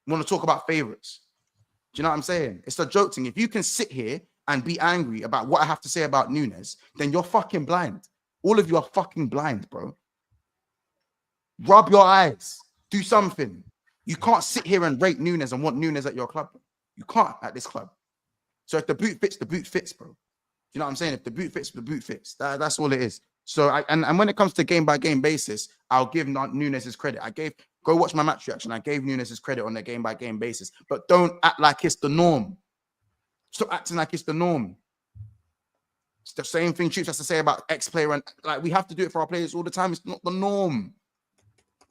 I want to talk about favorites. Do you know what I'm saying? It's a joke thing. If you can sit here and be angry about what I have to say about Nunes, then you're fucking blind. All of you are fucking blind, bro. Rub your eyes. Do something. You can't sit here and rate Nunes and want Nunes at your club. You can't at this club. So if the boot fits, the boot fits, bro. You know what I'm saying? If the boot fits, the boot fits. That's all it is. So and when it comes to game-by-game basis, I'll give Nunes his credit. Go watch my match reaction. I gave Nunes his credit on a game-by-game basis. But don't act like it's the norm. Stop acting like it's the norm. It's the same thing Troops has to say about ex-player, and like we have to do it for our players all the time. It's not the norm.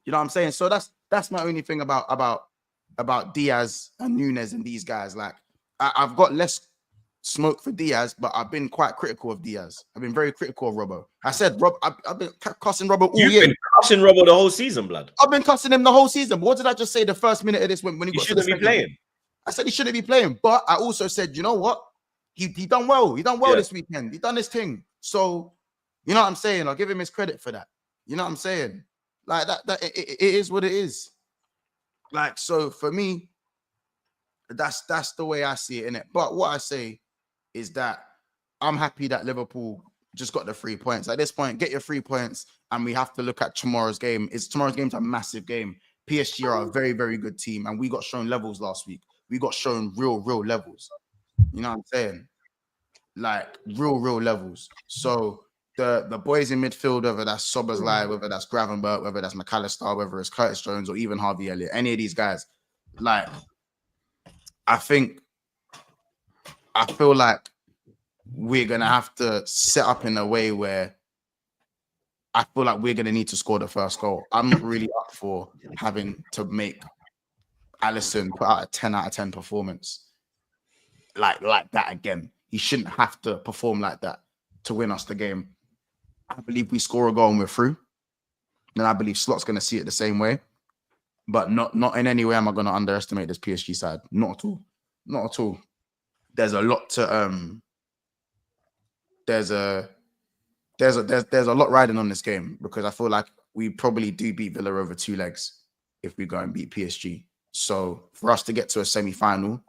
You know what I'm saying? So that's my only thing about Diaz and Nunes and these guys. Like I've got less smoke for Diaz, but I've been quite critical of Diaz. I've been very critical of Robbo. I said I've been cussing Robbo all year. You've been cussing Robbo the whole season, blood. I've been cussing him the whole season. But what did I just say the first minute of this when he got shouldn't be playing? I said he shouldn't be playing, but I also said, you know what? He done well. He done well this weekend. He done his thing. So, you know what I'm saying? I'll give him his credit for that. You know what I'm saying? Like that it is what it is. Like, so for me, that's the way I see it, innit? But what I say is that I'm happy that Liverpool just got the 3 points. At this point, get your 3 points, and we have to look at tomorrow's game. Tomorrow's game's a massive game. PSG are a very, very good team, and we got shown levels last week. We got shown real levels. You know what I'm saying? Like real levels. So the boys in midfield, whether that's Szoboszlai, whether that's Gravenberch, whether that's McAllister, whether it's Curtis Jones or even Harvey Elliott, any of these guys, like I feel like we're gonna have to set up in a way where I feel like we're gonna need to score the first goal. I'm not really up for having to make Alisson put out a 10 out of 10 performance like that again. He shouldn't have to perform like that to win us the game. I believe we score a goal and we're through. Then I believe Slot's going to see it the same way. But not in any way am I going to underestimate this PSG side. Not at all. Not at all. There's a lot to there's a lot riding on this game, because I feel like we probably do beat Villa over 2 legs if we go and beat PSG. So for us to get to a semi-final,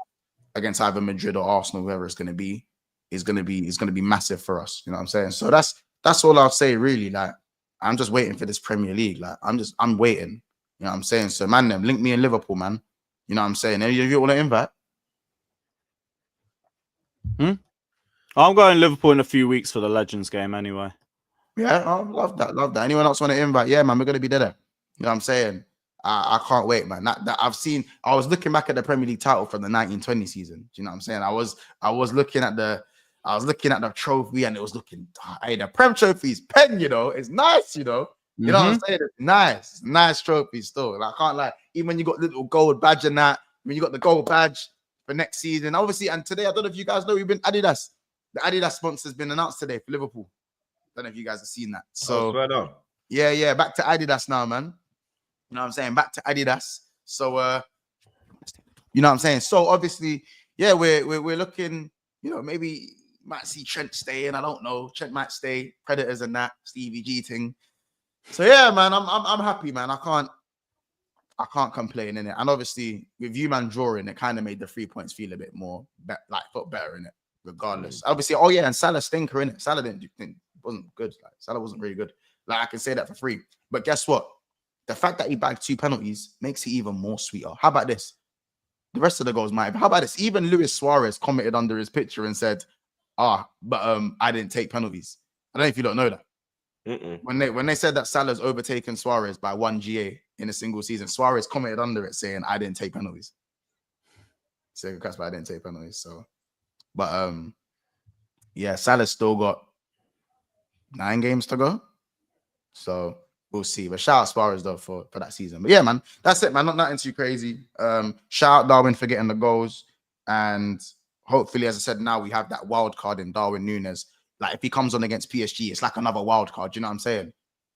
against either Madrid or Arsenal, whoever it's going to be, is going to be massive for us. You know what I'm saying? So that's all I'll say really. Like, I'm just waiting for this Premier League. Like, I'm waiting. You know what I'm saying? So, man, them link me in Liverpool, man. You know what I'm saying? Any of you want to invite? I'm going Liverpool in a few weeks for the Legends game anyway. Yeah, I love that. Love that. Anyone else want to invite? Yeah, man, we're going to be there. You know what I'm saying? I can't wait, man. That I was looking back at the Premier League title from the 1920 season. Do you know what I'm saying? I was looking at the trophy, and it was looking, hey, the Prem trophy's pen, you know, it's nice, you know. You know what I'm saying? It's nice trophy still. Like, I can't lie. Even when you got little gold badge and that, when you got the gold badge for next season, obviously, and today, I don't know if you guys know, we've been Adidas. The Adidas sponsor's been announced today for Liverpool. Don't know if you guys have seen that. So, yeah, back to Adidas now, man. You know what I'm saying? Back to Adidas. So, you know what I'm saying? So, obviously, yeah, we're looking, you know, maybe might see Trent stay in. I don't know. Trent might stay. Predators and that. Stevie G thing. So, yeah, man, I'm happy, man. I can't complain in it. And obviously, with you, man, drawing, it kind of made the 3 points feel a bit more, felt better in it, regardless. Obviously, oh, yeah, and Salah stinker in it. Salah wasn't good. Like, Salah wasn't really good. Like, I can say that for free. But guess what? The fact that he bagged 2 penalties makes it even more sweeter. How about this? The rest of the goals might. How about this? Even Luis Suarez commented under his picture and said, but I didn't take penalties. I don't know if you don't know that. When they said that Salah's overtaken Suarez by 1 GA in a single season, Suarez commented under it saying, I didn't take penalties. So that's why I didn't take penalties. So, but yeah, Salah's still got 9 games to go. So we'll see. But shout out Suarez though for that season. But yeah, man, that's it, man. Not nothing too crazy. Shout out Darwin for getting the goals. And hopefully, as I said, now we have that wild card in Darwin Núñez. Like, if he comes on against PSG, it's like another wild card. You know what I'm saying?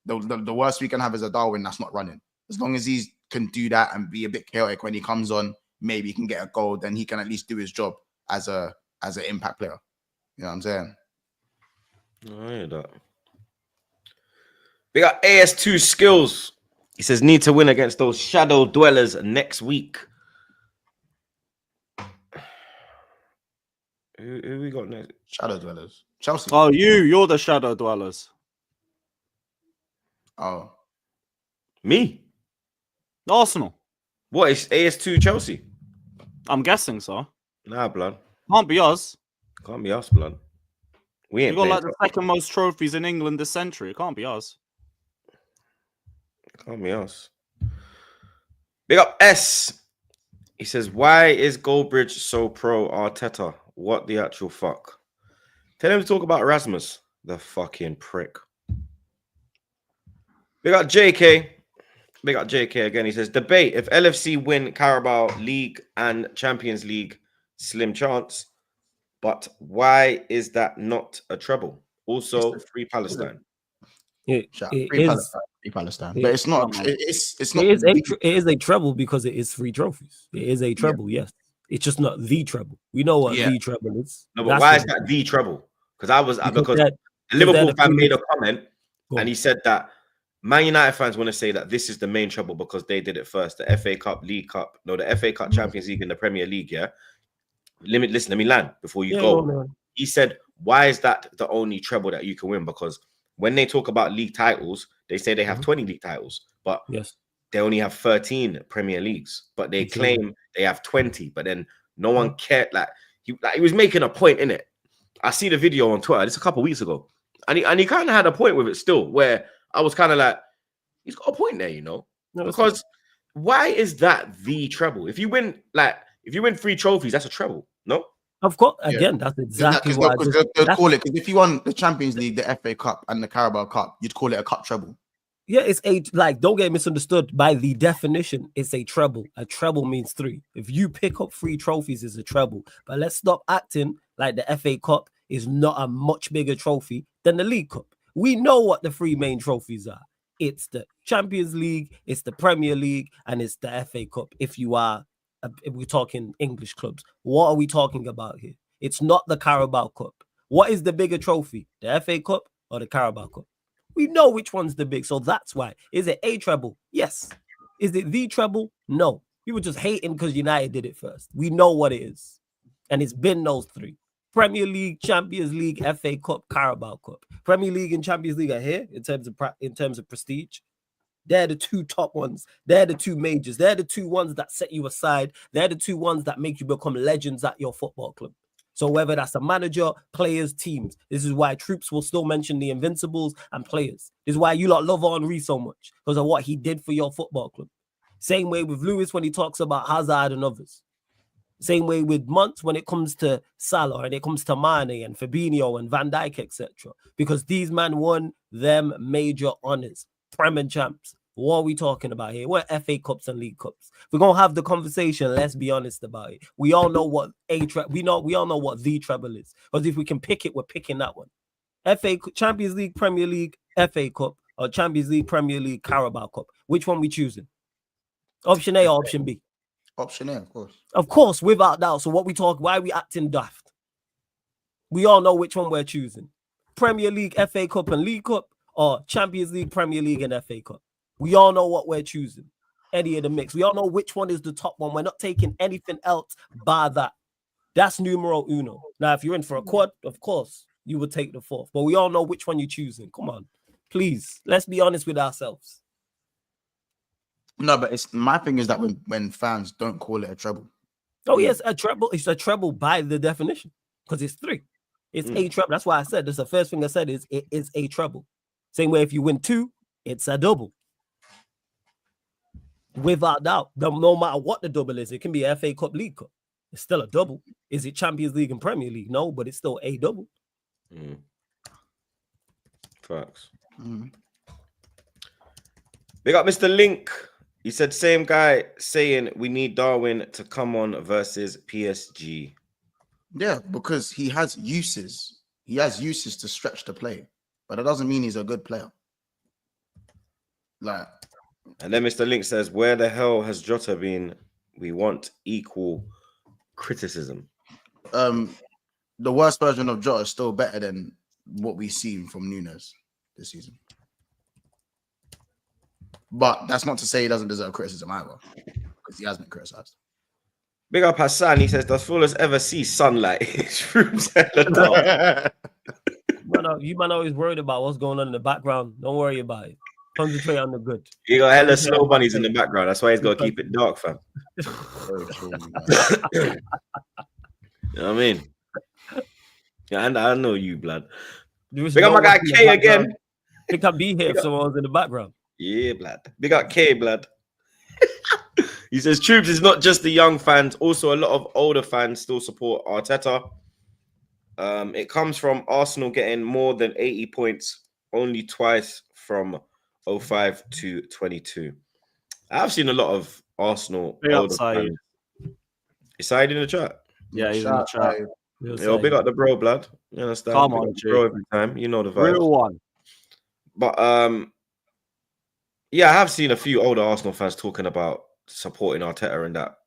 The worst we can have is a Darwin that's not running. As long as he can do that and be a bit chaotic when he comes on, maybe he can get a goal, then he can at least do his job as an impact player. You know what I'm saying? I hear that. We got AS2 Skills. He says, need to win against those shadow dwellers next week. Who we got next? Shadow dwellers. Chelsea. Oh, you're the shadow dwellers. Oh. Me? Arsenal. What, is AS2 Chelsea? I'm guessing so. Nah, blood. Can't be us. Can't be us, blood. We ain't We got playing like the second most trophies in England this century. It can't be us. Can't be us. Big up S. He says, why is Goldbridge so pro Arteta? What the actual fuck? Tell him to talk about Erasmus. The fucking prick. Big up JK. Big up JK again. He says, debate. If LFC win Carabao League and Champions League, slim chance. But why is that not a treble? Also, free Palestine. Free Palestine. But it's not. It's not. It is a treble because it is 3 trophies. It is a treble, yes. It's just not the treble. We know what the treble is. No, but why is that the treble? Because a Liverpool fan made a comment and he said that Man United fans want to say that this is the main treble because they did it first. The FA Cup, League Cup, the FA Cup, Champions League, and the Premier League. Yeah. Listen, let me land before you go. No. He said, why is that the only treble that you can win? Because when they talk about league titles, they say they have 20 league titles, but they only have 13 Premier Leagues, but they claim they have 20, but then no one cared. He was making a point in it. I see the video on Twitter, it's a couple of weeks ago, and he kind of had a point with it still, where I was kind of like, he's got a point there, you know, because why is that the treble? If you win 3 trophies, that's a treble, no? Of course, again, that's exactly what they'll call it. Because if you won the Champions League, the FA Cup, and the Carabao Cup, you'd call it a cup treble. Yeah, it's don't get misunderstood. By the definition, it's a treble. A treble means 3. If you pick up 3 trophies, it's a treble. But let's stop acting like the FA Cup is not a much bigger trophy than the League Cup. We know what the 3 main trophies are. It's the Champions League, it's the Premier League, and it's the FA Cup. If we're talking English clubs, what are we talking about here? It's not the Carabao Cup. What is the bigger trophy? The FA Cup or the Carabao Cup? We know which one's the big, so that's why. Is it a treble? Yes. Is it the treble? No. We were just hating because United did it first. We know what it is. And it's been those three. Premier League, Champions League, FA Cup, Carabao Cup. Premier League and Champions League are here in terms of prestige. They're the two top ones. They're the two majors. They're the two ones that set you aside. They're the two ones that make you become legends at your football club. So whether that's a manager, players, teams, this is why Troops will still mention the Invincibles and players. This is why you lot love Henry so much, because of what he did for your football club. Same way with Lewis when he talks about Hazard and others. Same way with Munt when it comes to Salah and it comes to Mane and Fabinho and Van Dijk, etc. Because these men won them major honours. Prem and champs. What are we talking about here? We're FA Cups and League Cups. If we're gonna have the conversation, let's be honest about it. We all know what we all know what the treble is. Because if we can pick it, we're picking that one. FA Champions League, Premier League, FA Cup, or Champions League, Premier League, Carabao Cup. Which one we choosing? Option A or option B? Option A, of course. Of course, without doubt. So what we talk, why are we acting daft? We all know which one we're choosing. Premier League, FA Cup, and League Cup, or Champions League, Premier League, and FA Cup. We all know what we're choosing. Any of the mix. We all know which one is the top one. We're not taking anything else bar that. That's numero uno. Now, if you're in for a quad, of course, you would take the fourth. But we all know which one you're choosing. Come on. Please, let's be honest with ourselves. No, but it's my thing is that when fans don't call it a treble. Oh, yes, a treble. It's a treble by the definition. Because it's three. It's a treble. That's why I said that's the first thing I said is it is a treble. Same way if you win two, it's a double. Without doubt, no matter what the double is, it can be a FA Cup, League Cup. It's still a double. Is it Champions League and Premier League? No, but it's still a double. Facts. Big up Mr. Link. He said, same guy saying we need Darwin to come on versus PSG. Yeah, because he has uses. He has uses to stretch the play, but that doesn't mean he's a good player. Like, and then Mr. Link says, where the hell has Jota been? We want equal criticism. The worst version of Jota is still better than what we've seen from Nunes this season. But that's not to say he doesn't deserve criticism either, because he has been criticized. Big up Hassan. He says, does Fulham ever see sunlight? His room's hella dark. You man always worried about what's going on in the background. Don't worry about it. Concentrate on the good. You got hella snow bunnies in the background. That's why he's got to keep it dark, fam. You know what I mean? Yeah, and I know you, blood. Big up my guy K again. Think I'd be here if someone was in the background. Yeah, blood. Big up K, blood. He says, Troopz is not just the young fans. Also, a lot of older fans still support Arteta. It comes from Arsenal getting more than 80 points only twice from 05 to 22. I've seen a lot of Arsenal older fans. Is Said in the chat? Yeah, he's in the chat. Yo, big up the bro, blood. You understand? Come on, bro, every time. You know the vibes. Real one. But yeah, I have seen a few older Arsenal fans talking about supporting Arteta and that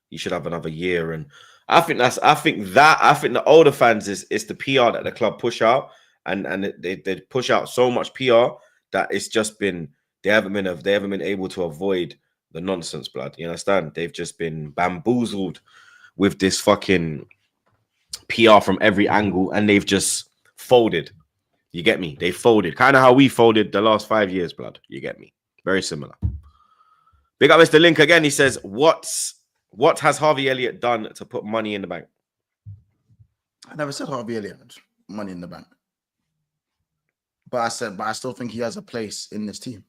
he should have another year. And I think the older fans is the PR that the club push out, and they push out so much PR that it's just been they haven't been able to avoid the nonsense, blood. You understand? They've just been bamboozled with this fucking PR from every angle, and they've just folded. You get me? They folded. Kind of how we folded the last 5 years, blood. You get me? Very similar. Big up Mr. Link again. He says, what has Harvey Elliott done to put money in the bank? I never said Harvey Elliott had money in the bank. But I still think he has a place in this team.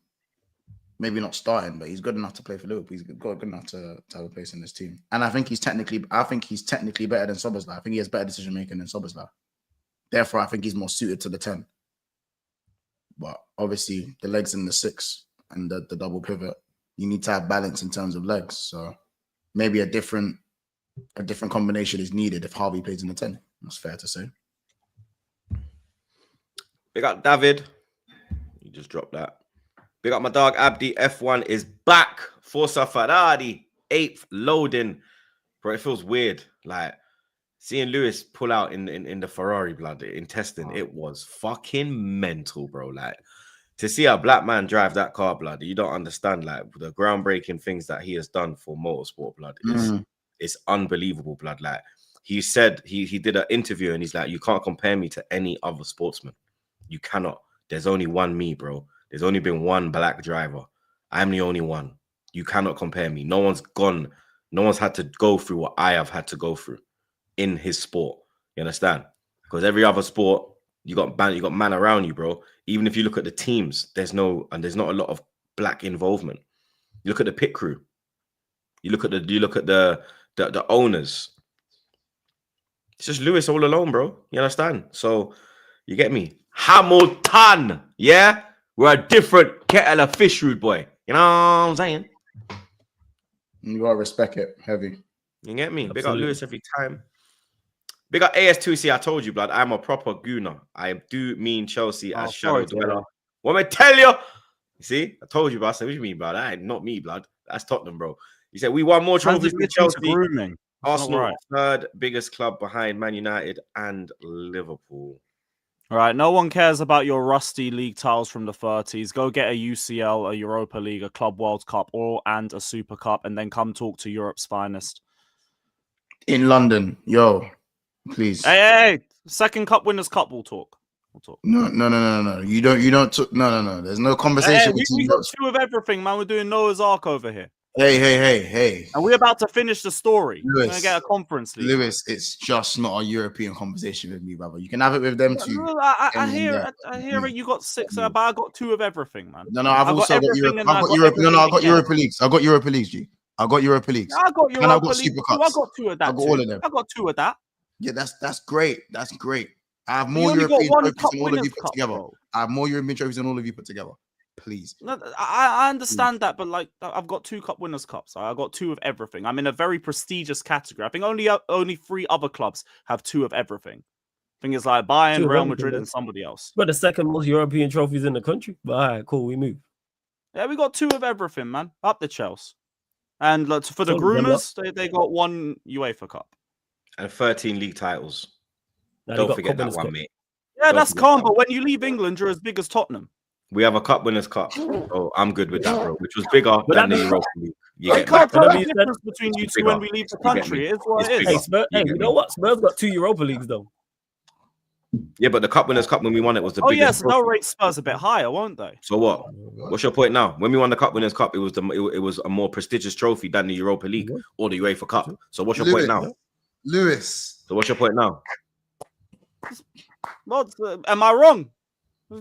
Maybe not starting, but he's good enough to play for Liverpool. He's good enough to have a place in this team. And I think he's technically better than Szoboszlai. I think he has better decision making than Szoboszlai. Therefore, I think he's more suited to the 10. But obviously, the legs in the 6 and the double pivot, you need to have balance in terms of legs. So maybe a different combination is needed if Harvey plays in the 10. That's fair to say. Big up David. You just dropped that. Big up my dog Abdi. F1 is back. Forza Ferrari 8th loading. Bro, it feels weird. Like seeing Lewis pull out in the Ferrari, blood, in testing. It was fucking mental, bro. Like to see a black man drive that car, blood, you don't understand like the groundbreaking things that he has done for motorsport, blood. It's unbelievable, blood. Like he said he did an interview and he's like, you can't compare me to any other sportsman. You cannot. There's only one me, bro. There's only been one black driver. I'm the only one. You cannot compare me. No one's had to go through what I have had to go through in his sport. You understand? Because every other sport, you got man around you, bro. Even if you look at the teams, there's not a lot of black involvement. You look at the pit crew. You look at the owners. It's just Lewis all alone, bro. You understand? So you get me? Hamilton, yeah? We're a different kettle of fish, rude boy. You know what I'm saying? You gotta respect it, heavy. You get me? Absolutely. Big up Lewis every time. Big up AS2C. I told you, blood. I'm a proper gooner. I do mean Chelsea as shadow dweller. What I tell you? You see? I told you, bro. I said, what do you mean, blood? That ain't not me, blood. That's Tottenham, bro. He said, we won more trophies than Chelsea. Grooming. Arsenal, right. third biggest club behind Man United and Liverpool. All right, no one cares about your rusty league titles from the 30s. Go get a UCL, a Europa League, a Club World Cup, and a Super Cup, and then come talk to Europe's finest. In London, yo, please. Hey, Second Cup Winners' Cup, we'll talk. No. You don't. No. There's no conversation. We got two of everything, man. We're doing Noah's Ark over here. Hey. And we're about to finish the story. Lewis, we're going to get a conference league. Lewis, it's just not a European conversation with me, brother. You can have it with them too. I hear it. You got six, but I got two of everything, man. No, I've also got Europe. I got Europa Leagues. I got Europa Leagues, G. I got Europa Leagues. I got Europa League. Super Cups. I got two of that. I got all of them. I got two of that. Yeah, that's great. That's great. I have more European trophies than all of you put together. I have more European trophies than all of you put together. Please. No, I understand that, but like I've got two Cup Winners' Cups. I got two of everything. I'm in a very prestigious category. I think only three other clubs have two of everything. I think it's like Bayern, Real Madrid, and somebody else. But the second most European trophies in the country. But all right, cool, we move. Yeah, we got two of everything, man. Up the Chelsea. And for the groomers, they got one UEFA Cup. And 13 league titles. Now Don't forget that one, mate. Yeah, that's calm, but when you leave England, you're as big as Tottenham. We have a Cup Winners' Cup. Oh, I'm good with that, bro. Which was bigger than the Europa League. You can't tell the difference between you two when we leave the country. It is what it is. Hey, you know what? Spurs got two Europa Leagues, though. Yeah, but the Cup Winners' Cup, when we won it, was the biggest. Oh, yes, they'll rate Spurs a bit higher, won't they? So what? What's your point now? When we won the Cup Winners' Cup, it was a more prestigious trophy than the Europa League or the UEFA Cup. So what's your point now? Lewis. So what's your point now? What? Am I wrong?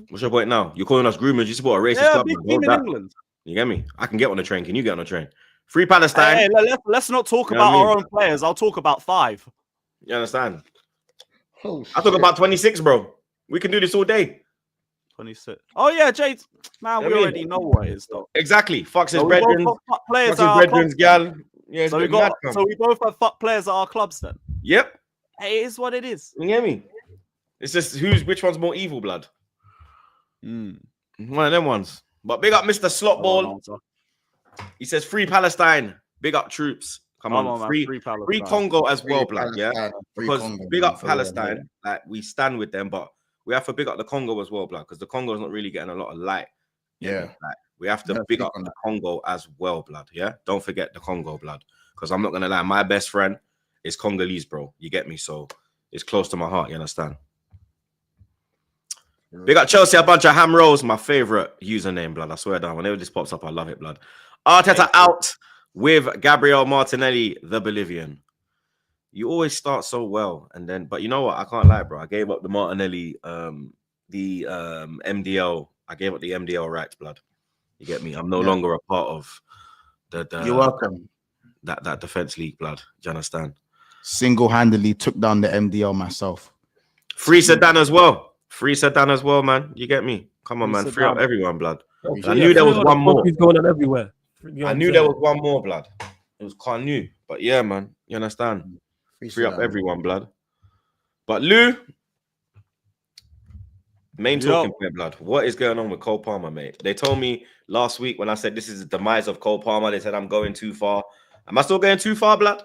What's your point now? You're calling us groomers. You support a racist club. Big team in England. You get me? I can get on the train. Can you get on the train? Free Palestine. Hey, let's not talk about our own players. I'll talk about 5. You understand? I talk about 26, bro. We can do this all day. 26. Oh yeah, Jade. Man, we already know what it is, though. Exactly. Fucks his brethren. Players his brethren's gal. Yeah, so we both have fuck players at our clubs then. Yep. Hey, it is what it is. You get me? It's just which one's more evil, blood. One of them ones. But big up Mr. Slotball. He says free Palestine. Big up troops. Come on, free Congo as well, blood. Yeah, because big up Palestine. Like we stand with them, but we have to big up the Congo as well, blood. Because the Congo is not really getting a lot of light. Yeah, like we have to big up the Congo as well, blood. Yeah, don't forget the Congo, blood. Because I'm not gonna lie, my best friend is Congolese, bro. You get me? So it's close to my heart. You understand? Big up Chelsea, a bunch of ham rolls. My favorite username, blood. I swear down. Whenever this pops up, I love it, blood. Arteta out with Gabriel Martinelli, the Bolivian. You always start so well, and then, but you know what? I can't lie, bro. I gave up the Martinelli, the MDL. I gave up the MDL rights, blood. You get me? I'm no longer a part of the You're welcome. That defense league, blood. Do you understand? Single-handedly took down the MDL myself. Free Sedan as well. Free Sedan as well, man. You get me? Come on, man. Free up everyone, blood. I knew there was one more. He's going on everywhere. I knew there was one more, blood. It was quite new. But yeah, man. You understand? Free up everyone, blood. But Lou, main talking point, blood. What is going on with Cole Palmer, mate? They told me last week when I said this is the demise of Cole Palmer, they said I'm going too far. Am I still going too far, blood?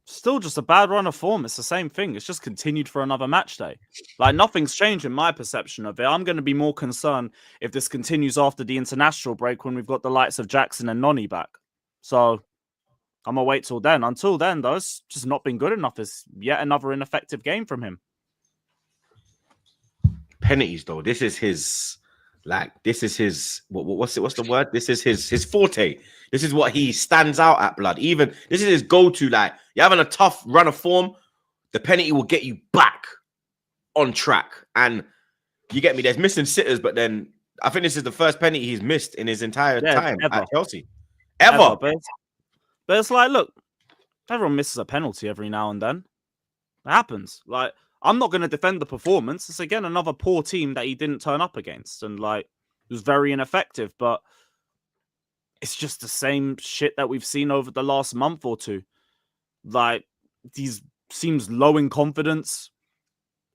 Still just a bad run of form. It's the same thing. It's just continued for another match day. Like nothing's changed in my perception of it. I'm going to be more concerned if this continues after the international break when we've got the likes of Jackson and Noni back. So I'm gonna wait till then. Until then, though, it's just not been good enough. It's yet another ineffective game from him. Penalties, though. This is his, what's the word? This is his forte. This is what he stands out at, blood. Even this is his go-to. Like, you're having a tough run of form, the penalty will get you back on track. And you get me, there's missing sitters, but then I think this is the first penalty he's missed in his entire time at Chelsea. Ever. But it's like, look, everyone misses a penalty every now and then. It happens. Like, I'm not going to defend the performance. It's, again, another poor team that he didn't turn up against. And, like, it was very ineffective. But it's just the same shit that we've seen over the last month or two. Like, he seems low in confidence.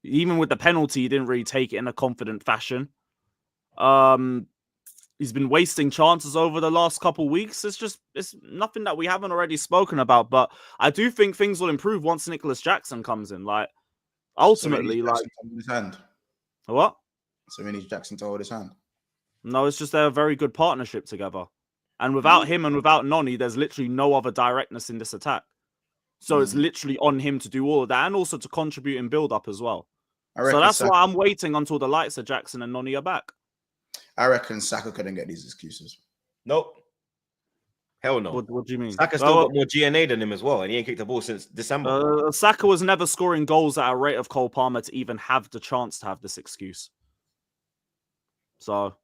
Even with the penalty, he didn't really take it in a confident fashion. He's been wasting chances over the last couple of weeks. It's nothing that we haven't already spoken about. But I do think things will improve once Nicholas Jackson comes in. Like, ultimately, so his hand. What? So we need Jackson to hold his hand. No, it's just they're a very good partnership together. And without him and without Noni, there's literally no other directness in this attack. So it's literally on him to do all of that and also to contribute in build-up as well. So that's why I'm waiting until the likes of Jackson and Noni are back. I reckon Saka couldn't get these excuses. Nope. Hell no. What do you mean? Saka's still got more GNA than him as well, and he ain't kicked the ball since December. Saka was never scoring goals at a rate of Cole Palmer to even have the chance to have this excuse. So,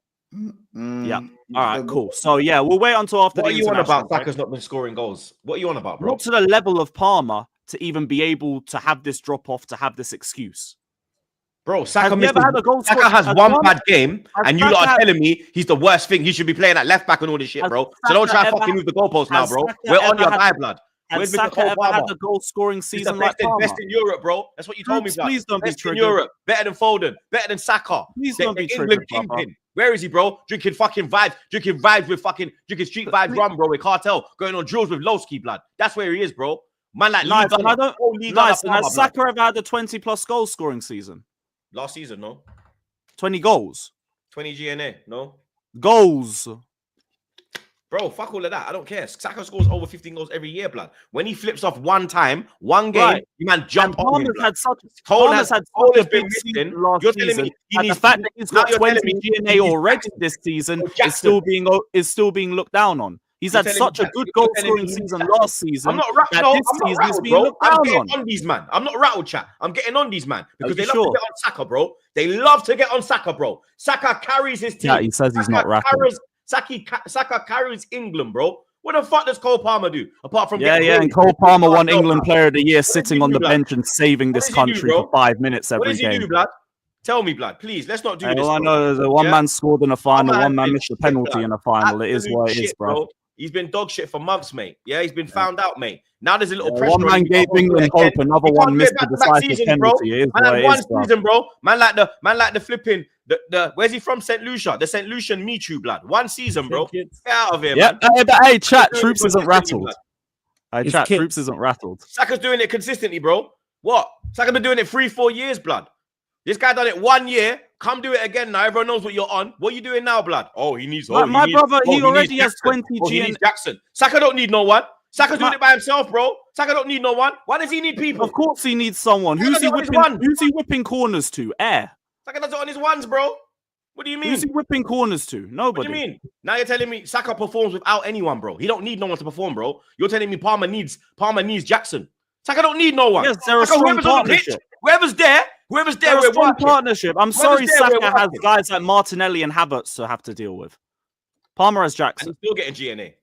yeah. All right, cool. So, yeah, we'll wait until after what the are you on about? break. Saka's not been scoring goals. What are you on about, bro? Not to the level of Palmer to even be able to have this drop-off, to have this excuse. Bro, Saka has one bad game, and you lot are telling me he's the worst thing. He should be playing at left back and all this shit, bro. So don't try fucking move the goalpost now, bro. We're on your guy, blood. Has Saka ever had a goal-scoring season like Palmer? Best in Europe, bro. That's what you told me, blood. Please don't be triggered. Best in Europe, better than Foden, better than Saka. Please don't be triggered, Kingpin. Where is he, bro? Drinking fucking vibes, drinking street vibes rum, bro, with Cartel, going on drills with Lowski, blood. That's where he is, bro. Man, like, nice. And has Saka ever had a 20+ goal scoring season? Last season, no. 20 goals. 20 GNA, no. Goals. Bro, fuck all of that. I don't care. Saka scores over 15 goals every year, blood. When he flips off one time, one game, you man jump on him. Palmer's had such a big season last season. And the fact that he's got 20 GNA already this season is still being looked down on. He's had such a good goal scoring season last season. I'm not rattled, bro. I'm getting on these man. I'm not rattled, chat. I'm getting on these man because they love to get on Saka, bro. They love to get on Saka, bro. Saka carries his team. Yeah, he says he's not rattled. Saka carries England, bro. What the fuck does Cole Palmer do apart from and Cole Palmer won England Player of the Year sitting on the bench and saving this country for 5 minutes every game. What does he do, blood? Tell me, blood, please. Let's not do this. All I know is that one man scored in a final, one man missed a penalty in a final. It is what it is, bro. He's been dog shit for months, mate. Yeah, he's been found out, mate. Now there's a little pressure. One man gave England hope, another one missed the decisive penalty. It is what it is, season, bro. Man like the flipping where's he from? St. Lucia, the St. Lucian Me Too, blood. One season, bro. Get out of here, man. Hey, chat. Troops isn't rattled. Troops isn't rattled. Saka's doing it consistently, bro. What? Saka's been doing it 3-4 years, blood. This guy done it 1 year. Come do it again now. Everyone knows what you're on. What are you doing now, blood? Oh, he needs. My brother, he already has 20 He needs Jackson. Saka don't need no one. Saka's doing it by himself, bro. Saka don't need no one. Why does he need people? Of course he needs someone. Who's he whipping corners to? Air. Saka does it on his ones, bro. What do you mean? Who's he whipping corners to? Nobody. What do you mean? Now you're telling me Saka performs without anyone, bro. He don't need no one to perform, bro. You're telling me Palmer needs Jackson. Saka don't need no one. Yes, they're a strong partnership. Whoever's there, we're a strong partnership. I'm sorry Saka has guys like Martinelli and Havertz to have to deal with. Palmer has Jackson. And he's still getting GNA.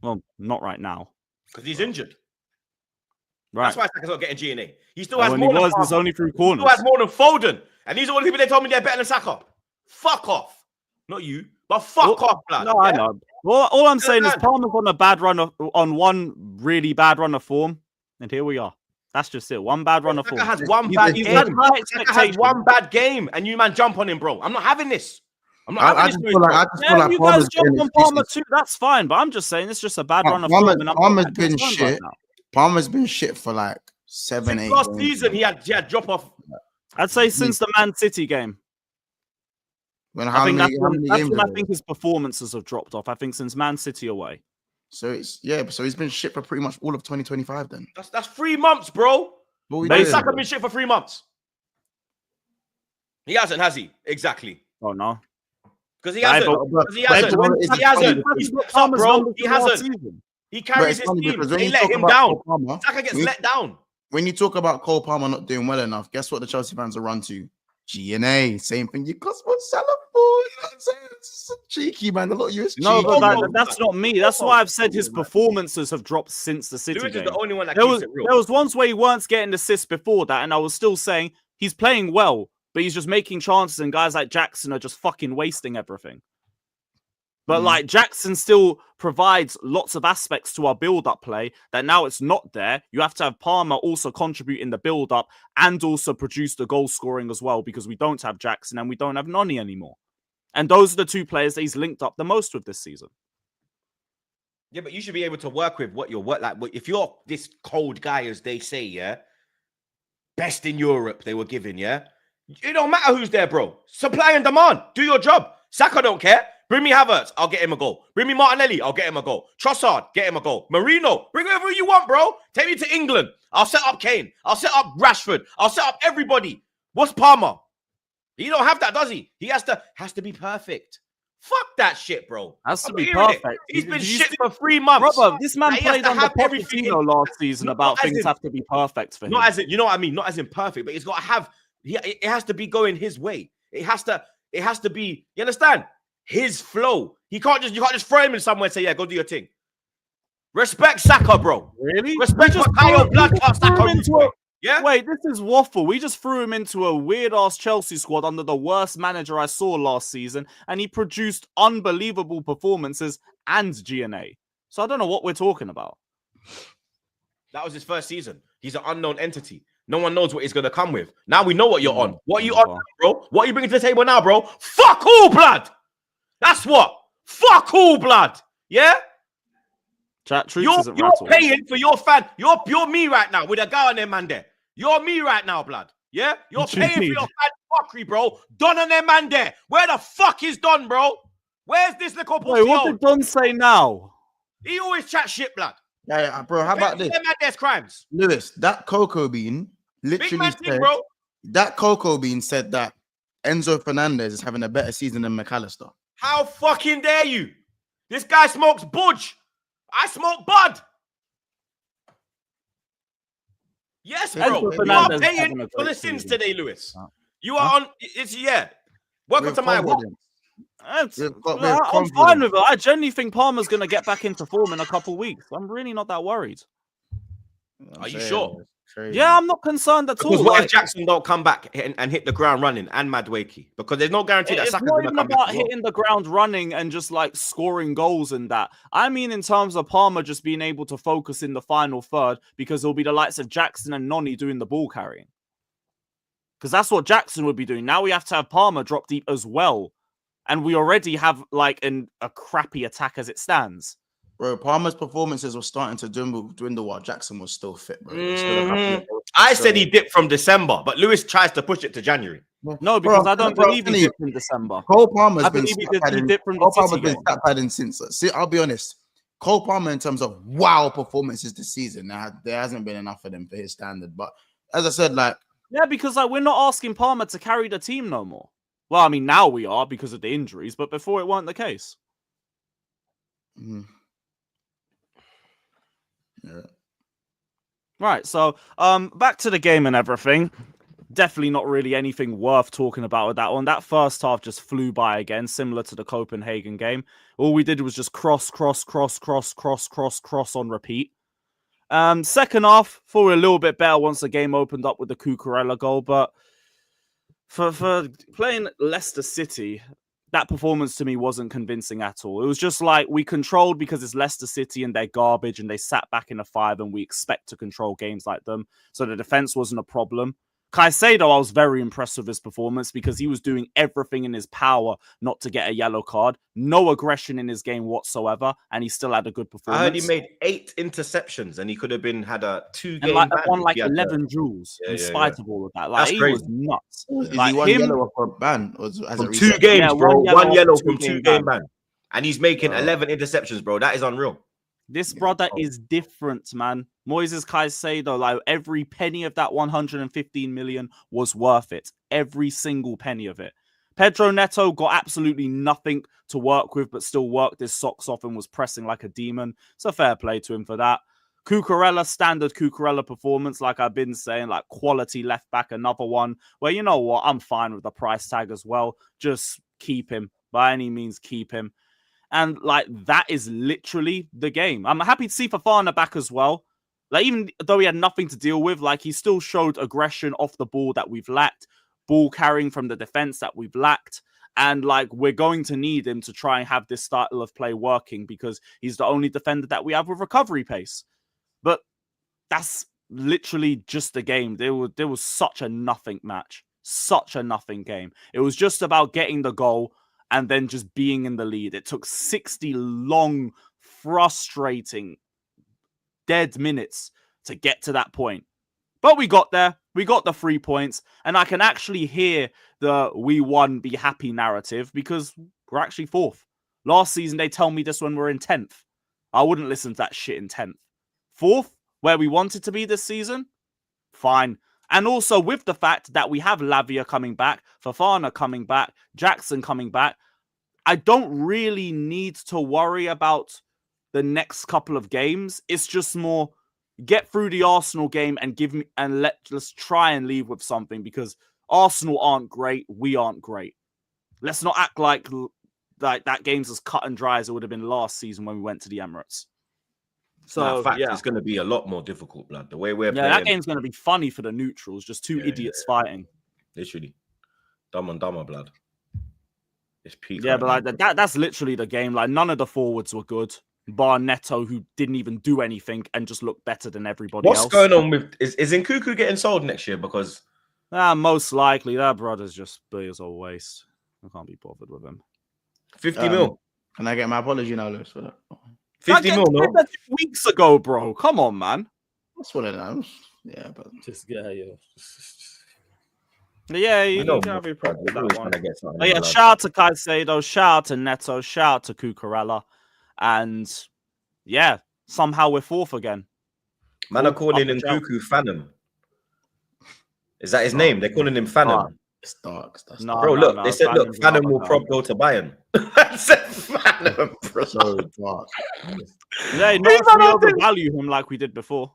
Well, not right now. Because he's injured. Right. That's why Saka's not getting GNA. He still has more than Palmer. It's only through corners. He still has more than Foden. And these are all the people they told me they're better than Saka. Fuck off. Not you, but fuck off, blood. No, I know. All I'm saying is Palmer's on a bad run on one really bad run of form. And here we are. That's just it. One bad run of form. Saka has one bad game. Saka has one bad game, and you man jump on him, bro. I'm not having this. I'm not having this. You guys jump on Palmer too. That's fine, but I'm just saying it's just a bad run of form. Palmer's been shit. Palmer's been shit for like 7, 8. Last season, he had drop off. I'd say since the Man City game. How many games? I think his performances have dropped off. I think since Man City away. So it's so he's been shit for pretty much all of 2025 then. That's 3 months, bro. Saka been shit for 3 months. He hasn't, has he? Exactly. Oh no. Because he hasn't. He hasn't. He's up, bro. He hasn't. He carries his team. They let him down. Saka gets let down. When you talk about Cole Palmer not doing well enough, guess what the Chelsea fans are run to? G&A. Same thing. You cost what Salah for? You know what I'm saying? It's so cheeky, man. A lot of you is cheeky. No, but that's not me. That's why I've said his performances have dropped since the City Lewis game. is the only one that there keeps it real. was once where he weren't getting assists before that, and I was still saying he's playing well, but he's just making chances, and guys like Jackson are just fucking wasting everything. But like Jackson still provides lots of aspects to our build-up play that now it's not there. You have to have Palmer also contribute in the build-up and also produce the goal scoring as well, because we don't have Jackson and we don't have Noni anymore. And those are the two players that he's linked up the most with this season. Yeah, but you should be able to work with what your work like. If you're this cold guy, as they say, yeah, best in Europe, they were giving, yeah. It don't matter who's there, bro. Supply and demand. Do your job. Saka don't care. Bring me Havertz, I'll get him a goal. Bring me Martinelli, I'll get him a goal. Trossard, get him a goal. Marino, bring whoever you want, bro. Take me to England. I'll set up Kane. I'll set up Rashford. I'll set up everybody. What's Palmer? He don't have that, does he? He has to be perfect. Fuck that shit, bro. Has to be perfect. He's been shit for 3 months. Brother, this man played under Pochettino last season about things have to be perfect for him. Not as in, you know what I mean? Not as in perfect, but he's got to have. It has to be going his way. It has to be. You understand? His flow. You can't just throw him in somewhere and say, yeah, go do your thing. Respect Saka, bro. Really? Respect what Kyle Blood Saka. Yeah? Wait, this is waffle. We just threw him into a weird-ass Chelsea squad under the worst manager I saw last season, and he produced unbelievable performances and G&A. So I don't know what we're talking about. That was his first season. He's an unknown entity. No one knows what he's going to come with. Now we know what you're on. What are you on, bro? What are you bringing to the table now, bro? Fuck all, blood! That's what. Fuck all, blood. Yeah? Chat, you're paying for your fan. You're me right now with a guy on there, man there. You're me right now, blood. Yeah? You're paying for your fan fuckery, bro. Don on their man there. Where the fuck is Don, bro? Where's this little pussy? Wait, what did Don say now? He always chat shit, blood. Yeah, bro. How about this? Man there's crimes. Lewis, that cocoa bean literally said, bro. That cocoa bean said that Enzo Fernandez is having a better season than McAllister. How fucking dare you? This guy smokes budge. I smoke bud. Yes, bro. You are paying for the sins today, Lewis. You are on. It's Welcome to my world. I'm fine with it. I genuinely think Palmer's going to get back into form in a couple of weeks. I'm really not that worried. Are you sure? Yeah, I'm not concerned at all. Because what if Jackson don't come back and hit the ground running and Madueke? Because there's no guarantee that Saka's going to come back. It's not even about hitting the ground running and just like scoring goals and that. I mean in terms of Palmer just being able to focus in the final third, because it'll be the likes of Jackson and Noni doing the ball carrying. Because that's what Jackson would be doing. Now we have to have Palmer drop deep as well. And we already have like a crappy attack as it stands. Bro, Palmer's performances were starting to dwindle while Jackson was still fit, bro. I said he dipped from December, but Lewis tries to push it to January. No, because I don't believe he dipped in December. Cole Palmer's been stat padding since. See, I'll be honest. Cole Palmer, in terms of wow performances this season, there hasn't been enough of them for his standard. But as I said, like, yeah, because like we're not asking Palmer to carry the team no more. Well, I mean, now we are because of the injuries, but before it weren't the case. Yeah. Right, so back to the game and everything. Definitely not really anything worth talking about with that one. That first half just flew by again, similar to the Copenhagen game. All we did was just cross on repeat. Second half, thought we were a little bit better once the game opened up with the Cucurella goal, but for playing Leicester City, that performance to me wasn't convincing at all. It was just like we controlled because it's Leicester City and they're garbage and they sat back in a 5 and we expect to control games like them. So the defense wasn't a problem. Caicedo, I was very impressed with his performance because he was doing everything in his power not to get a yellow card. No aggression in his game whatsoever, and he still had a good performance. I heard he made 8 interceptions, and he could have had a 2-game ban. Won like 11 duels in spite of all of that. Like, he was nuts. Is he one yellow for a ban? Or from 2 games, bro. One yellow from 2-game ban. And he's making 11 interceptions, bro. That is unreal. This brother is different, man. Moises Caicedo, like every penny of that 115 million was worth it. Every single penny of it. Pedro Neto got absolutely nothing to work with, but still worked his socks off and was pressing like a demon. So fair play to him for that. Cucurella, standard Cucurella performance, like I've been saying, like quality left back, another one where, you know what, I'm fine with the price tag as well. Just keep him. By any means, keep him. And like that is literally the game. I'm happy to see Fofana back as well. Like even though he had nothing to deal with, like he still showed aggression off the ball that we've lacked, ball carrying from the defense that we've lacked. And like we're going to need him to try and have this style of play working because he's the only defender that we have with recovery pace. But that's literally just the game. There was such a nothing match, such a nothing game. It was just about getting the goal and then just being in the lead. It took 60 long, frustrating, dead minutes to get to that point. But we got there. We got the 3 points. And I can actually hear the we won, be happy narrative because we're actually 4th. Last season, they tell me this when we're in 10th. I wouldn't listen to that shit in 10th. 4th, where we wanted to be this season? Fine. And also with the fact that we have Lavia coming back, Fofana coming back, Jackson coming back, I don't really need to worry about the next couple of games. It's just more get through the Arsenal game and let's try and leave with something because Arsenal aren't great, we aren't great. Let's not act like that game's as cut and dry as it would have been last season when we went to the Emirates. So, it's going to be a lot more difficult, blood. The way we're playing. That game's going to be funny for the neutrals. Just two idiots fighting. Literally. Dumb and dumber, blood. It's peak. Yeah, but like that's literally the game. Like, none of the forwards were good. Bar Neto, who didn't even do anything and just looked better than everybody else. What's going on with... Is Nkuku getting sold next year? Because... most likely. That brother's just bills or waste. I can't be bothered with him. 50 mil. Can I get my apology now, Lewis, for that? 50 mil, no? 2 weeks ago, bro. Come on, man. That's what it is. Yeah, but Just get you. Yeah, you know, can have your problem with that one. Oh, Yeah, shout out to Caicedo, shout out to Neto, shout out to Cucurella. And yeah, somehow we're 4th again. Man are calling him Nkuku Phantom. Is that his name? They're calling him Phantom. it's dark. Bro, look, they said, look, Phantom will probably go to Bayern. I said Phantom, bro. So dark. Yeah, not if we overvalue him like we did before.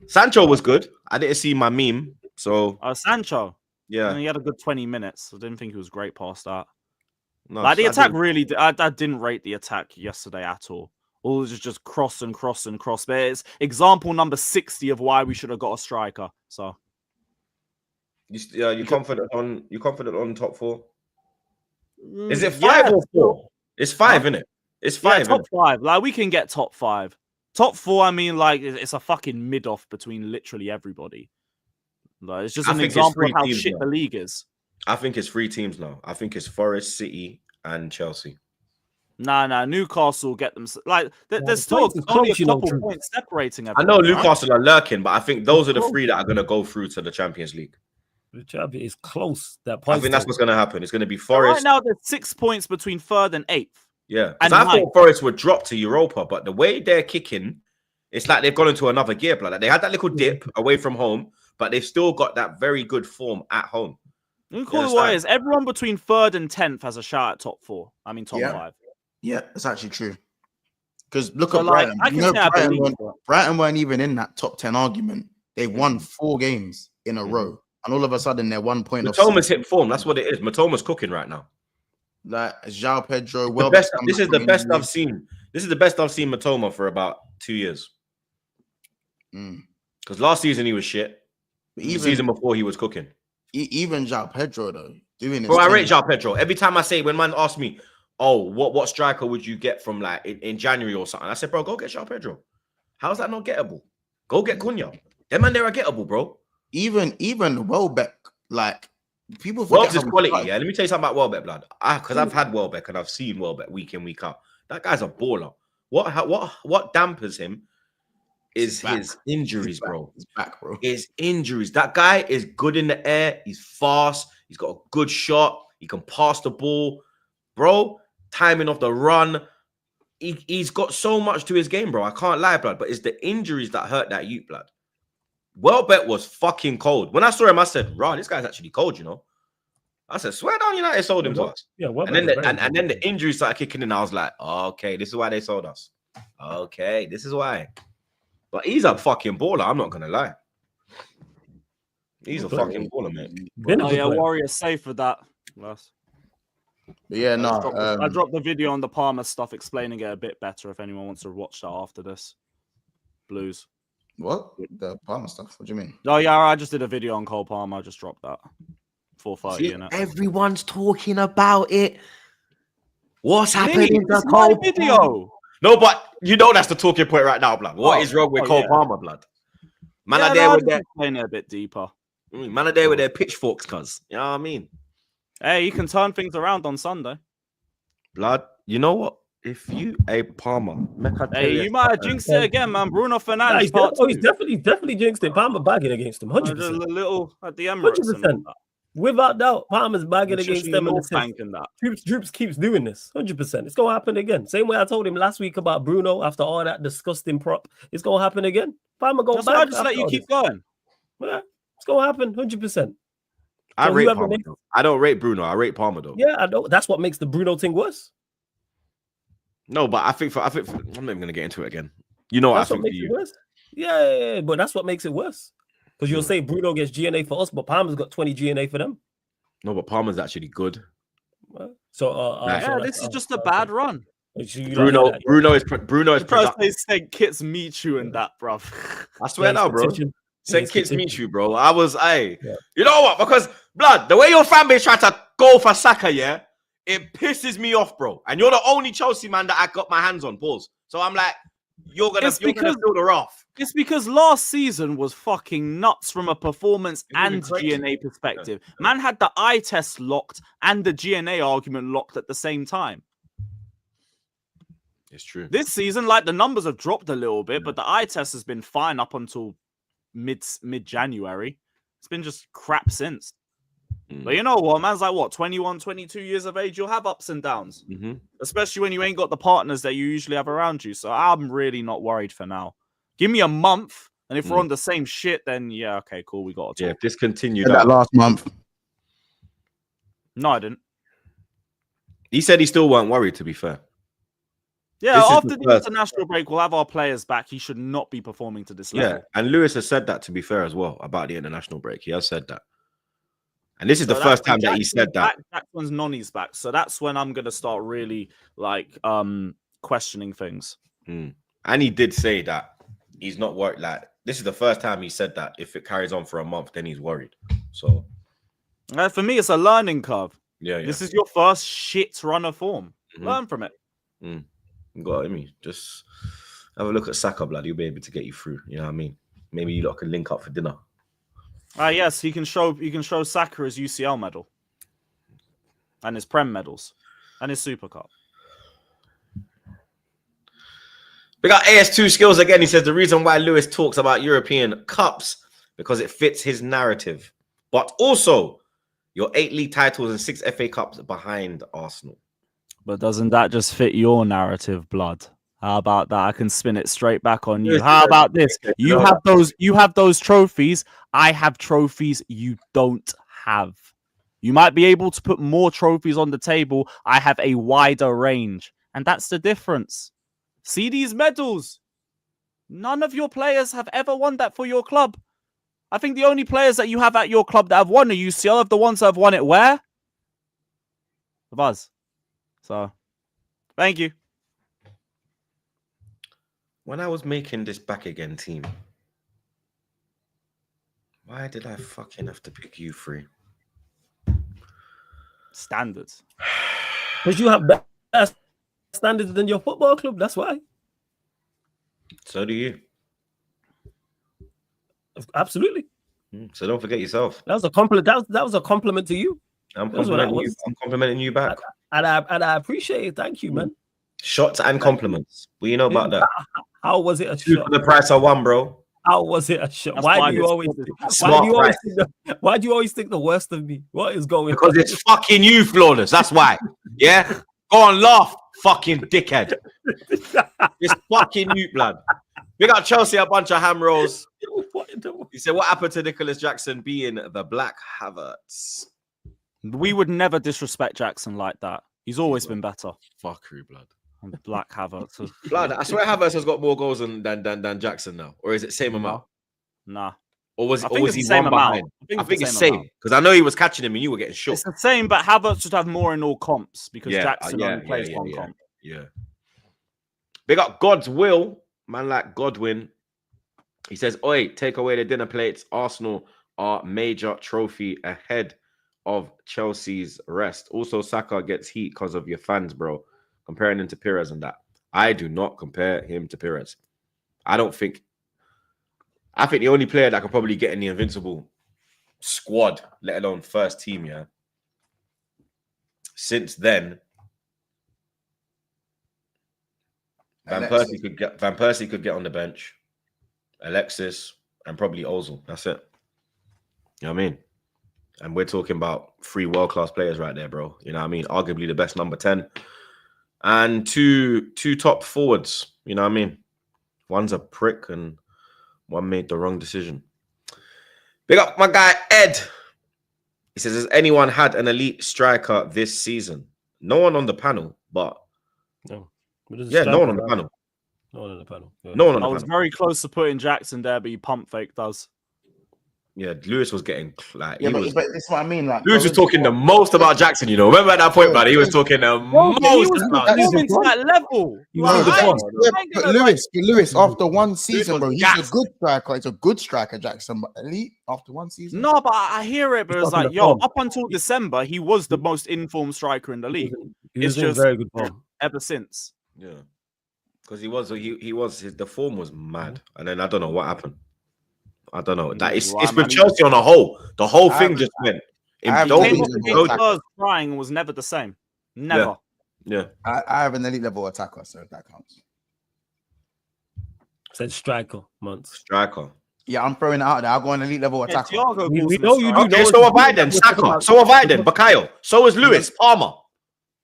Sancho was good. I didn't see my meme, so... Sancho. Yeah. And he had a good 20 minutes. I didn't think he was great past that. No, like, the attack really... I didn't rate the attack yesterday at all. All it was just cross and cross and cross. But it's example number 60 of why we should have got a striker. So... You confident on top 4? Is it 5 or 4? It's 5, isn't it? It's 5. Yeah, top 5. Like, we can get top 5. Top 4, I mean, like, it's a fucking mid-off between literally everybody. Like, it's just an example of how shit the league is. I think it's 3 teams now. I think it's Forest, City, and Chelsea. Nah. Newcastle get them. Like, there's still only a couple points separating everyone. I know Newcastle are lurking, but I think those are the 3 that are going to go through to the Champions League. The champion is close. I think that's what's going to happen. It's going to be Forest. Right now, there's 6 points between 3rd and 8th. Yeah, because I thought Forest would drop to Europa, but the way they're kicking, it's like they've gone into another gear. Like they had that little dip away from home, but they've still got that very good form at home. You call it what it is. Everyone between 3rd and 10th has a shot at top 4. I mean, top 5. Yeah, it's actually true. Because look at Brighton. Brighton weren't even in that top 10 argument. They won 4 games in a row. And all of a sudden, they're 1 point. Matoma's hit form. That's what it is. Matoma's cooking right now. Like João Pedro. This is the best I've seen. This is the best I've seen Matoma for about 2 years. Because last season he was shit. Even the season before he was cooking. Even João Pedro though, doing it. Bro, I rate João Pedro. Every time I say, when man asks me, "Oh, what striker would you get from like in January or something?" I said, "Bro, go get João Pedro." How's that not gettable? Go get Cunha. Them man, they're gettable, bro. Even Welbeck, like people forget Welbeck's quality. Yeah, let me tell you something about Welbeck, blood. Because I've had Welbeck and I've seen Welbeck week in, week out. That guy's a baller. What dampers him is his injuries, bro. His back, bro. His injuries. That guy is good in the air. He's fast. He's got a good shot. He can pass the ball, bro. Timing of the run. he's got so much to his game, bro. I can't lie, blood. But it's the injuries that hurt that youth, blood. Welbeck was fucking cold. When I saw him, I said, "Raw, this guy's actually cold," you know. I said, "Swear down, United sold him to us." Yeah, and then the injuries started kicking in. I was like, "Okay, this is why they sold us. Okay, this is why." But he's a fucking baller. I'm not gonna lie. He's a fucking baller, man. Oh yeah, Warrior safe for that. Last. But yeah, no. I dropped the video on the Palmer stuff explaining it a bit better if anyone wants to watch that after this. Blues. What? The Palmer stuff? What do you mean? Oh yeah, I just did a video on Cole Palmer. I just dropped that. 4:30 in it. Everyone's talking about it. What's happening to Cole Cole video? No, but you know that's the talking point right now, blood. What is wrong with Cole Palmer, blood? Man are there with their playing it a bit deeper. Man are there with their pitchforks, cuz. You know what I mean? Hey, you can turn things around on Sunday. Blood, you know what? If you a Palmer, hey, you might have jinxed it again, man. Bruno Fernandes. He's definitely jinxed it. Palmer bagging against him, 100%. A little at the Emirates. 100%. Without doubt, Palmer's bagging against them. And Troops keeps doing this, 100%. It's gonna happen again. Same way I told him last week about Bruno after all that disgusting prop. It's gonna happen again. Palmer go back. I just let you keep going. Yeah, it's gonna happen, 100%. I rate Palmer. I don't rate Bruno. I rate Palmer though. Yeah, I know. That's what makes the Bruno thing worse. No, but I think I'm not even gonna get into it again. You know what I think for you. Worse. Yeah, but that's what makes it worse. Because you'll say Bruno gets GNA for us, but Palmer's got 20 GNA for them. No, but Palmer's actually good. So this is just a bad run. Bruno is St. Kitts meet you in that, bro. I swear now, bro. St. Kitts meet you, bro. I was, you know what? Because blood, the way your fan base tried to go for Saka, yeah, it pisses me off, bro. And you're the only Chelsea man that I got my hands on. Pause. So I'm like, you're gonna feel the wrath. It's because last season was fucking nuts from a performance and GNA perspective. Man had the eye test locked and the GNA argument locked at the same time. It's true. This season, like, the numbers have dropped a little bit, but the eye test has been fine up until mid-January. It's been just crap since. But you know what? Man's like, what, 21, 22 years of age? You'll have ups and downs. Especially when you ain't got the partners that you usually have around you. So I'm really not worried for now. Give me a month, and if we're on the same shit, then yeah, okay, cool, we got to talk. Yeah, if this continued that last month. No, I didn't. He said he still weren't worried, to be fair. Yeah, after the international break, we'll have our players back. He should not be performing to this level. Yeah, and Lewis has said that, to be fair, as well, about the international break. He has said that. And this is the first time that he said that. That's when Nonny's back. So that's when I'm going to start really, like, questioning things. And he did say that he's not worried. Like, this is the first time he said that. If it carries on for a month, then he's worried. So, for me, it's a learning curve. Yeah. This is your first shit run of form. Learn from it. Got me. Just have a look at Saka, blood. He'll be able to get you through. You know what I mean? Maybe you lot can link up for dinner. Yes, he can show Saka his UCL medal and his Prem medals and his Super Cup. We got AS2 skills again. He says the reason why Lewis talks about European Cups because it fits his narrative, but also your 8 league titles and 6 FA Cups behind Arsenal. But doesn't that just fit your narrative, blood? How about that? I can spin it straight back on you. How about this? You have those trophies. I have trophies you don't have. You might be able to put more trophies on the table. I have a wider range. And that's the difference. See these medals. None of your players have ever won that for your club. I think the only players that you have at your club that have won a UCL are the ones that have won it where? The Buzz. So, thank you. When I was making this back again team, why did I fucking have to pick you three? Standards. Because you have better standards than your football club. That's why. So do you. Absolutely. So don't forget yourself. That was a compliment. That was a compliment to you. I'm complimenting you back. And I appreciate it. Thank you, man. Shots and compliments. What you know about that? How was it a shot? For the price of one, bro. How was it a shot? Why do you always think the worst of me? What is going on? Because it's fucking you, Flawless. That's why. Yeah? Go on, laugh. Fucking dickhead. This fucking mute, blood. We got Chelsea a bunch of ham rolls. He said, what happened to Nicholas Jackson being the Black Havertz? We would never disrespect Jackson like that. He's always been better. Fuckery, blood. And Black Havertz. Blood, I swear Havertz has got more goals than Jackson now. Or is it same amount? Nah. Or was I think he it's the same one amount. behind? I think it's same. Because I know he was catching him and you were getting shook. It's the same, but Havertz should have more in all comps because Yeah, Jackson only plays one comp. Yeah. Big up God's will. Man like Godwin. He says, oi, take away the dinner plates. Arsenal are major trophy ahead of Chelsea's rest. Also, Saka gets heat because of your fans, bro. Comparing him to Perez and that. I do not compare him to Perez. I think the only player that could probably get in the Invincible squad, let alone first team, yeah. Since then, Van Persie could get on the bench. Alexis and probably Ozil. That's it. You know what I mean? And we're talking about 3 world-class players right there, bro. You know what I mean? Arguably the best number 10. And two top forwards. You know what I mean? One's a prick and one made the wrong decision. Big up my guy, Ed. He says, has anyone had an elite striker this season? No one on the panel, but... No. Yeah, no one on the panel. No one on the panel. Yeah. No one on the I was panel. very close to putting Jackson there, but you pump faked us. Yeah, Lewis was getting like Yeah, but that's what I mean. Like, Lewis was talking the most about Jackson, you know. Remember at that point, man, he was talking the most about performing to that level. But Lewis, after one season, bro, he's a good striker. He's a good striker, Jackson. But elite after one season. No, but I hear it, but it's like, yo, up until December, he was the most informed striker in the league. He was in very good form ever since. Yeah, because the form was mad, and then I don't know what happened. I don't know. That it's with Chelsea on a whole. The whole thing just went. Crying was never the same. Never. Yeah. I have an elite level attacker, so that counts. Said striker, months. Striker. Yeah, I'm throwing it out there. I'll go on elite level attacker. We know you do. Okay, so have I then. Saka. So have I then. Bakayo. So is Lewis. Palmer.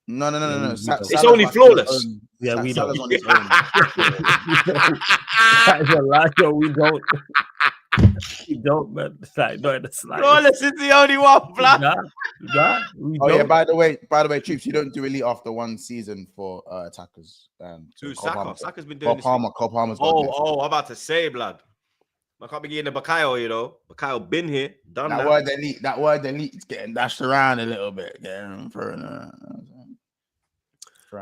No. It's only flawless. Yeah, we don't. That is a lie. No, we don't. We don't, man. Flawless is the only one, blood. Yeah. By the way, Troops, you don't do elite after one season for attackers. Saka's been doing Cole Palmer's. I'm about to say, blood. I can't be getting the Bakayo, you know. Bakayo been here, done that. That word elite is getting dashed around a little bit.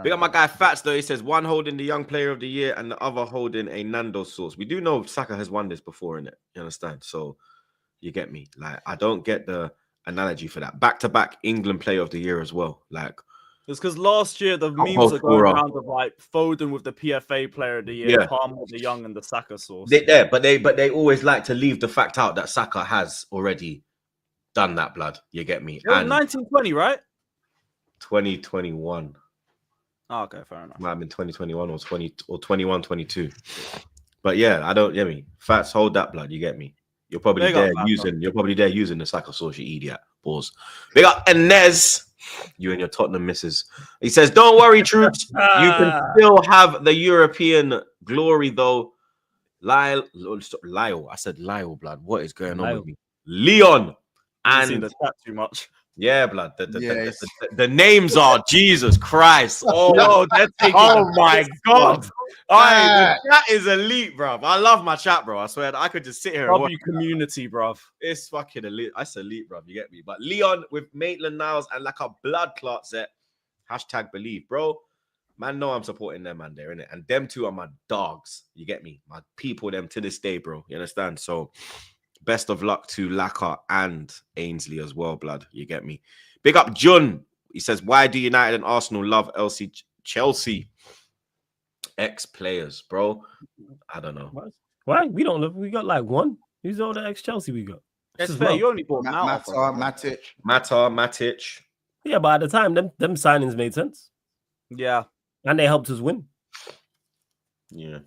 Big up my guy Fats though. He says one holding the young player of the year and the other holding a Nando sauce. We do know Saka has won this before, innit? You understand? So you get me. Like, I don't get the analogy for that. Back-to-back England player of the year as well. Like, it's because last year the memes are going around of like Foden with the PFA player of the year, Palmer the young, and the Saka sauce. But they always like to leave the fact out that Saka has already done that, blood. You get me? And 1920, right? 2021. Oh, okay, fair enough. Might have been 2021 or 21-22. But yeah, I don't get me. Fats, hold that, blood. You get me? You're probably there using the Saka sauce, you idiot. Pause. Big up Enes. You and your Tottenham misses. He says, don't worry, troops. You can still have the European glory, though. Lyle. I said Lyle, blood. What is going on with me? Leon. And the chat too much. Yeah, blood. The names are Jesus Christ. Oh my God. The chat is elite, bro. I love my chat, bro. I swear I could just sit here and watch community, bro. It's fucking elite. That's elite, bro. You get me? But Leon with Maitland-Niles and like a blood clot set. #believe, bro. Man, know I'm supporting them, man, there, innit? And them two are my dogs. You get me? My people, them to this day, bro. You understand? So best of luck to Laka and Ainsley as well, blood. You get me? Big up John. He says, why do United and Arsenal love Chelsea? Ex-players, bro. I don't know. Why? We don't love. We got like one. Who's all the ex-Chelsea we got? That's fair. You only bought Matic. Yeah, but at the time, them signings made sense. Yeah. And they helped us win. Yeah.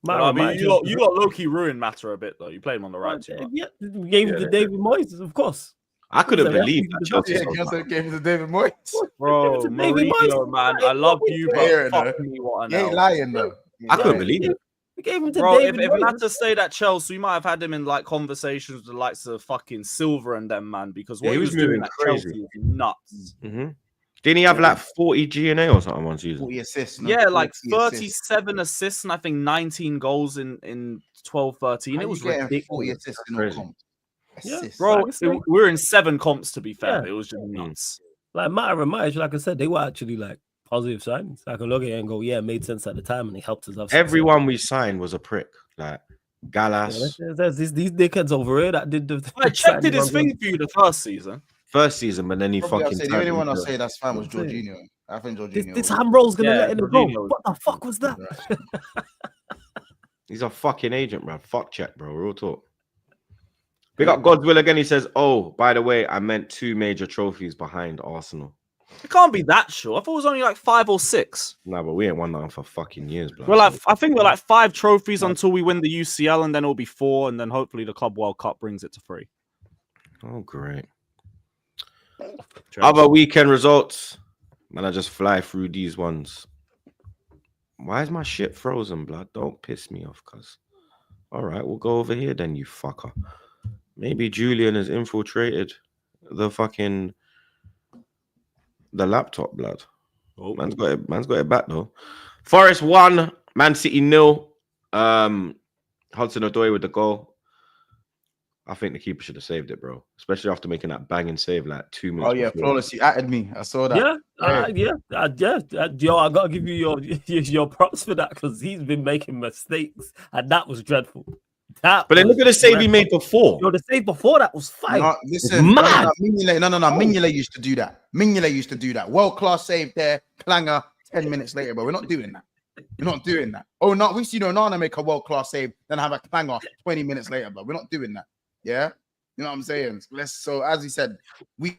You got low-key ruined Matter a bit, though. You played him on the right too much. Yeah, we gave it to David Moyes, of course. I couldn't Listen, believe that's- that Chelsea Yeah, sold Johnson out. gave it to David Moyes. Bro, It's a baby Mourinho, Moyes. man, I love you, I hear but it, fuck me, what an He ain't L. lying though. He I ain't couldn't lying. believe it. We gave him to Bro, David if it had Moyes. to stay at Chelsea, we might have had him in like conversations with the likes of fucking Silver and them, man, because what Yeah, he was doing moving at crazy. Chelsea was nuts. Mm-hmm. Didn't he have like 40 GNA or something one season? 40 assists. No, Yeah, like 40 assists. 37 assists and I think 19 goals in 12-13. How It you was getting 40 ridiculous. assists in all Crazy. comps. Yeah, Assists. Bro, Like I say- we're in 7 comps to be fair. Yeah. It was just nuts. Like Mata and Matic, like I said, they were actually like positive signs. I can look at it and go, yeah, it made sense at the time, and it helped us. Have success. Everyone we signed was a prick. Like Yeah, Gallas, there's these dickheads over here that did the. I checked did his thing for you the first season. first season, but then he Probably I'll fucking. say, the only turned one I'll into- say that's fine was That's it. Jorginho. I think This, Jorginho. this was- Hamro's gonna Yeah, let him go. Jorginho was- What the fuck was that? He's a fucking agent, bro. Fuck check, bro. Real talk. Big up Godswill again. He says, "Oh, by the way, I meant 2 major trophies behind Arsenal." It can't be that short. I thought it was only like 5 or 6. Nah, but we ain't won that for fucking years, bro. We're like, I think we're like 5 trophies until we win the UCL, and then it'll be 4, and then hopefully the Club World Cup brings it to 3. Oh, great. Other weekend results. Man, I just fly through these ones. Why is my shit frozen, blood? Don't piss me off, cuz. All right, we'll go over here then, you fucker. Maybe Julian has infiltrated the laptop, blood. Oh. Man's got it back though. Forest 1, Man City 0. Hudson-Odoi with the goal. I think the keeper should have saved it, bro. Especially after making that banging save like 2 minutes. Oh yeah, before. flawless. He added me. I saw that. Yo, I gotta give you your props for that because he's been making mistakes, and that was dreadful. But then look at the save he made before. Yo, the save before that was fine. No, listen, Mad. No, Mignolet used to do that. Mignolet used to do that. World class save there. Clanger 10 minutes later, but we're not doing that. We're not doing that. Oh no, we've seen Onana make a world class save, then have a clanger 20 minutes later, but we're not doing that. Yeah, you know what I'm saying? So as he said, we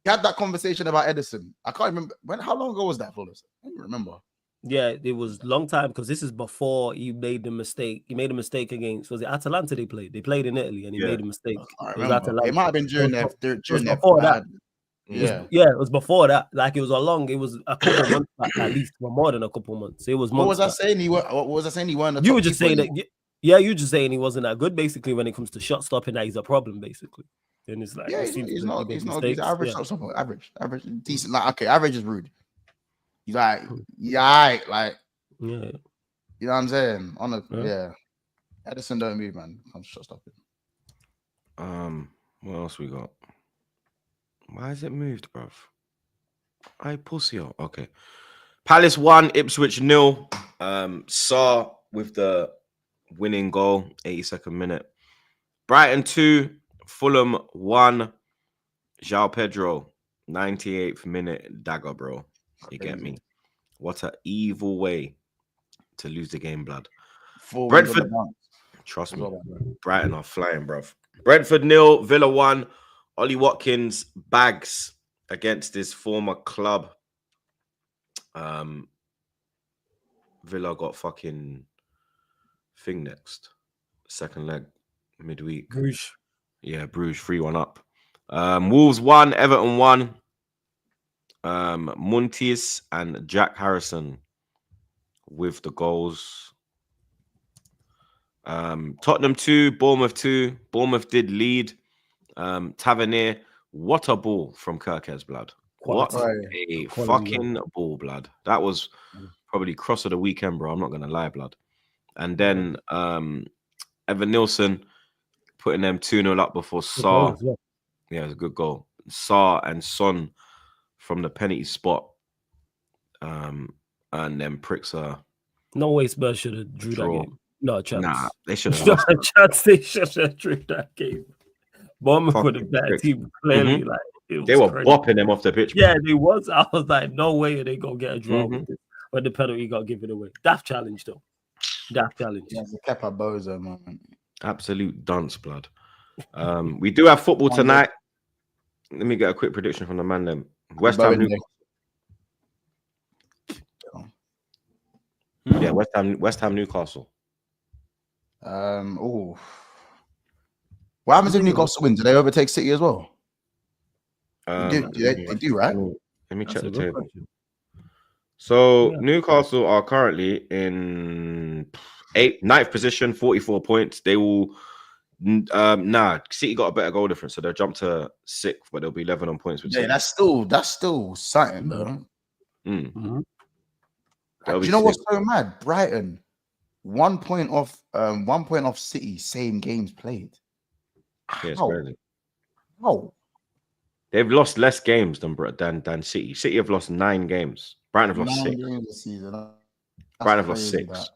had that conversation about Edison. I can't remember how long ago was that, Flawless? I don't remember. Yeah, it was a long time because this is before he made the mistake. He made a mistake against, was it Atalanta they played? They played in Italy and he made a mistake. I It was remember. Atalanta. It might have been during It was their before that. Yeah. Yeah, it was before that. Like it was a couple months back, at least, well, more than a couple months. It was months. What was I back. saying? What was I saying? He weren't. You were just saying that. Yeah, you just saying he wasn't that good. Basically, when it comes to shot stopping, that he's a problem. Basically, and it's like Yeah, it seems he's to not. make He's not. He's mistakes. average. Yeah. Something average. Decent. Like okay, average is rude. He's like, yeah, alright, like, Yeah. you know what I'm saying? On a Yeah. yeah. Edison don't move, man. Comes shot stopping. What else we got? Why is it moved, bruv? I pussy. Okay. Palace 1, Ipswich 0. Saw with the winning goal, 82nd minute. Brighton 2, Fulham 1. João Pedro, 98th minute dagger, bro. You get me? What an evil way to lose the game, blood. Brentford, trust me, Brighton are flying, bruv. Brentford 0, Villa 1. Ollie Watkins bags against his former club. Villa got fucking thing next. Second leg, midweek. Bruges. Yeah, Bruges 3-1 up. Wolves 1, Everton 1. Muntis and Jack Harrison with the goals. Tottenham 2, Bournemouth 2. Bournemouth did lead. Tavernier, what a ball from Kirkes, blood. What a fucking ball, blood. That was probably cross of the weekend, bro. I'm not going to lie, blood. And then Evan Nilsson putting them 2-0 up before Saar. Yeah, it was a good goal. Saar and Son from the penalty spot. And then pricks are... No way Spurs should have drew that game. No a chance. Nah, they should have Not a chance. They should have drew that game. Bournemouth with a better team, clearly. Like they were crazy. bopping them off the pitch. Yeah, they was. I was like, no way are they gonna get a draw with this. When the penalty got given away. Daft challenge though. Daft challenge. Yeah, it's a Kepa Bozo moment. Absolute dunce, blood. We do have football tonight. Let me get a quick prediction from the man then. West Ham Newcastle. Yeah, West Ham Newcastle. Oh. What happens if Newcastle win? Do they overtake City as well? They do, right? Let me check That's the a good table. question. So Yeah. Newcastle are currently in 9th position, 44 points. They will City got a better goal difference, so they'll jump to 6th, but they'll be 11 on points with Yeah, City. that's still something though. Mm. Mhm. They'll Do be you know what's 6th. so mad? Brighton, 1 point off City, same games played. Yeah, it's How? crazy. How? They've lost less games than City. City have lost 9 games. Brighton have lost 6. 9 games this season. That's Brighton have lost crazy, 6. that.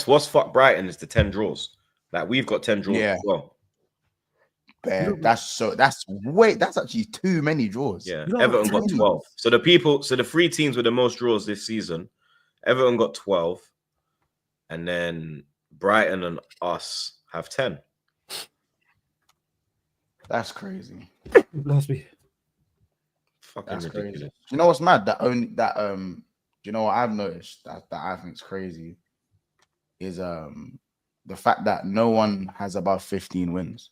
What's fuck Brighton is the 10 draws. Like we've got 10 draws Yeah. as well. That's actually too many draws. Yeah, You know Everton what, got 10 12. So the 3 teams with the most draws this season, Everton got 12, and then Brighton and us have 10. That's crazy. Bless me. Fucking That's ridiculous. crazy. You know what's mad? You know what I've noticed that I think is crazy is the fact that no one has above 15 wins.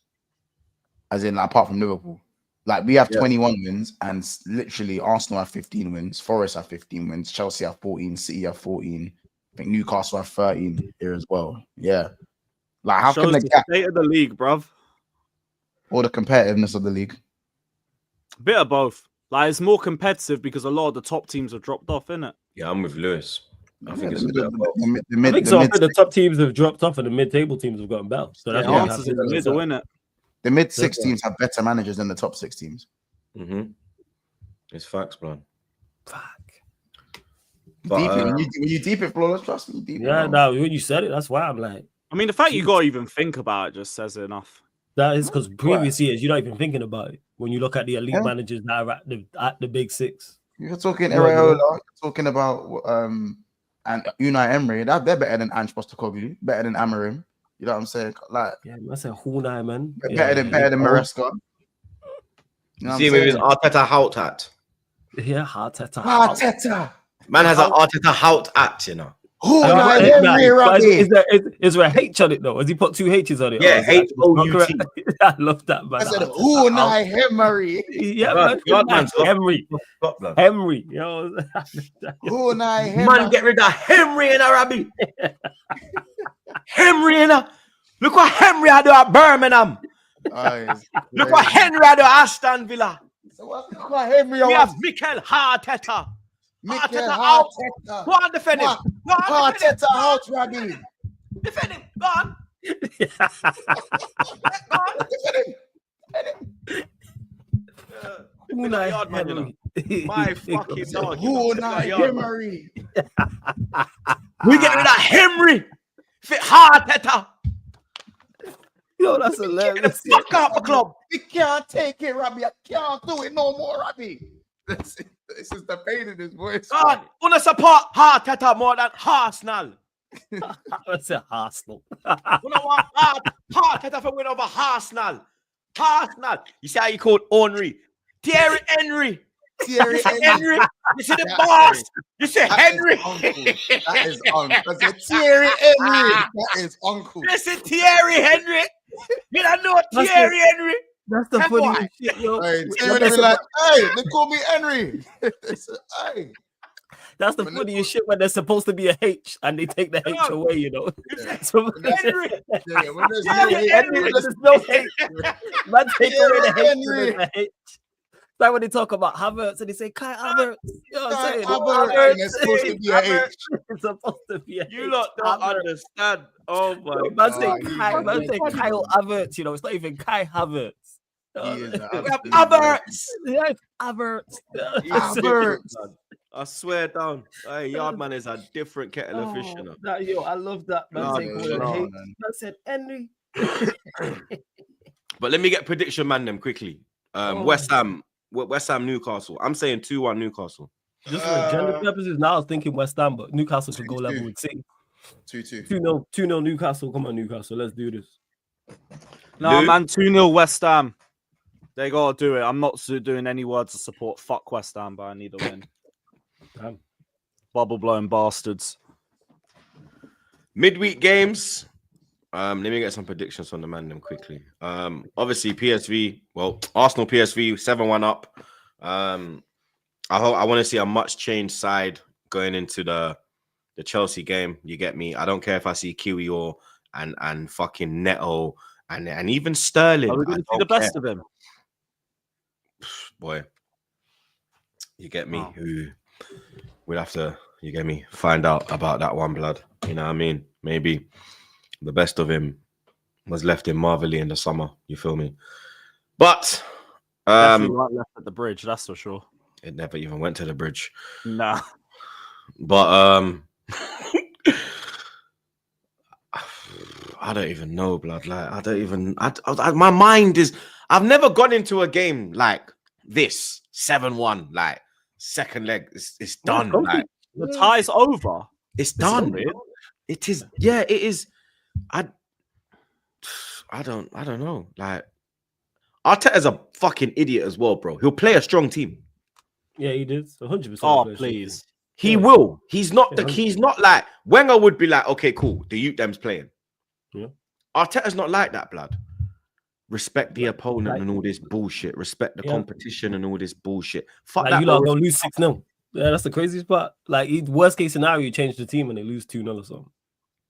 As in, like, apart from Liverpool. Like, we have 21 wins, and literally Arsenal have 15 wins, Forest have 15 wins, Chelsea have 14, City have 14. I think Newcastle have 13 here as well. Yeah. Like, how can Shows the the gap state of the league, bruv. or the competitiveness of the league? Bit of both. Like, it's more competitive because a lot of the top teams have dropped off, innit? Yeah, I'm with Lewis. I think Yeah, it's a bit of both. I think so. I think the top teams have dropped off and the mid-table teams have gotten better. So that's The why answer's in the middle, innit? The mid-6 teams have better managers than the top 6 teams. Mm-hmm. It's facts, bro. Fuck. But, Deep it. When you deep it, Flawless, trust me. Deep Yeah, it, no, when you said it, that's why I'm like, I mean, the fact you got to even think about it just says enough. that is because previous years you're not even thinking about it when you look at the elite managers that are at the big 6. You're talking Yeah, Areola, you're talking about and Unai Emery. They're better than Ange Postecoglou, better than Amorim. You know what I'm saying? Like, yeah, I said Hunai, man. better than Maresca. You know see him with his Arteta Hout hat. Yeah, Arteta. Arteta. Man has an Arteta Hout hat, you know. Unai Emery, Robbie. Is there a H on it though? Has he put 2 H's on it? Yeah, H-O-U-T. I love that, man. I said Unai Emery. Yeah, man. Henry. Henry. Yo. Unai Emery. Man, get rid of Henry and Arabi. Henry and look what Henry had at Birmingham. Look what Henry had at Aston Villa. So what Henry? We have Mikel Arteta. Arteta out. Go on, defend him. Arteta out, Robbie. Defend him. Go on. Unai Henry. My fucking dog. Unai Emery. We get rid of Henry. Fit Arteta. Yo, that's hilarious. Get the fuck out the club. We can't take it, Robbie. I can't do it no more, Robbie. This is the pain in his voice. God, wanna support Arteta more than Arsenal. I said Arsenal. You know what? Arteta for win over Arsenal. Arsenal. You see how you called Henry? Thierry Henry. Thierry Henry. You see the boss. You see Henry. That is uncle. Thierry Henry. That is uncle. Listen, Thierry Henry. You don't know Thierry Henry. That's the funny shit, yo. Hey, Thierry be like, hey, they call me Henry. Hey. That's the funniest shit when there's supposed to be a H and they take the H away, you know. So, Henry. Yeah, when there's no H. Man, take away the H. Like when they talk about Havertz and they say Kai Havertz. You know what I'm saying? Havertz, and it's supposed to be a H. It's supposed to be a You lot don't understand. Oh my God. Man say Kyle Havertz, you know, it's not even Kai Havertz. Havertz. Yeah, Havertz. Havertz. I swear down. Hey, Yardman is a different kettle of fish, you know. Yo, I love that. Man said Henry. But let me get prediction man them quickly. West Ham Newcastle. I'm saying 2-1 Newcastle. Just for agenda purposes, now I was thinking West Ham, but Newcastle should go level with City. 2-2. 2-0 Newcastle. Come on, Newcastle. Let's do this. No, man, 2-0 West Ham. They got to do it. I'm not doing any words of support. Fuck West Ham, but I need a win. Damn. Bubble blowing bastards. Midweek games. Let me get some predictions on the man them quickly. Obviously PSV. Well, Arsenal PSV 7-1 up. I want to see a much changed side going into the Chelsea game. You get me? I don't care if I see Kiwi or and fucking Neto and even Sterling. Are we going to see the best of him? Boy, you get me? Oh. Who we'll have to, you get me, find out about that one, blood. You know what I mean? Maybe the best of him was left in Marvelly in the summer. You feel me? But Definitely right left at the bridge, that's for sure. it never even went to the bridge. Nah. But I don't even know, blood. Like I don't even. My mind is. I've never gone into a game like this 7-1. Like second leg, it's done. Like the tie's over. It's done. It is. Yeah, it is. I don't know. Like Arteta's a fucking idiot as well, bro. He'll play a strong team. Yeah, he did. 100%. Oh, please. He will. He's not he's not like Wenger would be like, okay, cool. The youth them's playing. Yeah. Arteta's not like that, blood. Respect the opponent and all this bullshit. Respect the competition and all this bullshit. Fuck that. You lot gonna lose 6-0. Yeah, that's the craziest part. Like, worst case scenario, you change the team and they lose 2-0 or something.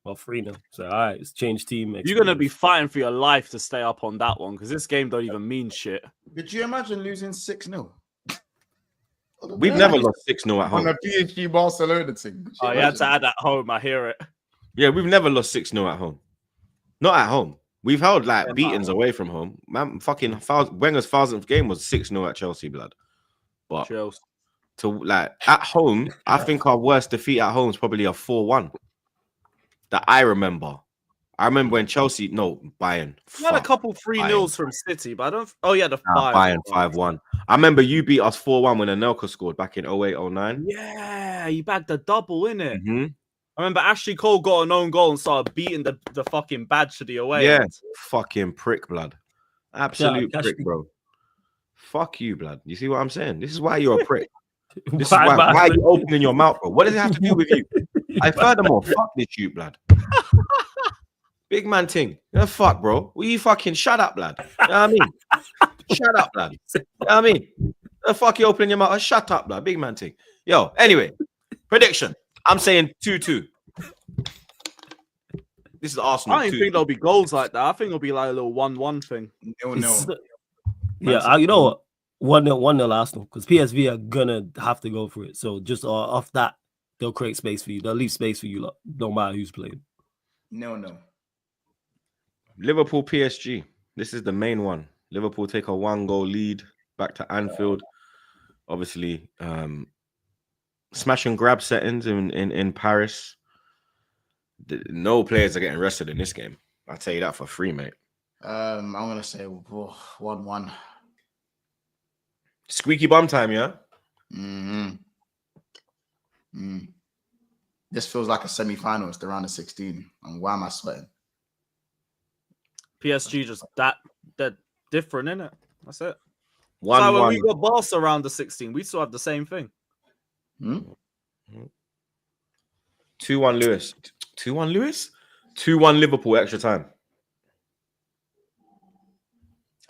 Well, 3-0. So, all right, it's change team. You're going to be fighting for your life to stay up on that one because this game don't even mean shit. Could you imagine losing 6-0? We've never lost 6-0 at home. On a PSG Barcelona thing. Oh, you had to add at home. I hear it. Yeah, we've never lost 6-0 at home. Not at home. We've held like beatings away from home. Man, fucking Wenger's 1000th game was 6-0 at Chelsea, blood. But to like at home, I think our worst defeat at home is probably a 4-1. That I remember. I remember when Chelsea, Bayern. You had a couple 3-0s from City, but I don't. Oh, yeah, the Bayern 5-1. I remember you beat us 4-1 when Anelka scored back in 08-09. Yeah, you bagged the double, innit? Mm-hmm. I remember Ashley Cole got an own goal and started beating the fucking badge to the away. Yeah, fucking prick, blood. Absolute prick, bro. Fuck you, blood. You see what I'm saying? This is why you're a prick. This is why are you opening your mouth, bro? What does it have to do with you? Furthermore, fuck this you, blood. Big man thing. Fuck, bro. Will you fucking shut up, blood? You know what I mean? Shut up, blood. You know what I mean? The fuck you opening your mouth? Shut up, blood. Big man thing. Yo, anyway, prediction. I'm saying 2-2. This is Arsenal. I don't think there'll be goals like that. I think it'll be like a little 1-1 thing. No. Yeah, you know what? 1-0 Arsenal, because PSV are gonna have to go for it. So just off that, they'll create space for you. They'll leave space for you, lot, no matter who's playing. No. Liverpool PSG. This is the main one. Liverpool take a 1-goal lead back to Anfield. Obviously, smash and grab settings in Paris. No players are getting rested in this game. I'll tell you that for free, mate. I'm gonna say 1-1. Squeaky bum time, yeah. This feels like a semi-final. It's the round of 16. And why am I sweating? PSG just that different, innit? That's it. 1-1. So when we got Barca around the 16, we still have the same thing. 2-1 Lewis. 2-1 Lewis? 2-1 Liverpool extra time.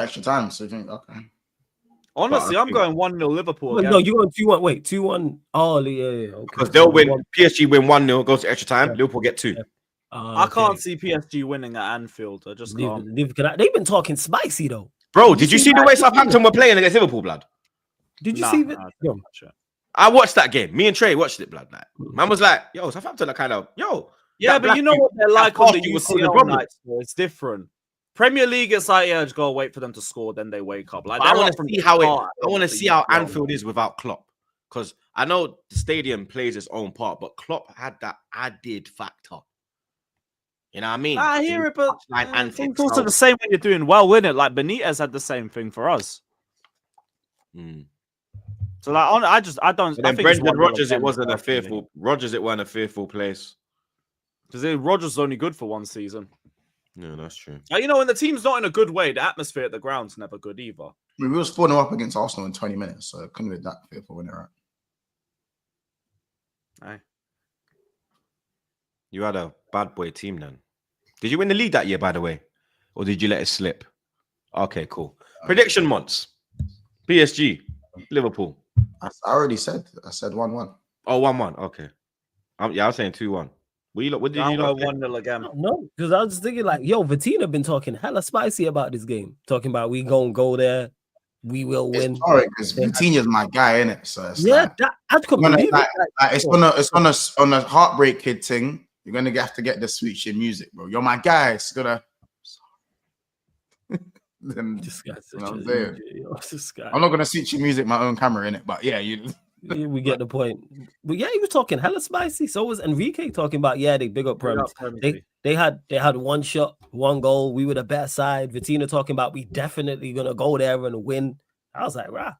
Extra time, so you think, okay. Honestly, I'm going 1-0 Liverpool again. No, you're going 2-1. Wait, 2-1. Oh, yeah. Okay. Because they'll win. PSG win 1-0, goes to extra time. Liverpool get 2. I can't see PSG winning at Anfield. I just can't. They've been talking spicy, though. Bro, did you see the way Southampton were playing against Liverpool, blood? Did you see that? I watched that game. Me and Trey watched it, blood. Like, man was like, yo, Southampton are kind of, Yeah, but you know what they're like on the UCL nights. It's different. Premier League, it's like, yeah, just go wait for them to score, then they wake up. Like, I want to see how Anfield is without Klopp, because I know the stadium plays its own part, but Klopp had that added factor. You know what I mean? I hear it, but it's also the same when you're doing well, isn't it? Like Benitez had the same thing for us. So like, I don't. Then Brendan Rodgers, it wasn't a fearful. Rodgers, it weren't a fearful place. Because Rodgers is only good for one season. Yeah, that's true. Like, when the team's not in a good way, the atmosphere at the ground's never good either. I mean, we was 4-0 up against Arsenal in 20 minutes, so it couldn't be that fearful, wasn't it, right? Aye. You had a bad boy team then. Did you win the league that year, by the way? Or did you let it slip? Okay, cool. Prediction months. PSG. Liverpool. I already said. I said 1-1. Oh, 1-1. Okay. I was saying 2-1. What did you go lot say? 1-0 again. No, because I was just thinking like, yo, Vitina been talking hella spicy about this game, talking about we gonna go there, we will win. It's sorry because Vitinha's my guy, innit? So it's Yeah, like, I couldn't believe it. it's on a heartbreak kid thing. You're gonna have to get the sweet shit music, bro. You're my guy. It's gonna. Then, This guy's you know such what I'm a saying? this guy. I'm not gonna switch your music, my own camera in it, but yeah, you. We get the point. But yeah, he was talking hella spicy. So was Enrique talking about they big up Prem. They had one shot, one goal. We were the better side. Vitina talking about we definitely gonna go there and win. I was like, rah.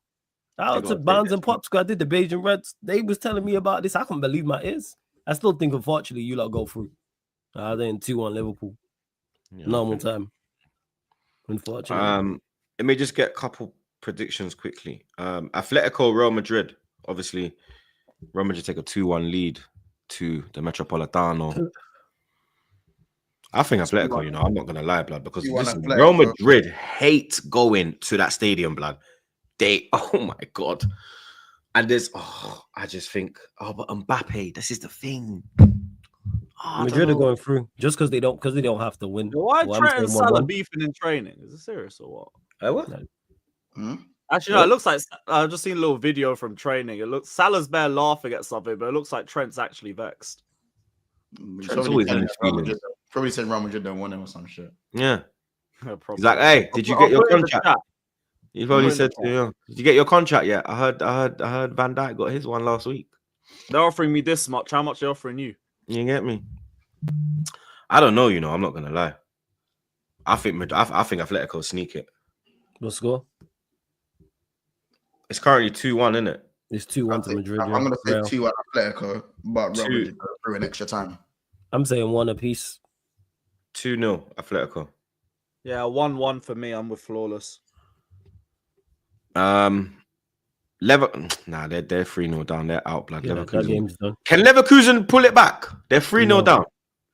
Out to Barnes and Pops. I did the Beijing Reds. They was telling me about this. I couldn't believe my ears. I still think unfortunately you lot go through. Then 2-1 Liverpool. Yeah, normal time. Unfortunately. Let me just get a couple predictions quickly. Atletico Real Madrid. Obviously, Real Madrid take a 2-1 lead to the Metropolitano. I think Atletico, I'm not going to lie, blood, because listen, Real Madrid hate going to that stadium, blood. Oh my God. And I just think, but Mbappe, this is the thing. Madrid are going through just because they don't have to win. Why Trent and Salah beefing in training? Is it serious or what? What? Actually, no, it looks like I've just seen a little video from training. It looks Salah's bare laughing at something, but it looks like Trent's actually vexed. Probably said Real Madrid don't want him or some shit. Yeah. He's like, hey, did you get your contract? He probably said to you, did you get your contract yet? I heard Van Dijk got his one last week. They're offering me this much. How much are they offering you? You get me? I don't know, I'm not gonna lie. I think Atletico sneak it. What's the score? It's currently 2-1, isn't it? It's 2-1 to Madrid. I'm gonna say 2-1 Atletico, but Real Madrid go through in extra time. I'm saying 1 apiece. 2-0 Atletico. Yeah, 1-1 for me. I'm with Flawless. They're 3-0 down. They're out, blood. Yeah, that game's done. Can Leverkusen pull it back? They're 3-0 down.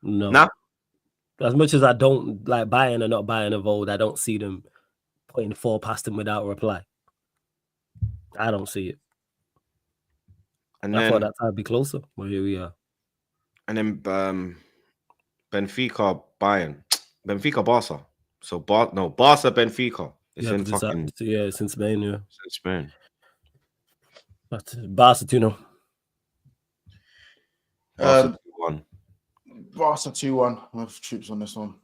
No. Nah? As much as I don't like buying or not buying a vote, I don't see them putting 4 past them without a reply. I don't see it. And I thought that time would be closer. Well, here we are. And then Benfica Bayern. Benfica Barca. So Barca Benfica. It's in fucking it's in Spain, yeah. It's in Spain. But Barca 2-0. Barca 2-1. Barca 2-1 with troops on this one.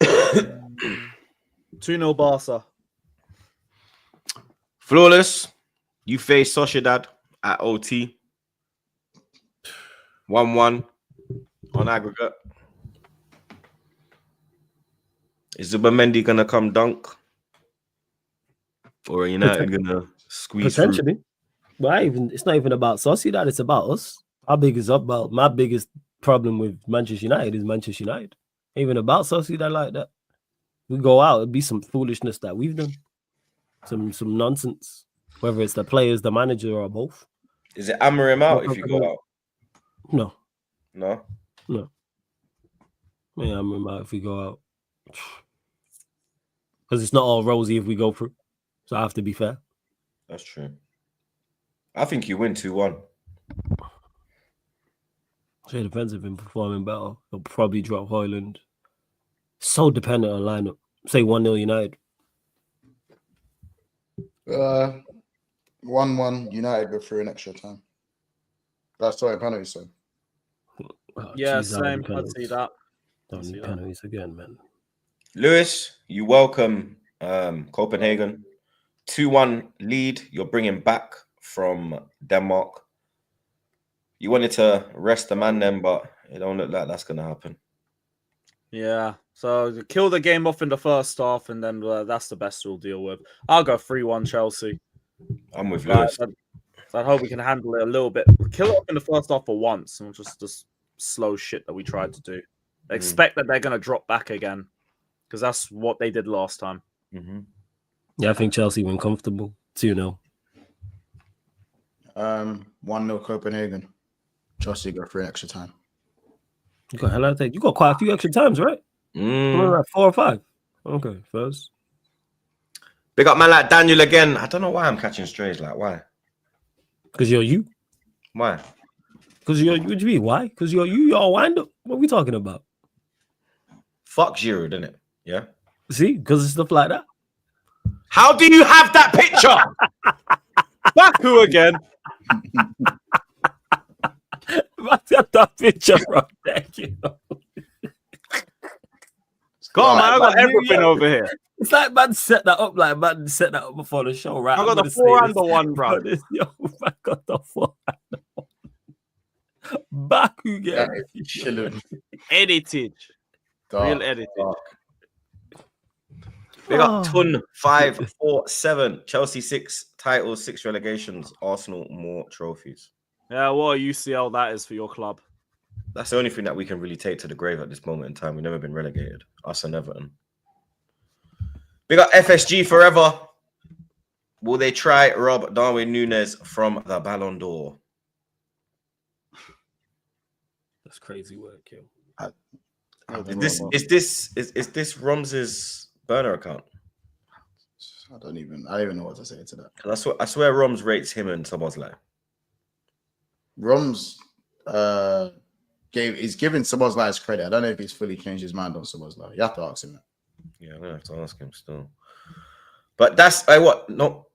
2-0 Barca. Flawless. You face Sociedad at OT. 1-1 on aggregate. Is Zubimendi gonna come dunk? Or are United gonna squeeze potentially? Through? But it's not even about Sociedad, it's about us. My biggest problem with Manchester United is Manchester United. Even about Sociedad like that. We go out, it'd be some foolishness that we've done. Some nonsense. Whether it's the players, the manager, or both. Is it Amorim out if you go out? No. No? No. Yeah, Amorim out if we go out. Because it's not all rosy if we go through. So I have to be fair. That's true. I think you win 2-1. Say defense have been performing better. They'll probably drop Højlund. So dependent on lineup. Say 1-0 United. 1-1 United go through in extra time. That's sorry, penalty, so. Yeah, same. I'd see that. Don't need penalties again, man. Lewis, you welcome Copenhagen. 2-1 lead. You're bringing back from Denmark. You wanted to rest the man then, but it don't look like that's going to happen. Yeah, so kill the game off in the first half, and then that's the best we'll deal with. I'll go 3-1 Chelsea. I'm with Lewis. So I hope we can handle it a little bit. Kill it off in the first half for once, and just slow shit that we tried to do. Expect that they're going to drop back again, because that's what they did last time. Mm-hmm. Yeah, I think Chelsea win comfortable. 2-0. 1-0 Copenhagen. Chelsea go for extra time. You got quite a few extra times, right? Like 4 or 5. Okay, first. Big up man like Daniel again. I don't know why I'm catching strays. Like, why? Because you're you. Why? Because you're, what do you mean? Why? Because you're you. Y'all wind up. What are we talking about? Fuck Giroud, innit? Yeah. See? Because it's stuff like that. How do you have that picture? Baku again. Got that picture right there, you know. Come on, man. I got man, everything over here. It's like man set that up, like man set that up before the show, right? I got the 4 and the 1, bro. Yo, I got the 4 and the 1. Baku again. Chilling. Edited. Real edited. We got Tun 547. Chelsea 6 titles, 6 relegations. Arsenal more trophies. Yeah, what a UCL that is for your club. That's the only thing that we can really take to the grave at this moment in time. We've never been relegated. Us and Everton. We got FSG forever. Will they try rob Darwin Núñez from the Ballon d'Or? That's crazy work, yo. Is this Roms's burner account? I don't even know what to say to that. I swear Roms rates him and Szoboszlai. Roms is giving Szoboszlai's credit. I don't know if he's fully changed his mind on Szoboszlai. You have to ask him that. Yeah, I'm gonna have to ask him still. But that's what? No,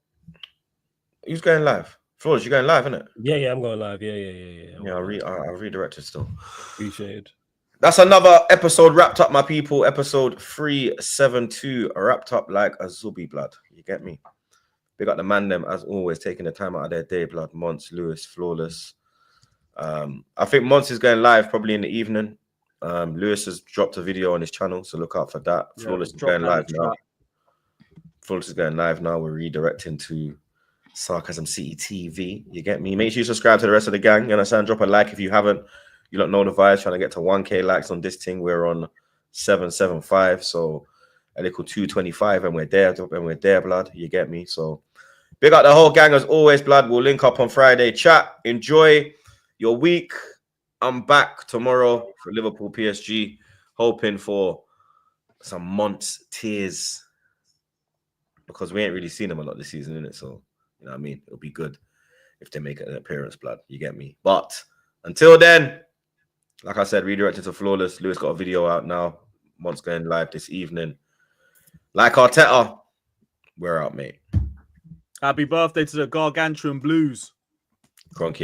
who's going live? Flores, you going live, isn't it? Yeah, I'm going live. Yeah. Yeah, I'll redirect it still. Appreciate it. That's another episode wrapped up, my people. Episode 372 wrapped up like a Zubi, blood. You get me? Big up the man them as always, taking the time out of their day, blood. Mons, Lewis, Flawless. I think Mons is going live probably in the evening. Lewis has dropped a video on his channel, so look out for that. Yeah, Flawless is going live now. Flawless is going live now. We're redirecting to Sarcasm City TV. You get me? Make sure you subscribe to the rest of the gang. You understand? Drop a like if you haven't. You don't know the vibes. Trying to get to 1K likes on this thing. We're on 775, so a little 225, and we're there. And we're there, blood. You get me? So big up the whole gang as always, blood. We'll link up on Friday. Chat. Enjoy your week. I'm back tomorrow for Liverpool PSG, hoping for some months tears because we ain't really seen them a lot this season, innit? So, you know what I mean? It'll be good if they make an appearance, blood. You get me? But until then, like I said, redirected to Flawless. Lewis got a video out now. Months going live this evening. Like Arteta, we're out, mate. Happy birthday to the Gargantuan Blues. Cronky.